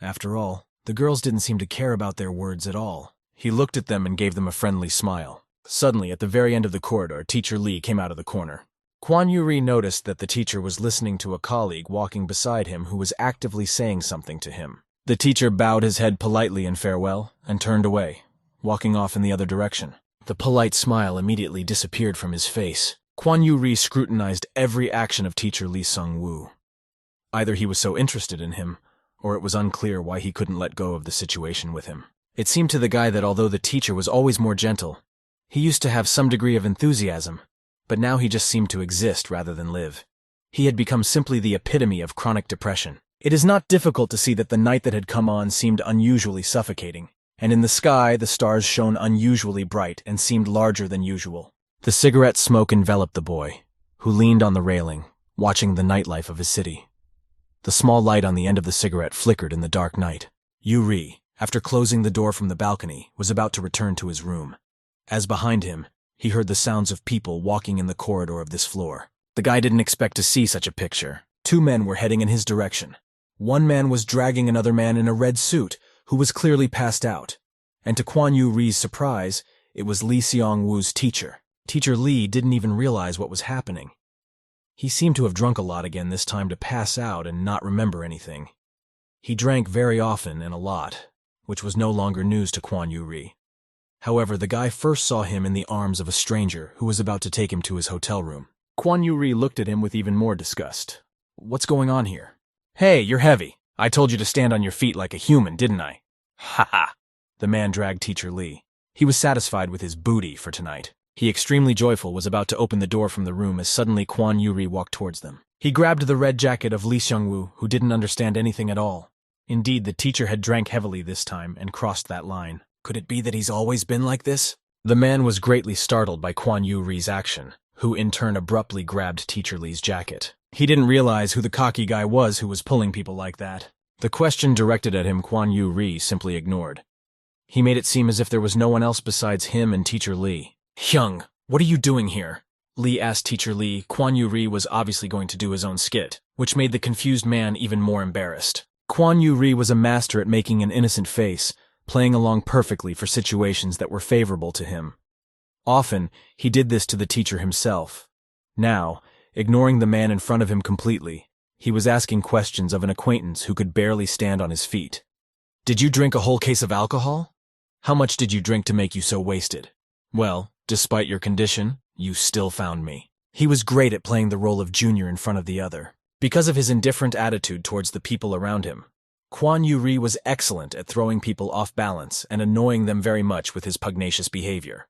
After all, the girls didn't seem to care about their words at all. He looked at them and gave them a friendly smile. Suddenly, at the very end of the corridor, Teacher Lee came out of the corner. Kwon Yu-ri noticed that the teacher was listening to a colleague walking beside him who was actively saying something to him. The teacher bowed his head politely in farewell and turned away, walking off in the other direction. The polite smile immediately disappeared from his face. Kwon Yu-ri scrutinized every action of Teacher Lee Sung-woo. Either he was so interested in him, or it was unclear why he couldn't let go of the situation with him. It seemed to the guy that although the teacher was always more gentle, he used to have some degree of enthusiasm, but now he just seemed to exist rather than live. He had become simply the epitome of chronic depression. It is not difficult to see that the night that had come on seemed unusually suffocating, and in the sky the stars shone unusually bright and seemed larger than usual. The cigarette smoke enveloped the boy, who leaned on the railing, watching the nightlife of his city. The small light on the end of the cigarette flickered in the dark night. Yuri, after closing the door from the balcony, was about to return to his room. As behind him, he heard the sounds of people walking in the corridor of this floor. The guy didn't expect to see such a picture. Two men were heading in his direction. One man was dragging another man in a red suit, who was clearly passed out. And to Kwon Yu-ri's surprise, it was Lee Seong-woo's teacher. Teacher Lee didn't even realize what was happening. He seemed to have drunk a lot again this time to pass out and not remember anything. He drank very often and a lot, which was no longer news to Kwon Yu-ri. However, the guy first saw him in the arms of a stranger who was about to take him to his hotel room. Kwon Yu-ri looked at him with even more disgust. "What's going on here?" "Hey, you're heavy. I told you to stand on your feet like a human, didn't I?" "Ha ha." The man dragged Teacher Lee. He was satisfied with his booty for tonight. He, extremely joyful, was about to open the door from the room as suddenly Kwon Yu-ri walked towards them. He grabbed the red jacket of Lee Seong-woo, who didn't understand anything at all. Indeed, the teacher had drank heavily this time and crossed that line. Could it be that he's always been like this? The man was greatly startled by Kwon Yu-ri's action, who in turn abruptly grabbed Teacher Lee's jacket. He didn't realize who the cocky guy was who was pulling people like that. The question directed at him Kwon Yu-ri simply ignored. He made it seem as if there was no one else besides him and Teacher Lee. "Hyung, what are you doing here?" Lee asked Teacher Lee. Kwon Yu-ri was obviously going to do his own skit, which made the confused man even more embarrassed. Kwon Yu-ri was a master at making an innocent face, playing along perfectly for situations that were favorable to him. Often, he did this to the teacher himself. Now, ignoring the man in front of him completely, he was asking questions of an acquaintance who could barely stand on his feet. "Did you drink a whole case of alcohol? How much did you drink to make you so wasted? Well, despite your condition, you still found me." He was great at playing the role of junior in front of the other. Because of his indifferent attitude towards the people around him, Kwon Yu-ri was excellent at throwing people off balance and annoying them very much with his pugnacious behavior.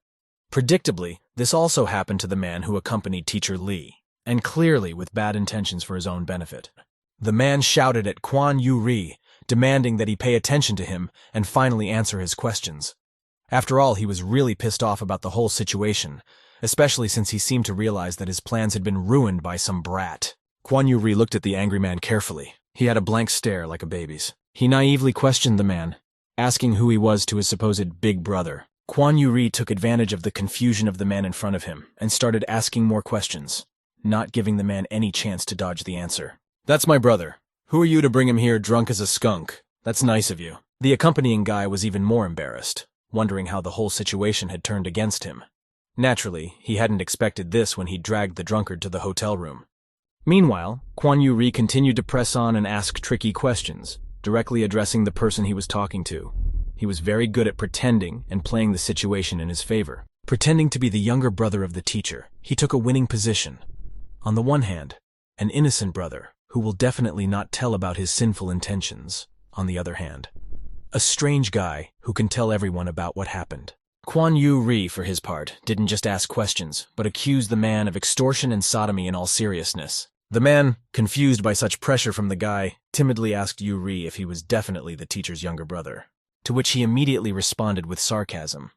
Predictably, this also happened to the man who accompanied Teacher Lee, and clearly with bad intentions for his own benefit. The man shouted at Kwon Yu-ri, demanding that he pay attention to him and finally answer his questions. After all, he was really pissed off about the whole situation, especially since he seemed to realize that his plans had been ruined by some brat. Kwon Yu-ri looked at the angry man carefully. He had a blank stare like a baby's. He naively questioned the man, asking who he was to his supposed big brother. Kwon Yu-ri took advantage of the confusion of the man in front of him and started asking more questions, not giving the man any chance to dodge the answer. "That's my brother. Who are you to bring him here drunk as a skunk? That's nice of you." The accompanying guy was even more embarrassed, wondering how the whole situation had turned against him. Naturally, he hadn't expected this when he dragged the drunkard to the hotel room. Meanwhile, Kwon Yu-ri continued to press on and ask tricky questions, directly addressing the person he was talking to. He was very good at pretending and playing the situation in his favor. Pretending to be the younger brother of the teacher, he took a winning position. On the one hand, an innocent brother who will definitely not tell about his sinful intentions. On the other hand, a strange guy who can tell everyone about what happened. Kwon Yu-ri, for his part, didn't just ask questions, but accused the man of extortion and sodomy in all seriousness. The man, confused by such pressure from the guy, timidly asked Yu-ri if he was definitely the teacher's younger brother, to which he immediately responded with sarcasm.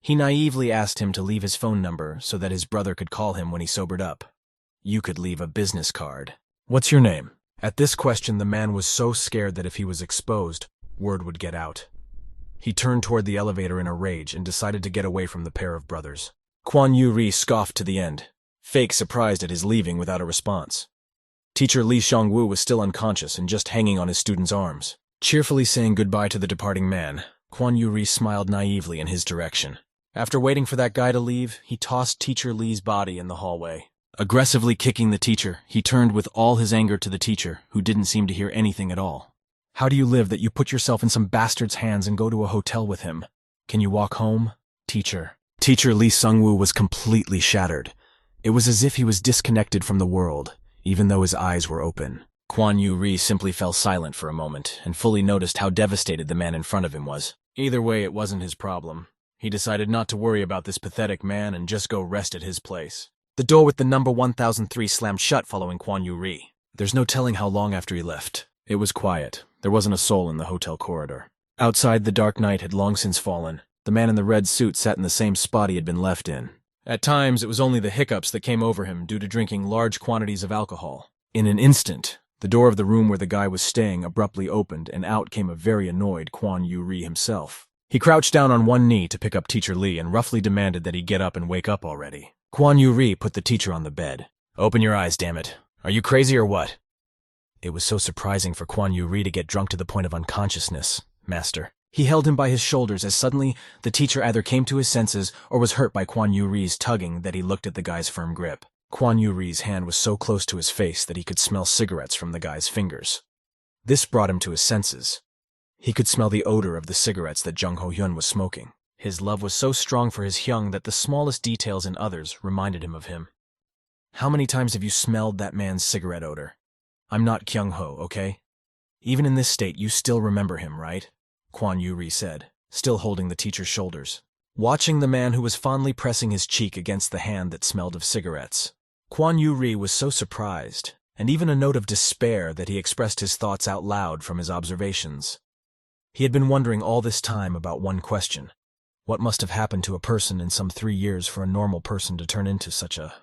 He naively asked him to leave his phone number so that his brother could call him when he sobered up. "You could leave a business card." "What's your name?" At this question, the man was so scared that if he was exposed, word would get out. He turned toward the elevator in a rage and decided to get away from the pair of brothers. Kwon Yu-ri scoffed to the end, fake surprised at his leaving without a response. Teacher Lee Seong-woo was still unconscious and just hanging on his student's arms. Cheerfully saying goodbye to the departing man, Kwon Yu-ri smiled naively in his direction. After waiting for that guy to leave, he tossed Teacher Lee's body in the hallway. Aggressively kicking the teacher, he turned with all his anger to the teacher, who didn't seem to hear anything at all. "How do you live that you put yourself in some bastard's hands and go to a hotel with him? Can you walk home, teacher?" Teacher Lee Seong-woo was completely shattered. It was as if he was disconnected from the world, even though his eyes were open. Kwon Yu-ri simply fell silent for a moment and fully noticed how devastated the man in front of him was. Either way, it wasn't his problem. He decided not to worry about this pathetic man and just go rest at his place. The door with the number 1003 slammed shut following Kwon Yu-ri. There's no telling how long after he left. It was quiet. There wasn't a soul in the hotel corridor. Outside, the dark night had long since fallen. The man in the red suit sat in the same spot he had been left in. At times, it was only the hiccups that came over him due to drinking large quantities of alcohol. In an instant, the door of the room where the guy was staying abruptly opened, and out came a very annoyed Kwon Yu-ri himself. He crouched down on one knee to pick up Teacher Lee and roughly demanded that he get up and wake up already. Kwon Yu-ri put the teacher on the bed. "Open your eyes, damn it. Are you crazy or what?" It was so surprising for Kwon Yu-ri to get drunk to the point of unconsciousness, master. He held him by his shoulders as suddenly the teacher either came to his senses or was hurt by Kwon Yu-ri's tugging that he looked at the guy's firm grip. Kwon Yu-ri's hand was so close to his face that he could smell cigarettes from the guy's fingers. This brought him to his senses. He could smell the odor of the cigarettes that Jung Ho-hyun was smoking. His love was so strong for his Hyung that the smallest details in others reminded him of him. "How many times have you smelled that man's cigarette odor? I'm not Kyung-ho, okay? Even in this state, you still remember him, right?" Kwon Yu-ri said, still holding the teacher's shoulders. Watching the man who was fondly pressing his cheek against the hand that smelled of cigarettes, Kwon Yu-ri was so surprised, and even a note of despair, that he expressed his thoughts out loud from his observations. He had been wondering all this time about one question. What must have happened to a person in some 3 years for a normal person to turn into such a...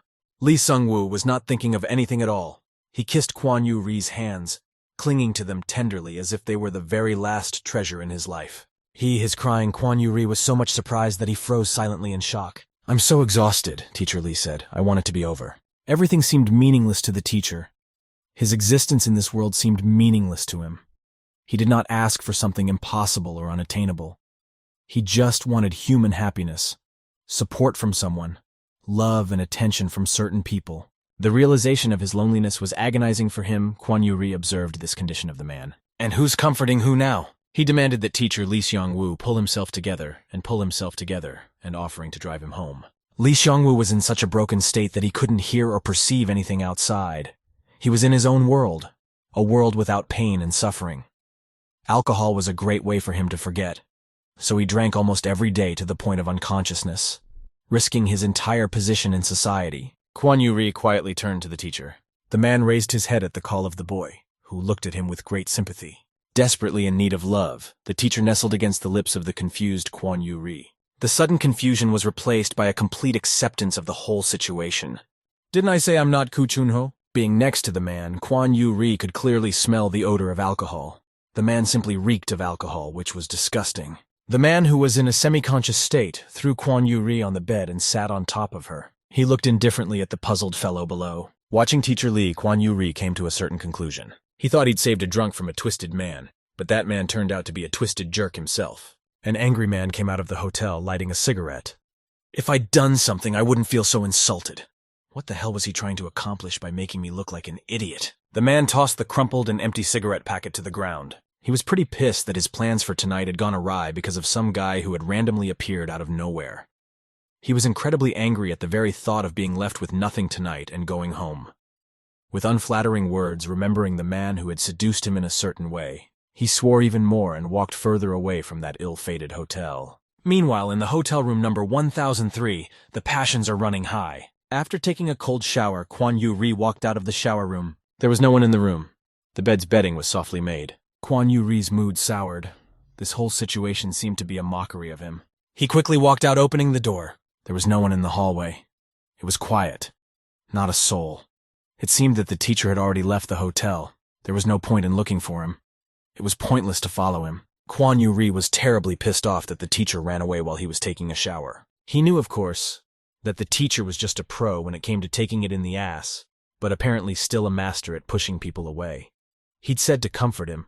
Lee Sung-woo was not thinking of anything at all. He kissed Kwon Yu-ri's hands, clinging to them tenderly as if they were the very last treasure in his life. His crying Kwon Yu-ri was so much surprised that he froze silently in shock. "I'm so exhausted," Teacher Lee said. "I want it to be over." Everything seemed meaningless to the teacher. His existence in this world seemed meaningless to him. He did not ask for something impossible or unattainable. He just wanted human happiness, support from someone, love and attention from certain people. The realization of his loneliness was agonizing for him. Kwon Yu-ri observed this condition of the man. "And who's comforting who now?" He demanded that teacher Lee Seong-woo pull himself together, and offering to drive him home. Lee Seong-woo was in such a broken state that he couldn't hear or perceive anything outside. He was in his own world, a world without pain and suffering. Alcohol was a great way for him to forget, so he drank almost every day to the point of unconsciousness, risking his entire position in society. Kwon Yu-ri quietly turned to the teacher. The man raised his head at the call of the boy, who looked at him with great sympathy. Desperately in need of love, the teacher nestled against the lips of the confused Kwon Yu-ri. The sudden confusion was replaced by a complete acceptance of the whole situation. "Didn't I say I'm not Koo Chun-ho?" Being next to the man, Kwon Yu-ri could clearly smell the odor of alcohol. The man simply reeked of alcohol, which was disgusting. The man, who was in a semi-conscious state, threw Kwon Yu-ri on the bed and sat on top of her. He looked indifferently at the puzzled fellow below. Watching Teacher Lee, Kwon Yu-ri came to a certain conclusion. He thought he'd saved a drunk from a twisted man, but that man turned out to be a twisted jerk himself. An angry man came out of the hotel, lighting a cigarette. "If I'd done something, I wouldn't feel so insulted. What the hell was he trying to accomplish by making me look like an idiot?" The man tossed the crumpled and empty cigarette packet to the ground. He was pretty pissed that his plans for tonight had gone awry because of some guy who had randomly appeared out of nowhere. He was incredibly angry at the very thought of being left with nothing tonight and going home. With unflattering words, remembering the man who had seduced him in a certain way, he swore even more and walked further away from that ill-fated hotel. Meanwhile, in the hotel room number 1003, the passions are running high. After taking a cold shower, Kwon Yu-ri walked out of the shower room. There was no one in the room. The bed's bedding was softly made. Kwon Yu-ri's mood soured. This whole situation seemed to be a mockery of him. He quickly walked out, opening the door. There was no one in the hallway. It was quiet. Not a soul. It seemed that the teacher had already left the hotel. There was no point in looking for him. It was pointless to follow him. Kwon Yu-ri was terribly pissed off that the teacher ran away while he was taking a shower. He knew, of course, that the teacher was just a pro when it came to taking it in the ass, but apparently still a master at pushing people away. He'd said to comfort him,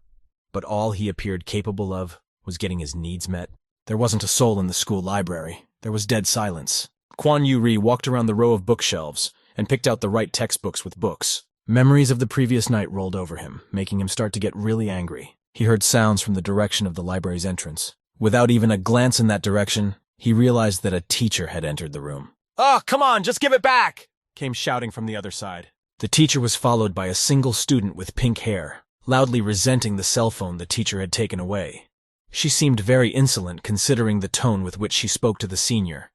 but all he appeared capable of was getting his needs met. There wasn't a soul in the school library. There was dead silence. Kwon Yu-ri walked around the row of bookshelves and picked out the right textbooks with books. Memories of the previous night rolled over him, making him start to get really angry. He heard sounds from the direction of the library's entrance. Without even a glance in that direction, he realized that a teacher had entered the room. "Oh, come on, just give it back!" came shouting from the other side. The teacher was followed by a single student with pink hair, loudly resenting the cell phone the teacher had taken away. She seemed very insolent considering the tone with which she spoke to the senior.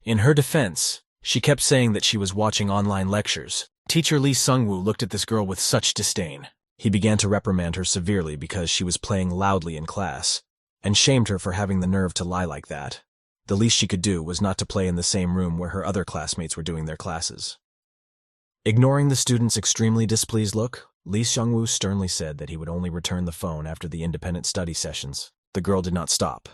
In her defense, she kept saying that she was watching online lectures. Teacher Lee Sung-woo looked at this girl with such disdain. He began to reprimand her severely because she was playing loudly in class, and shamed her for having the nerve to lie like that. The least she could do was not to play in the same room where her other classmates were doing their classes. Ignoring the student's extremely displeased look, Lee Seung-woo sternly said that he would only return the phone after the independent study sessions. The girl did not stop.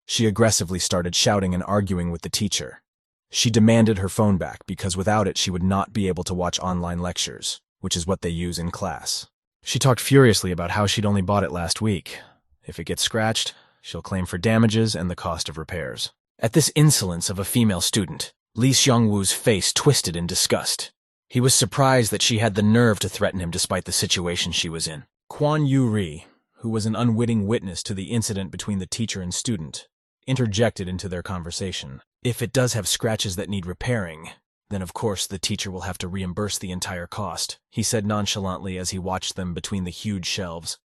She aggressively started shouting and arguing with the teacher. She demanded her phone back because without it she would not be able to watch online lectures, which is what they use in class. She talked furiously about how she'd only bought it last week. If it gets scratched, she'll claim for damages and the cost of repairs. At this insolence of a female student, Lee Seung-woo's face twisted in disgust. He was surprised that she had the nerve to threaten him despite the situation she was in. Kwon Yu-ri, who was an unwitting witness to the incident between the teacher and student, interjected into their conversation. If it does have scratches that need repairing, then of course the teacher will have to reimburse the entire cost, he said nonchalantly as he watched them between the huge shelves.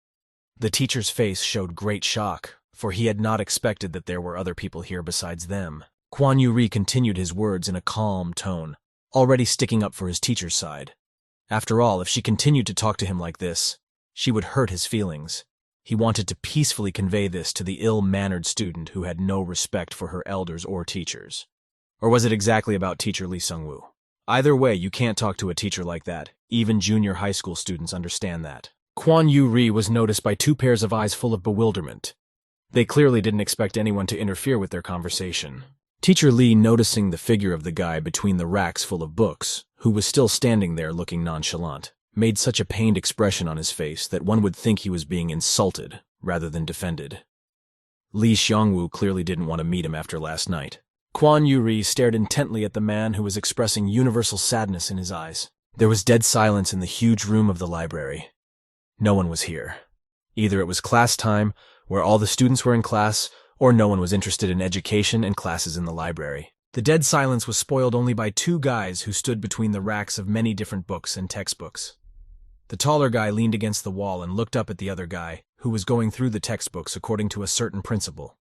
The teacher's face showed great shock, for he had not expected that there were other people here besides them. Kwon Yu-ri continued his words in a calm tone, already sticking up for his teacher's side. After all, if she continued to talk to him like this, she would hurt his feelings. He wanted to peacefully convey this to the ill-mannered student who had no respect for her elders or teachers. Or was it exactly about teacher Lee Seung-woo? Either way, you can't talk to a teacher like that. Even junior high school students understand that. Kwon Yu-ri was noticed by two pairs of eyes full of bewilderment. They clearly didn't expect anyone to interfere with their conversation. Teacher Lee, noticing the figure of the guy between the racks full of books, who was still standing there looking nonchalant, made such a pained expression on his face that one would think he was being insulted rather than defended. Lee Seung-woo clearly didn't want to meet him after last night. Kwon Yu-ri stared intently at the man who was expressing universal sadness in his eyes. There was dead silence in the huge room of the library. No one was here. Either it was class time, where all the students were in class, or no one was interested in education and classes in the library. The dead silence was spoiled only by two guys who stood between the racks of many different books and textbooks. The taller guy leaned against the wall and looked up at the other guy, who was going through the textbooks according to a certain principle.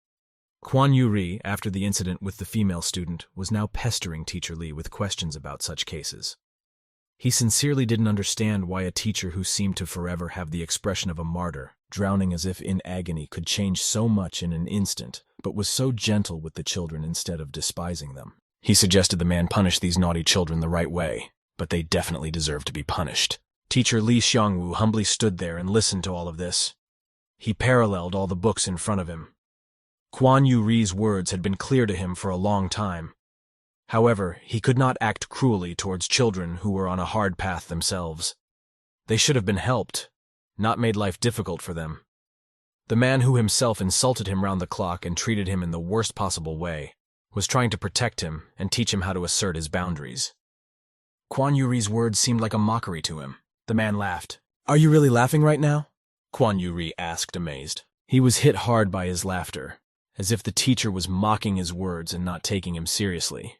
Kwon Yu-ri, after the incident with the female student, was now pestering Teacher Lee with questions about such cases. He sincerely didn't understand why a teacher who seemed to forever have the expression of a martyr, drowning as if in agony, could change so much in an instant, but was so gentle with the children instead of despising them. He suggested the man punish these naughty children the right way, but they definitely deserve to be punished. Teacher Lee Seung-woo humbly stood there and listened to all of this. He paralleled all the books in front of him. Kwon Yu-ri's words had been clear to him for a long time. However, he could not act cruelly towards children who were on a hard path themselves. They should have been helped, not made life difficult for them. The man who himself insulted him round the clock and treated him in the worst possible way was trying to protect him and teach him how to assert his boundaries. Kwon Yu-ri's words seemed like a mockery to him. The man laughed. "Are you really laughing right now?" Kwon Yu-ri asked, amazed. He was hit hard by his laughter, as if the teacher was mocking his words and not taking him seriously.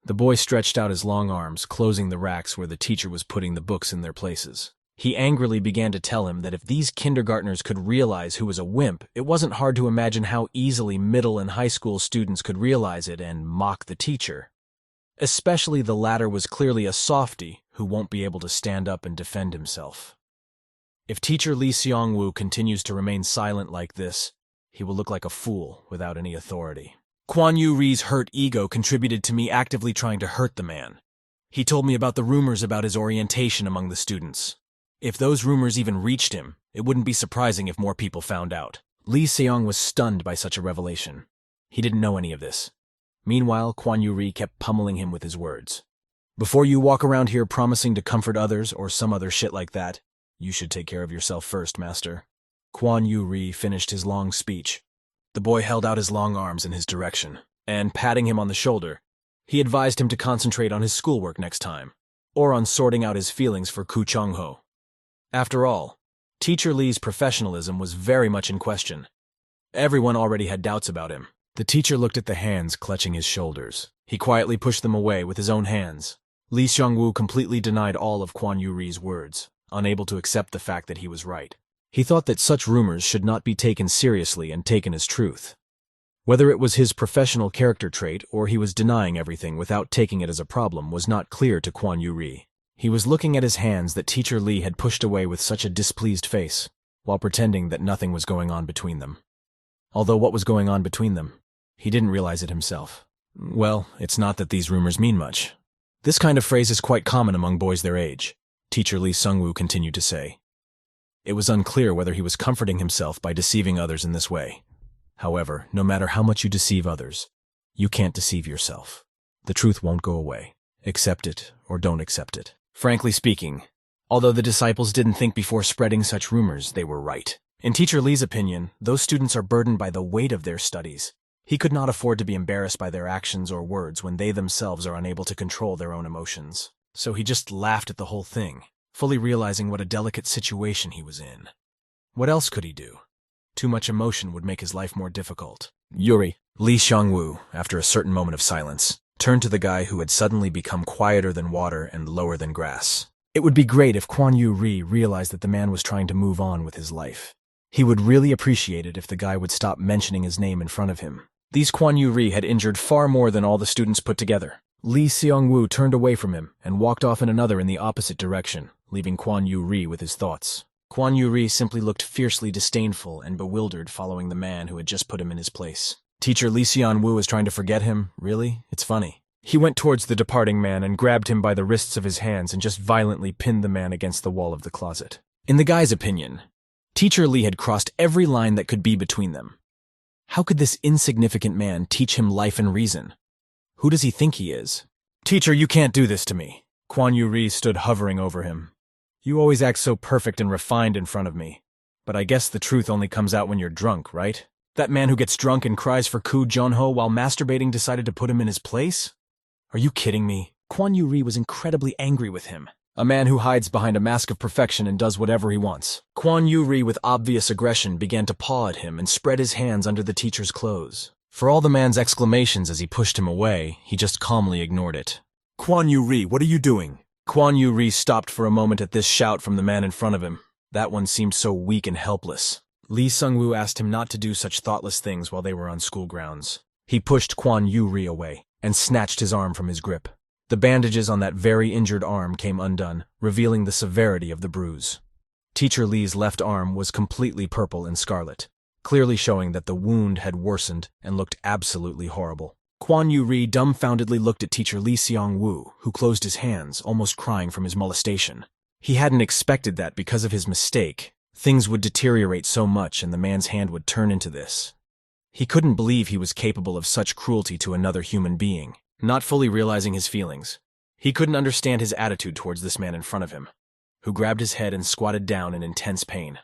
The boy stretched out his long arms, closing the racks where the teacher was putting the books in their places. He angrily began to tell him that if these kindergartners could realize who was a wimp, it wasn't hard to imagine how easily middle and high school students could realize it and mock the teacher. Especially the latter was clearly a softy who won't be able to stand up and defend himself. If teacher Lee Seung-woo continues to remain silent like this, he will look like a fool without any authority. Kwon Yu-ri's hurt ego contributed to me actively trying to hurt the man. He told me about the rumors about his orientation among the students. If those rumors even reached him, it wouldn't be surprising if more people found out. Lee Seong was stunned by such a revelation. He didn't know any of this. Meanwhile, Kwon Yu-ri kept pummeling him with his words. "Before you walk around here promising to comfort others or some other shit like that, you should take care of yourself first, master." Kwon Yu-ri finished his long speech. The boy held out his long arms in his direction, and, patting him on the shoulder, he advised him to concentrate on his schoolwork next time, or on sorting out his feelings for Koo Chung-ho. After all, Teacher Lee's professionalism was very much in question. Everyone already had doubts about him. The teacher looked at the hands clutching his shoulders. He quietly pushed them away with his own hands. Lee Seung-woo completely denied all of Kwon Yu-ri's words, unable to accept the fact that he was right. He thought that such rumors should not be taken seriously and taken as truth. Whether it was his professional character trait or he was denying everything without taking it as a problem was not clear to Kwon Yu-ri. He was looking at his hands that Teacher Lee had pushed away with such a displeased face, while pretending that nothing was going on between them. Although what was going on between them, he didn't realize it himself. Well, it's not that these rumors mean much. This kind of phrase is quite common among boys their age, teacher Lee Sung-woo continued to say. It was unclear whether he was comforting himself by deceiving others in this way. However, no matter how much you deceive others, you can't deceive yourself. The truth won't go away. Accept it or don't accept it. Frankly speaking, although the disciples didn't think before spreading such rumors, they were right. In teacher Lee's opinion, those students are burdened by the weight of their studies. He could not afford to be embarrassed by their actions or words when they themselves are unable to control their own emotions. So he just laughed at the whole thing, fully realizing what a delicate situation he was in. What else could he do? Too much emotion would make his life more difficult. Yuri, Lee Xiangwu, after a certain moment of silence, turned to the guy who had suddenly become quieter than water and lower than grass. It would be great if Kwon Yu-ri realized that the man was trying to move on with his life. He would really appreciate it if the guy would stop mentioning his name in front of him. These Kwon Yu-ri had injured far more than all the students put together. Lee Seong-woo turned away from him and walked off in another in the opposite direction, leaving Kwon Yu-ri with his thoughts. Kwon Yu-ri simply looked fiercely disdainful and bewildered following the man who had just put him in his place. Teacher Lee Seon-woo was trying to forget him? Really? It's funny. He went towards the departing man and grabbed him by the wrists of his hands and just violently pinned the man against the wall of the closet. In the guy's opinion, Teacher Lee had crossed every line that could be between them. How could this insignificant man teach him life and reason? Who does he think he is? Teacher, you can't do this to me. Kwon Yu-ri stood hovering over him. You always act so perfect and refined in front of me. But I guess the truth only comes out when you're drunk, right? That man who gets drunk and cries for Koo Jun-ho while masturbating decided to put him in his place? Are you kidding me? Kwon Yu-ri was incredibly angry with him. A man who hides behind a mask of perfection and does whatever he wants. Kwon Yu-ri, with obvious aggression, began to paw at him and spread his hands under the teacher's clothes. For all the man's exclamations as he pushed him away, he just calmly ignored it. Kwon Yu-ri, what are you doing? Kwon Yu-ri stopped for a moment at this shout from the man in front of him. That one seemed so weak and helpless. Lee Sung-woo asked him not to do such thoughtless things while they were on school grounds. He pushed Kwon Yu-ri away and snatched his arm from his grip. The bandages on that very injured arm came undone, revealing the severity of the bruise. Teacher Lee's left arm was completely purple and scarlet, clearly showing that the wound had worsened and looked absolutely horrible. Kwon Yu-ri dumbfoundedly looked at teacher Lee Seong-woo, who closed his hands, almost crying from his molestation. He hadn't expected that because of his mistake, things would deteriorate so much and the man's hand would turn into this. He couldn't believe he was capable of such cruelty to another human being. Not fully realizing his feelings, he couldn't understand his attitude towards this man in front of him, who grabbed his head and squatted down in intense pain.